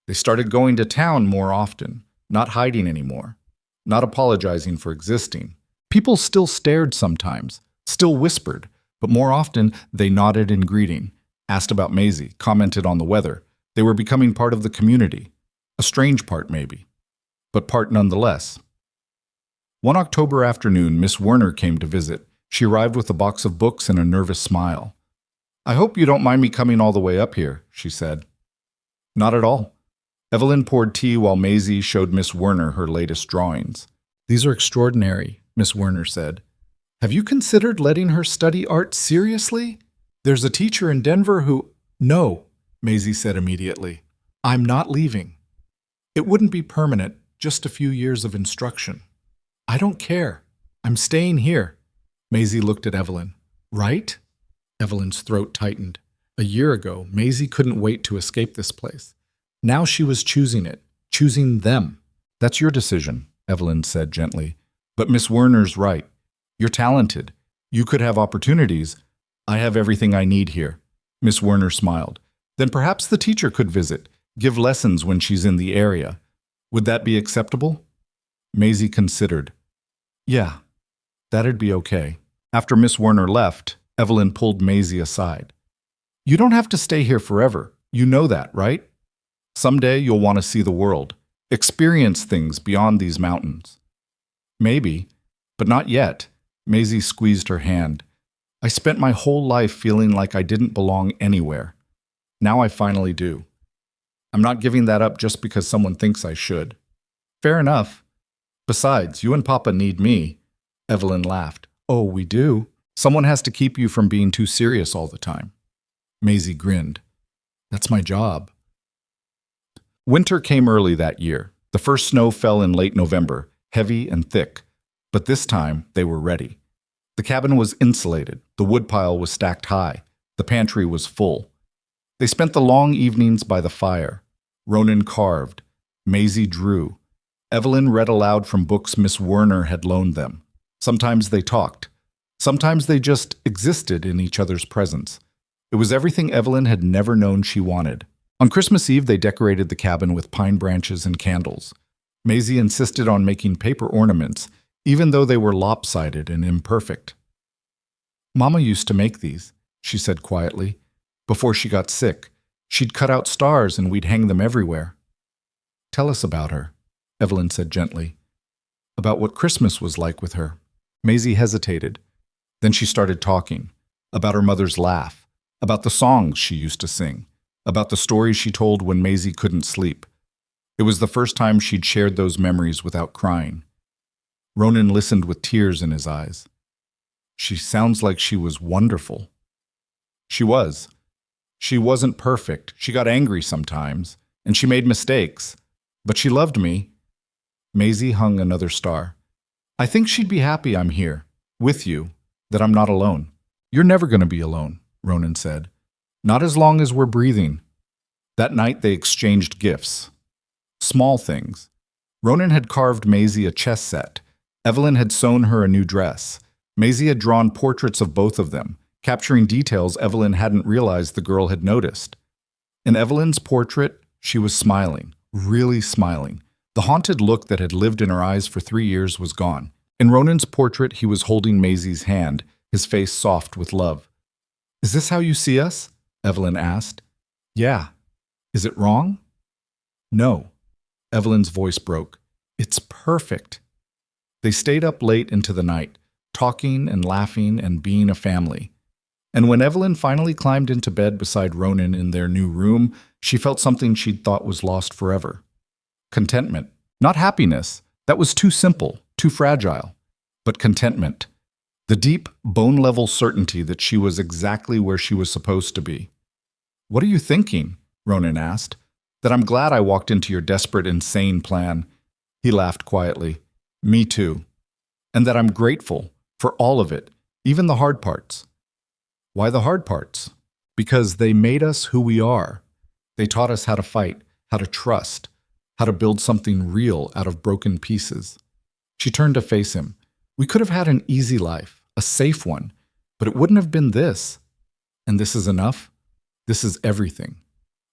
They started going to town more often, not hiding anymore, not apologizing for existing. People still stared sometimes, still whispered, but more often they nodded in greeting, asked about Maisie, commented on the weather. They were becoming part of the community. A strange part, maybe, but part nonetheless. One October afternoon, Miss Werner came to visit. She arrived with a box of books and a nervous smile. I hope you don't mind me coming all the way up here, she said. Not at all. Evelyn poured tea while Maisie showed Miss Werner her latest drawings. These are extraordinary, Miss Werner said. Have you considered letting her study art seriously? There's a teacher in Denver who... No, Maisie said immediately. I'm not leaving. It wouldn't be permanent, just a few years of instruction. I don't care. I'm staying here. Maisie looked at Evelyn. Right? Evelyn's throat tightened. A year ago, Maisie couldn't wait to escape this place. Now she was choosing it, choosing them. That's your decision, Evelyn said gently. But Miss Werner's right. You're talented. You could have opportunities. I have everything I need here. Miss Werner smiled. Then perhaps the teacher could visit, give lessons when she's in the area. Would that be acceptable? Maisie considered. Yeah, that'd be okay. After Miss Werner left, Evelyn pulled Maisie aside. You don't have to stay here forever. You know that, right? Someday you'll want to see the world, experience things beyond these mountains. Maybe, but not yet. Maisie squeezed her hand. I spent my whole life feeling like I didn't belong anywhere. Now I finally do. I'm not giving that up just because someone thinks I should. Fair enough. Besides, you and Papa need me. Evelyn laughed. Oh, we do? Someone has to keep you from being too serious all the time. Maisie grinned. That's my job. Winter came early that year. The first snow fell in late November, heavy and thick. But this time, they were ready. The cabin was insulated. The woodpile was stacked high. The pantry was full. They spent the long evenings by the fire. Ronan carved. Maisie drew. Evelyn read aloud from books Miss Werner had loaned them. Sometimes they talked. Sometimes they just existed in each other's presence. It was everything Evelyn had never known she wanted. On Christmas Eve, they decorated the cabin with pine branches and candles. Maisie insisted on making paper ornaments, even though they were lopsided and imperfect. Mama used to make these, she said quietly. Before she got sick, she'd cut out stars and we'd hang them everywhere. Tell us about her, Evelyn said gently. About what Christmas was like with her. Maisie hesitated. Then she started talking. About her mother's laugh. About the songs she used to sing. About the stories she told when Maisie couldn't sleep. It was the first time she'd shared those memories without crying. Ronan listened with tears in his eyes. She sounds like she was wonderful. She was. She wasn't perfect. She got angry sometimes, and she made mistakes. But she loved me. Maisie hung another star. I think she'd be happy I'm here, with you, that I'm not alone. You're never going to be alone, Ronan said. Not as long as we're breathing. That night they exchanged gifts. Small things. Ronan had carved Maisie a chess set. Evelyn had sewn her a new dress. Maisie had drawn portraits of both of them, capturing details Evelyn hadn't realized the girl had noticed. In Evelyn's portrait, she was smiling, really smiling. The haunted look that had lived in her eyes for 3 years was gone. In Ronan's portrait, he was holding Maisie's hand, his face soft with love. Is this how you see us? Evelyn asked. Yeah. Is it wrong? No. Evelyn's voice broke. It's perfect. They stayed up late into the night, talking and laughing and being a family. And when Evelyn finally climbed into bed beside Ronan in their new room, she felt something she'd thought was lost forever. Contentment. Not happiness. That was too simple, too fragile. But contentment. The deep, bone-level certainty that she was exactly where she was supposed to be. What are you thinking? Ronan asked. That I'm glad I walked into your desperate, insane plan. He laughed quietly. Me too. And that I'm grateful for all of it, even the hard parts. Why the hard parts? Because they made us who we are. They taught us how to fight, how to trust, how to build something real out of broken pieces. She turned to face him. We could have had an easy life, a safe one, but it wouldn't have been this. And this is enough? This is everything.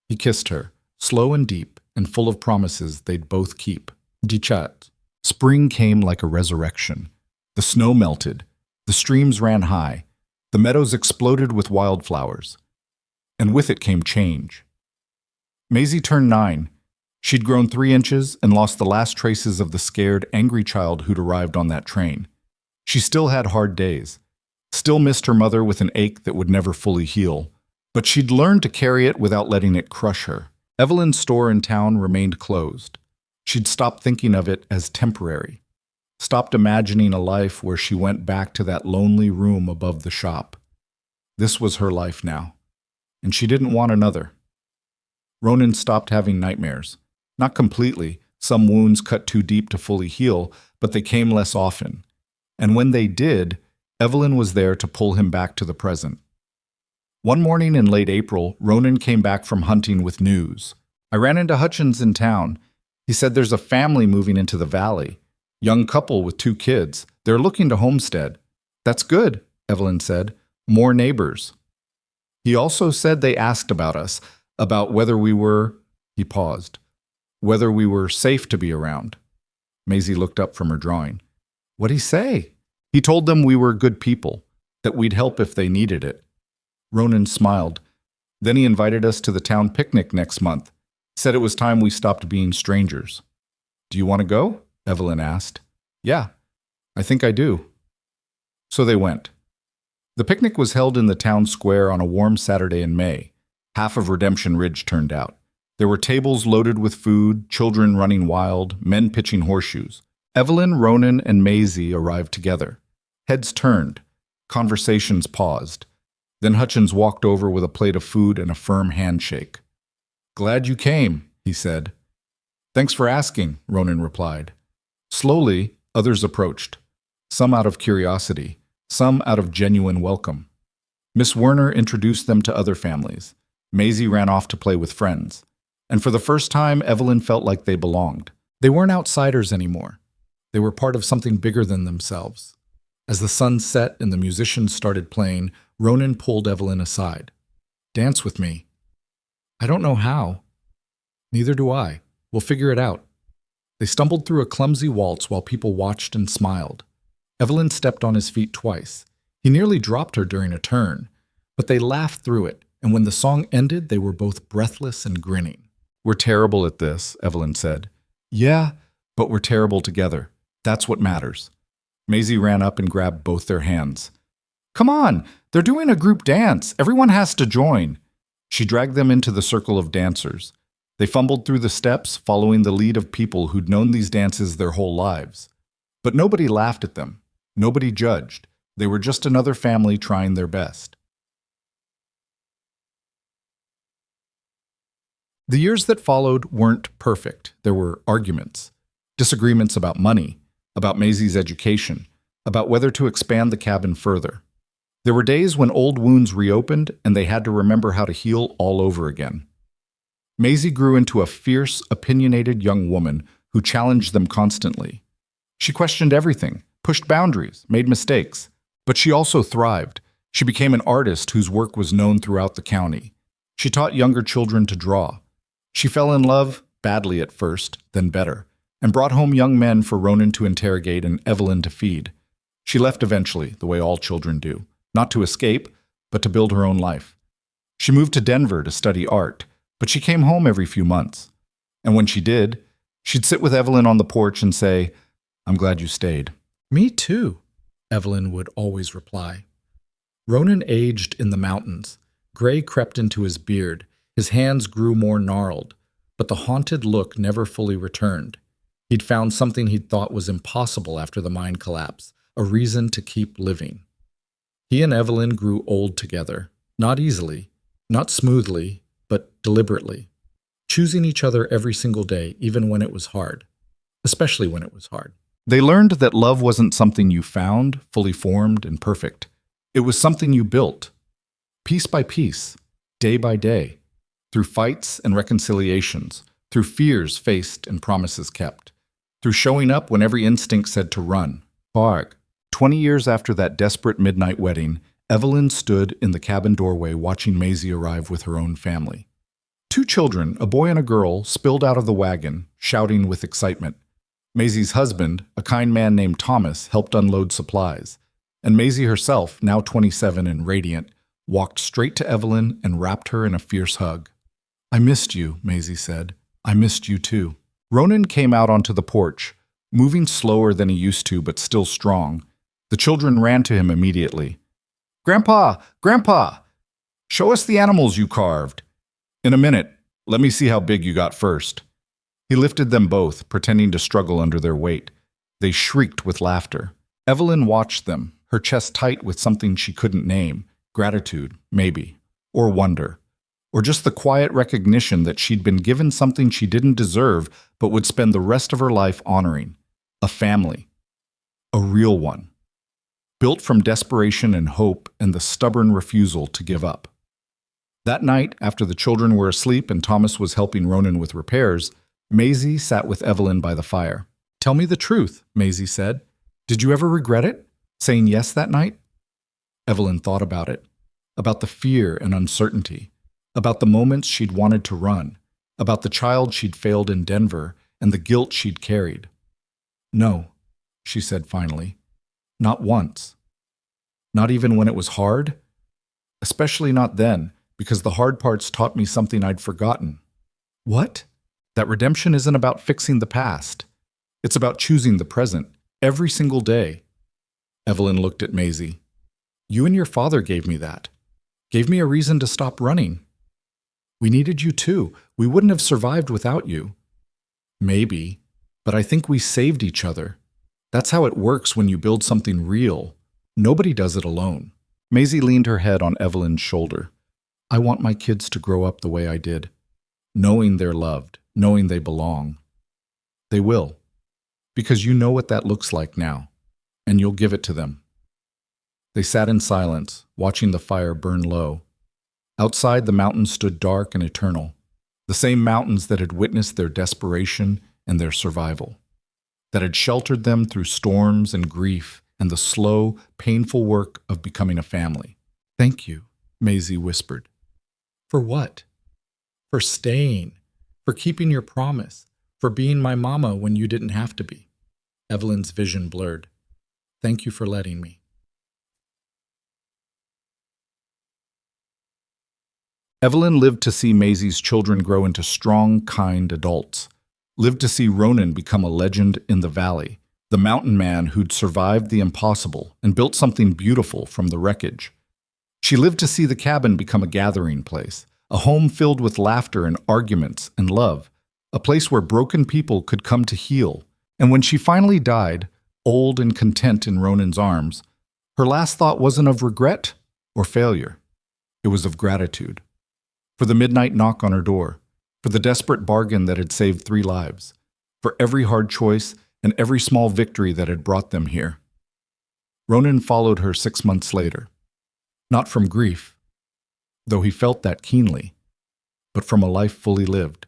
He kissed her, slow and deep, and full of promises they'd both keep. Dichat. Spring came like a resurrection. The snow melted. The streams ran high. The meadows exploded with wildflowers. And with it came change. Maisie turned 9. She'd grown 3 inches and lost the last traces of the scared, angry child who'd arrived on that train. She still had hard days. Still missed her mother with an ache that would never fully heal. But she'd learned to carry it without letting it crush her. Evelyn's store in town remained closed. She'd stopped thinking of it as temporary. Stopped imagining a life where she went back to that lonely room above the shop. This was her life now. And she didn't want another. Ronan stopped having nightmares. Not completely. Some wounds cut too deep to fully heal, but they came less often. And when they did, Evelyn was there to pull him back to the present. One morning in late April, Ronan came back from hunting with news. I ran into Hutchins in town. He said there's a family moving into the valley. Young couple with 2 kids. They're looking to homestead. That's good, Evelyn said. More neighbors. He also said they asked about us, about whether we were, he paused, whether we were safe to be around. Maisie looked up from her drawing. What'd he say? He told them we were good people, that we'd help if they needed it. Ronan smiled. Then he invited us to the town picnic next month. Said it was time we stopped being strangers. Do you want to go? Evelyn asked. Yeah, I think I do. So they went. The picnic was held in the town square on a warm Saturday in May. Half of Redemption Ridge turned out. There were tables loaded with food, children running wild, men pitching horseshoes. Evelyn, Ronan, and Maisie arrived together. Heads turned. Conversations paused. Then Hutchins walked over with a plate of food and a firm handshake. Glad you came, he said. Thanks for asking, Ronan replied. Slowly, others approached. Some out of curiosity, some out of genuine welcome. Miss Werner introduced them to other families. Maisie ran off to play with friends. And for the first time, Evelyn felt like they belonged. They weren't outsiders anymore. They were part of something bigger than themselves. As the sun set and the musicians started playing, Ronan pulled Evelyn aside. Dance with me. I don't know how. Neither do I. We'll figure it out. They stumbled through a clumsy waltz while people watched and smiled. Evelyn stepped on his feet twice. He nearly dropped her during a turn, but they laughed through it, and when the song ended, they were both breathless and grinning. We're terrible at this, Evelyn said. Yeah, but we're terrible together. That's what matters. Maisie ran up and grabbed both their hands. Come on, they're doing a group dance. Everyone has to join. She dragged them into the circle of dancers. They fumbled through the steps, following the lead of people who'd known these dances their whole lives. But nobody laughed at them. Nobody judged. They were just another family trying their best. The years that followed weren't perfect. There were arguments, disagreements about money, about Maisie's education, about whether to expand the cabin further. There were days when old wounds reopened and they had to remember how to heal all over again. Maisie grew into a fierce, opinionated young woman who challenged them constantly. She questioned everything, pushed boundaries, made mistakes. But she also thrived. She became an artist whose work was known throughout the county. She taught younger children to draw. She fell in love, badly at first, then better, and brought home young men for Ronan to interrogate and Evelyn to feed. She left eventually, the way all children do, not to escape, but to build her own life. She moved to Denver to study art, but she came home every few months. And when she did, she'd sit with Evelyn on the porch and say, "I'm glad you stayed." "Me too," Evelyn would always reply. Ronan aged in the mountains. Gray crept into his beard. His hands grew more gnarled, but the haunted look never fully returned. He'd found something he'd thought was impossible after the mine collapse, a reason to keep living. He and Evelyn grew old together, not easily, not smoothly, but deliberately, choosing each other every single day, even when it was hard, especially when it was hard. They learned that love wasn't something you found, fully formed and perfect. It was something you built, piece by piece, day by day, through fights and reconciliations, through fears faced and promises kept, through showing up when every instinct said to run, bark. 20 years after that desperate midnight wedding, Evelyn stood in the cabin doorway watching Maisie arrive with her own family. 2 children, a boy and a girl, spilled out of the wagon, shouting with excitement. Maisie's husband, a kind man named Thomas, helped unload supplies. And Maisie herself, now 27 and radiant, walked straight to Evelyn and wrapped her in a fierce hug. "I missed you," Maisie said. "I missed you too." Ronan came out onto the porch, moving slower than he used to but still strong. The children ran to him immediately. "Grandpa! Grandpa! Show us the animals you carved." "In a minute. Let me see how big you got first." He lifted them both, pretending to struggle under their weight. They shrieked with laughter. Evelyn watched them, her chest tight with something she couldn't name. Gratitude, maybe. Or wonder. Or just the quiet recognition that she'd been given something she didn't deserve but would spend the rest of her life honoring. A family. A real one. Built from desperation and hope and the stubborn refusal to give up. That night, after the children were asleep and Thomas was helping Ronan with repairs, Maisie sat with Evelyn by the fire. "Tell me the truth," Maisie said. "Did you ever regret it? Saying yes that night?" Evelyn thought about it. About the fear and uncertainty. About the moments she'd wanted to run. About the child she'd failed in Denver and the guilt she'd carried. "No," she said finally. "Not once. Not even when it was hard. Especially not then, because the hard parts taught me something I'd forgotten." "What?" "That redemption isn't about fixing the past. It's about choosing the present, every single day." Evelyn looked at Maisie. "You and your father gave me that. Gave me a reason to stop running. We needed you too. We wouldn't have survived without you." "Maybe, but I think we saved each other. That's how it works when you build something real. Nobody does it alone." Maisie leaned her head on Evelyn's shoulder. "I want my kids to grow up the way I did, knowing they're loved, knowing they belong. They will, because you know what that looks like now, and you'll give it to them." They sat in silence, watching the fire burn low. Outside, the mountains stood dark and eternal, the same mountains that had witnessed their desperation and their survival, that had sheltered them through storms and grief and the slow, painful work of becoming a family. "Thank you," Maisie whispered. "For what?" "For staying, for keeping your promise, for being my mama when you didn't have to be." Evelyn's vision blurred. "Thank you for letting me." Evelyn lived to see Maisie's children grow into strong, kind adults. Lived to see Ronan become a legend in the valley, the mountain man who'd survived the impossible and built something beautiful from the wreckage. She lived to see the cabin become a gathering place, a home filled with laughter and arguments and love, a place where broken people could come to heal. And when she finally died, old and content in Ronan's arms, her last thought wasn't of regret or failure. It was of gratitude. For the midnight knock on her door, for the desperate bargain that had saved 3 lives, for every hard choice and every small victory that had brought them here. Ronan followed her 6 months later, not from grief, though he felt that keenly, but from a life fully lived.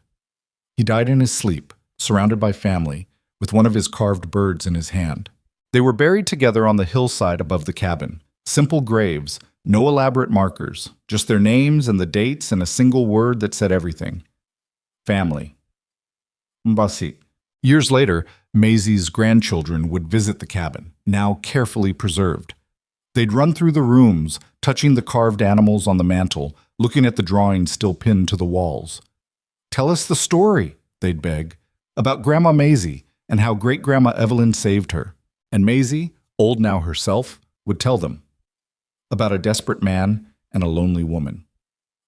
He died in his sleep, surrounded by family, with one of his carved birds in his hand. They were buried together on the hillside above the cabin. Simple graves, no elaborate markers, just their names and the dates and a single word that said everything. Family. Mbasi. Years later, Maisie's grandchildren would visit the cabin, now carefully preserved. They'd run through the rooms, touching the carved animals on the mantel, looking at the drawings still pinned to the walls. "Tell us the story," they'd beg, "about Grandma Maisie and how great-grandma Evelyn saved her." And Maisie, old now herself, would tell them about a desperate man and a lonely woman,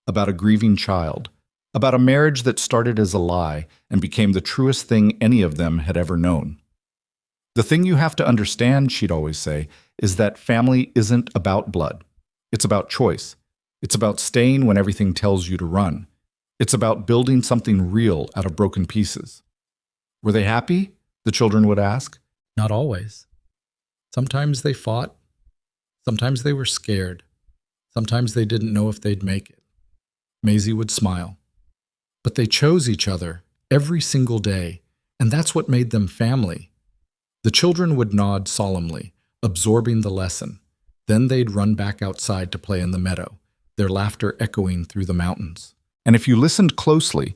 about a grieving child, about a marriage that started as a lie and became the truest thing any of them had ever known. "The thing you have to understand," she'd always say, "is that family isn't about blood. It's about choice. It's about staying when everything tells you to run. It's about building something real out of broken pieces." Were they happy? The children would ask. Not always. Sometimes they fought. Sometimes they were scared. Sometimes they didn't know if they'd make it. Maisie would smile. But they chose each other every single day, and that's what made them family. The children would nod solemnly, absorbing the lesson. Then they'd run back outside to play in the meadow, their laughter echoing through the mountains. And if you listened closely,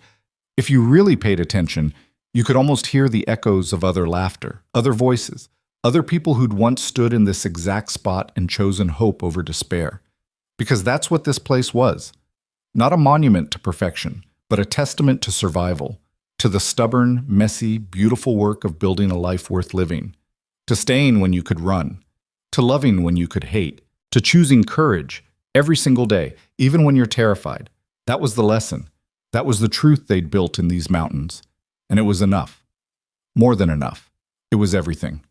if you really paid attention, you could almost hear the echoes of other laughter, other voices, other people who'd once stood in this exact spot and chosen hope over despair. Because that's what this place was. Not a monument to perfection, but a testament to survival, to the stubborn, messy, beautiful work of building a life worth living, to staying when you could run, to loving when you could hate, to choosing courage every single day, even when you're terrified. That was the lesson. That was the truth they'd built in these mountains. And it was enough. More than enough. It was everything.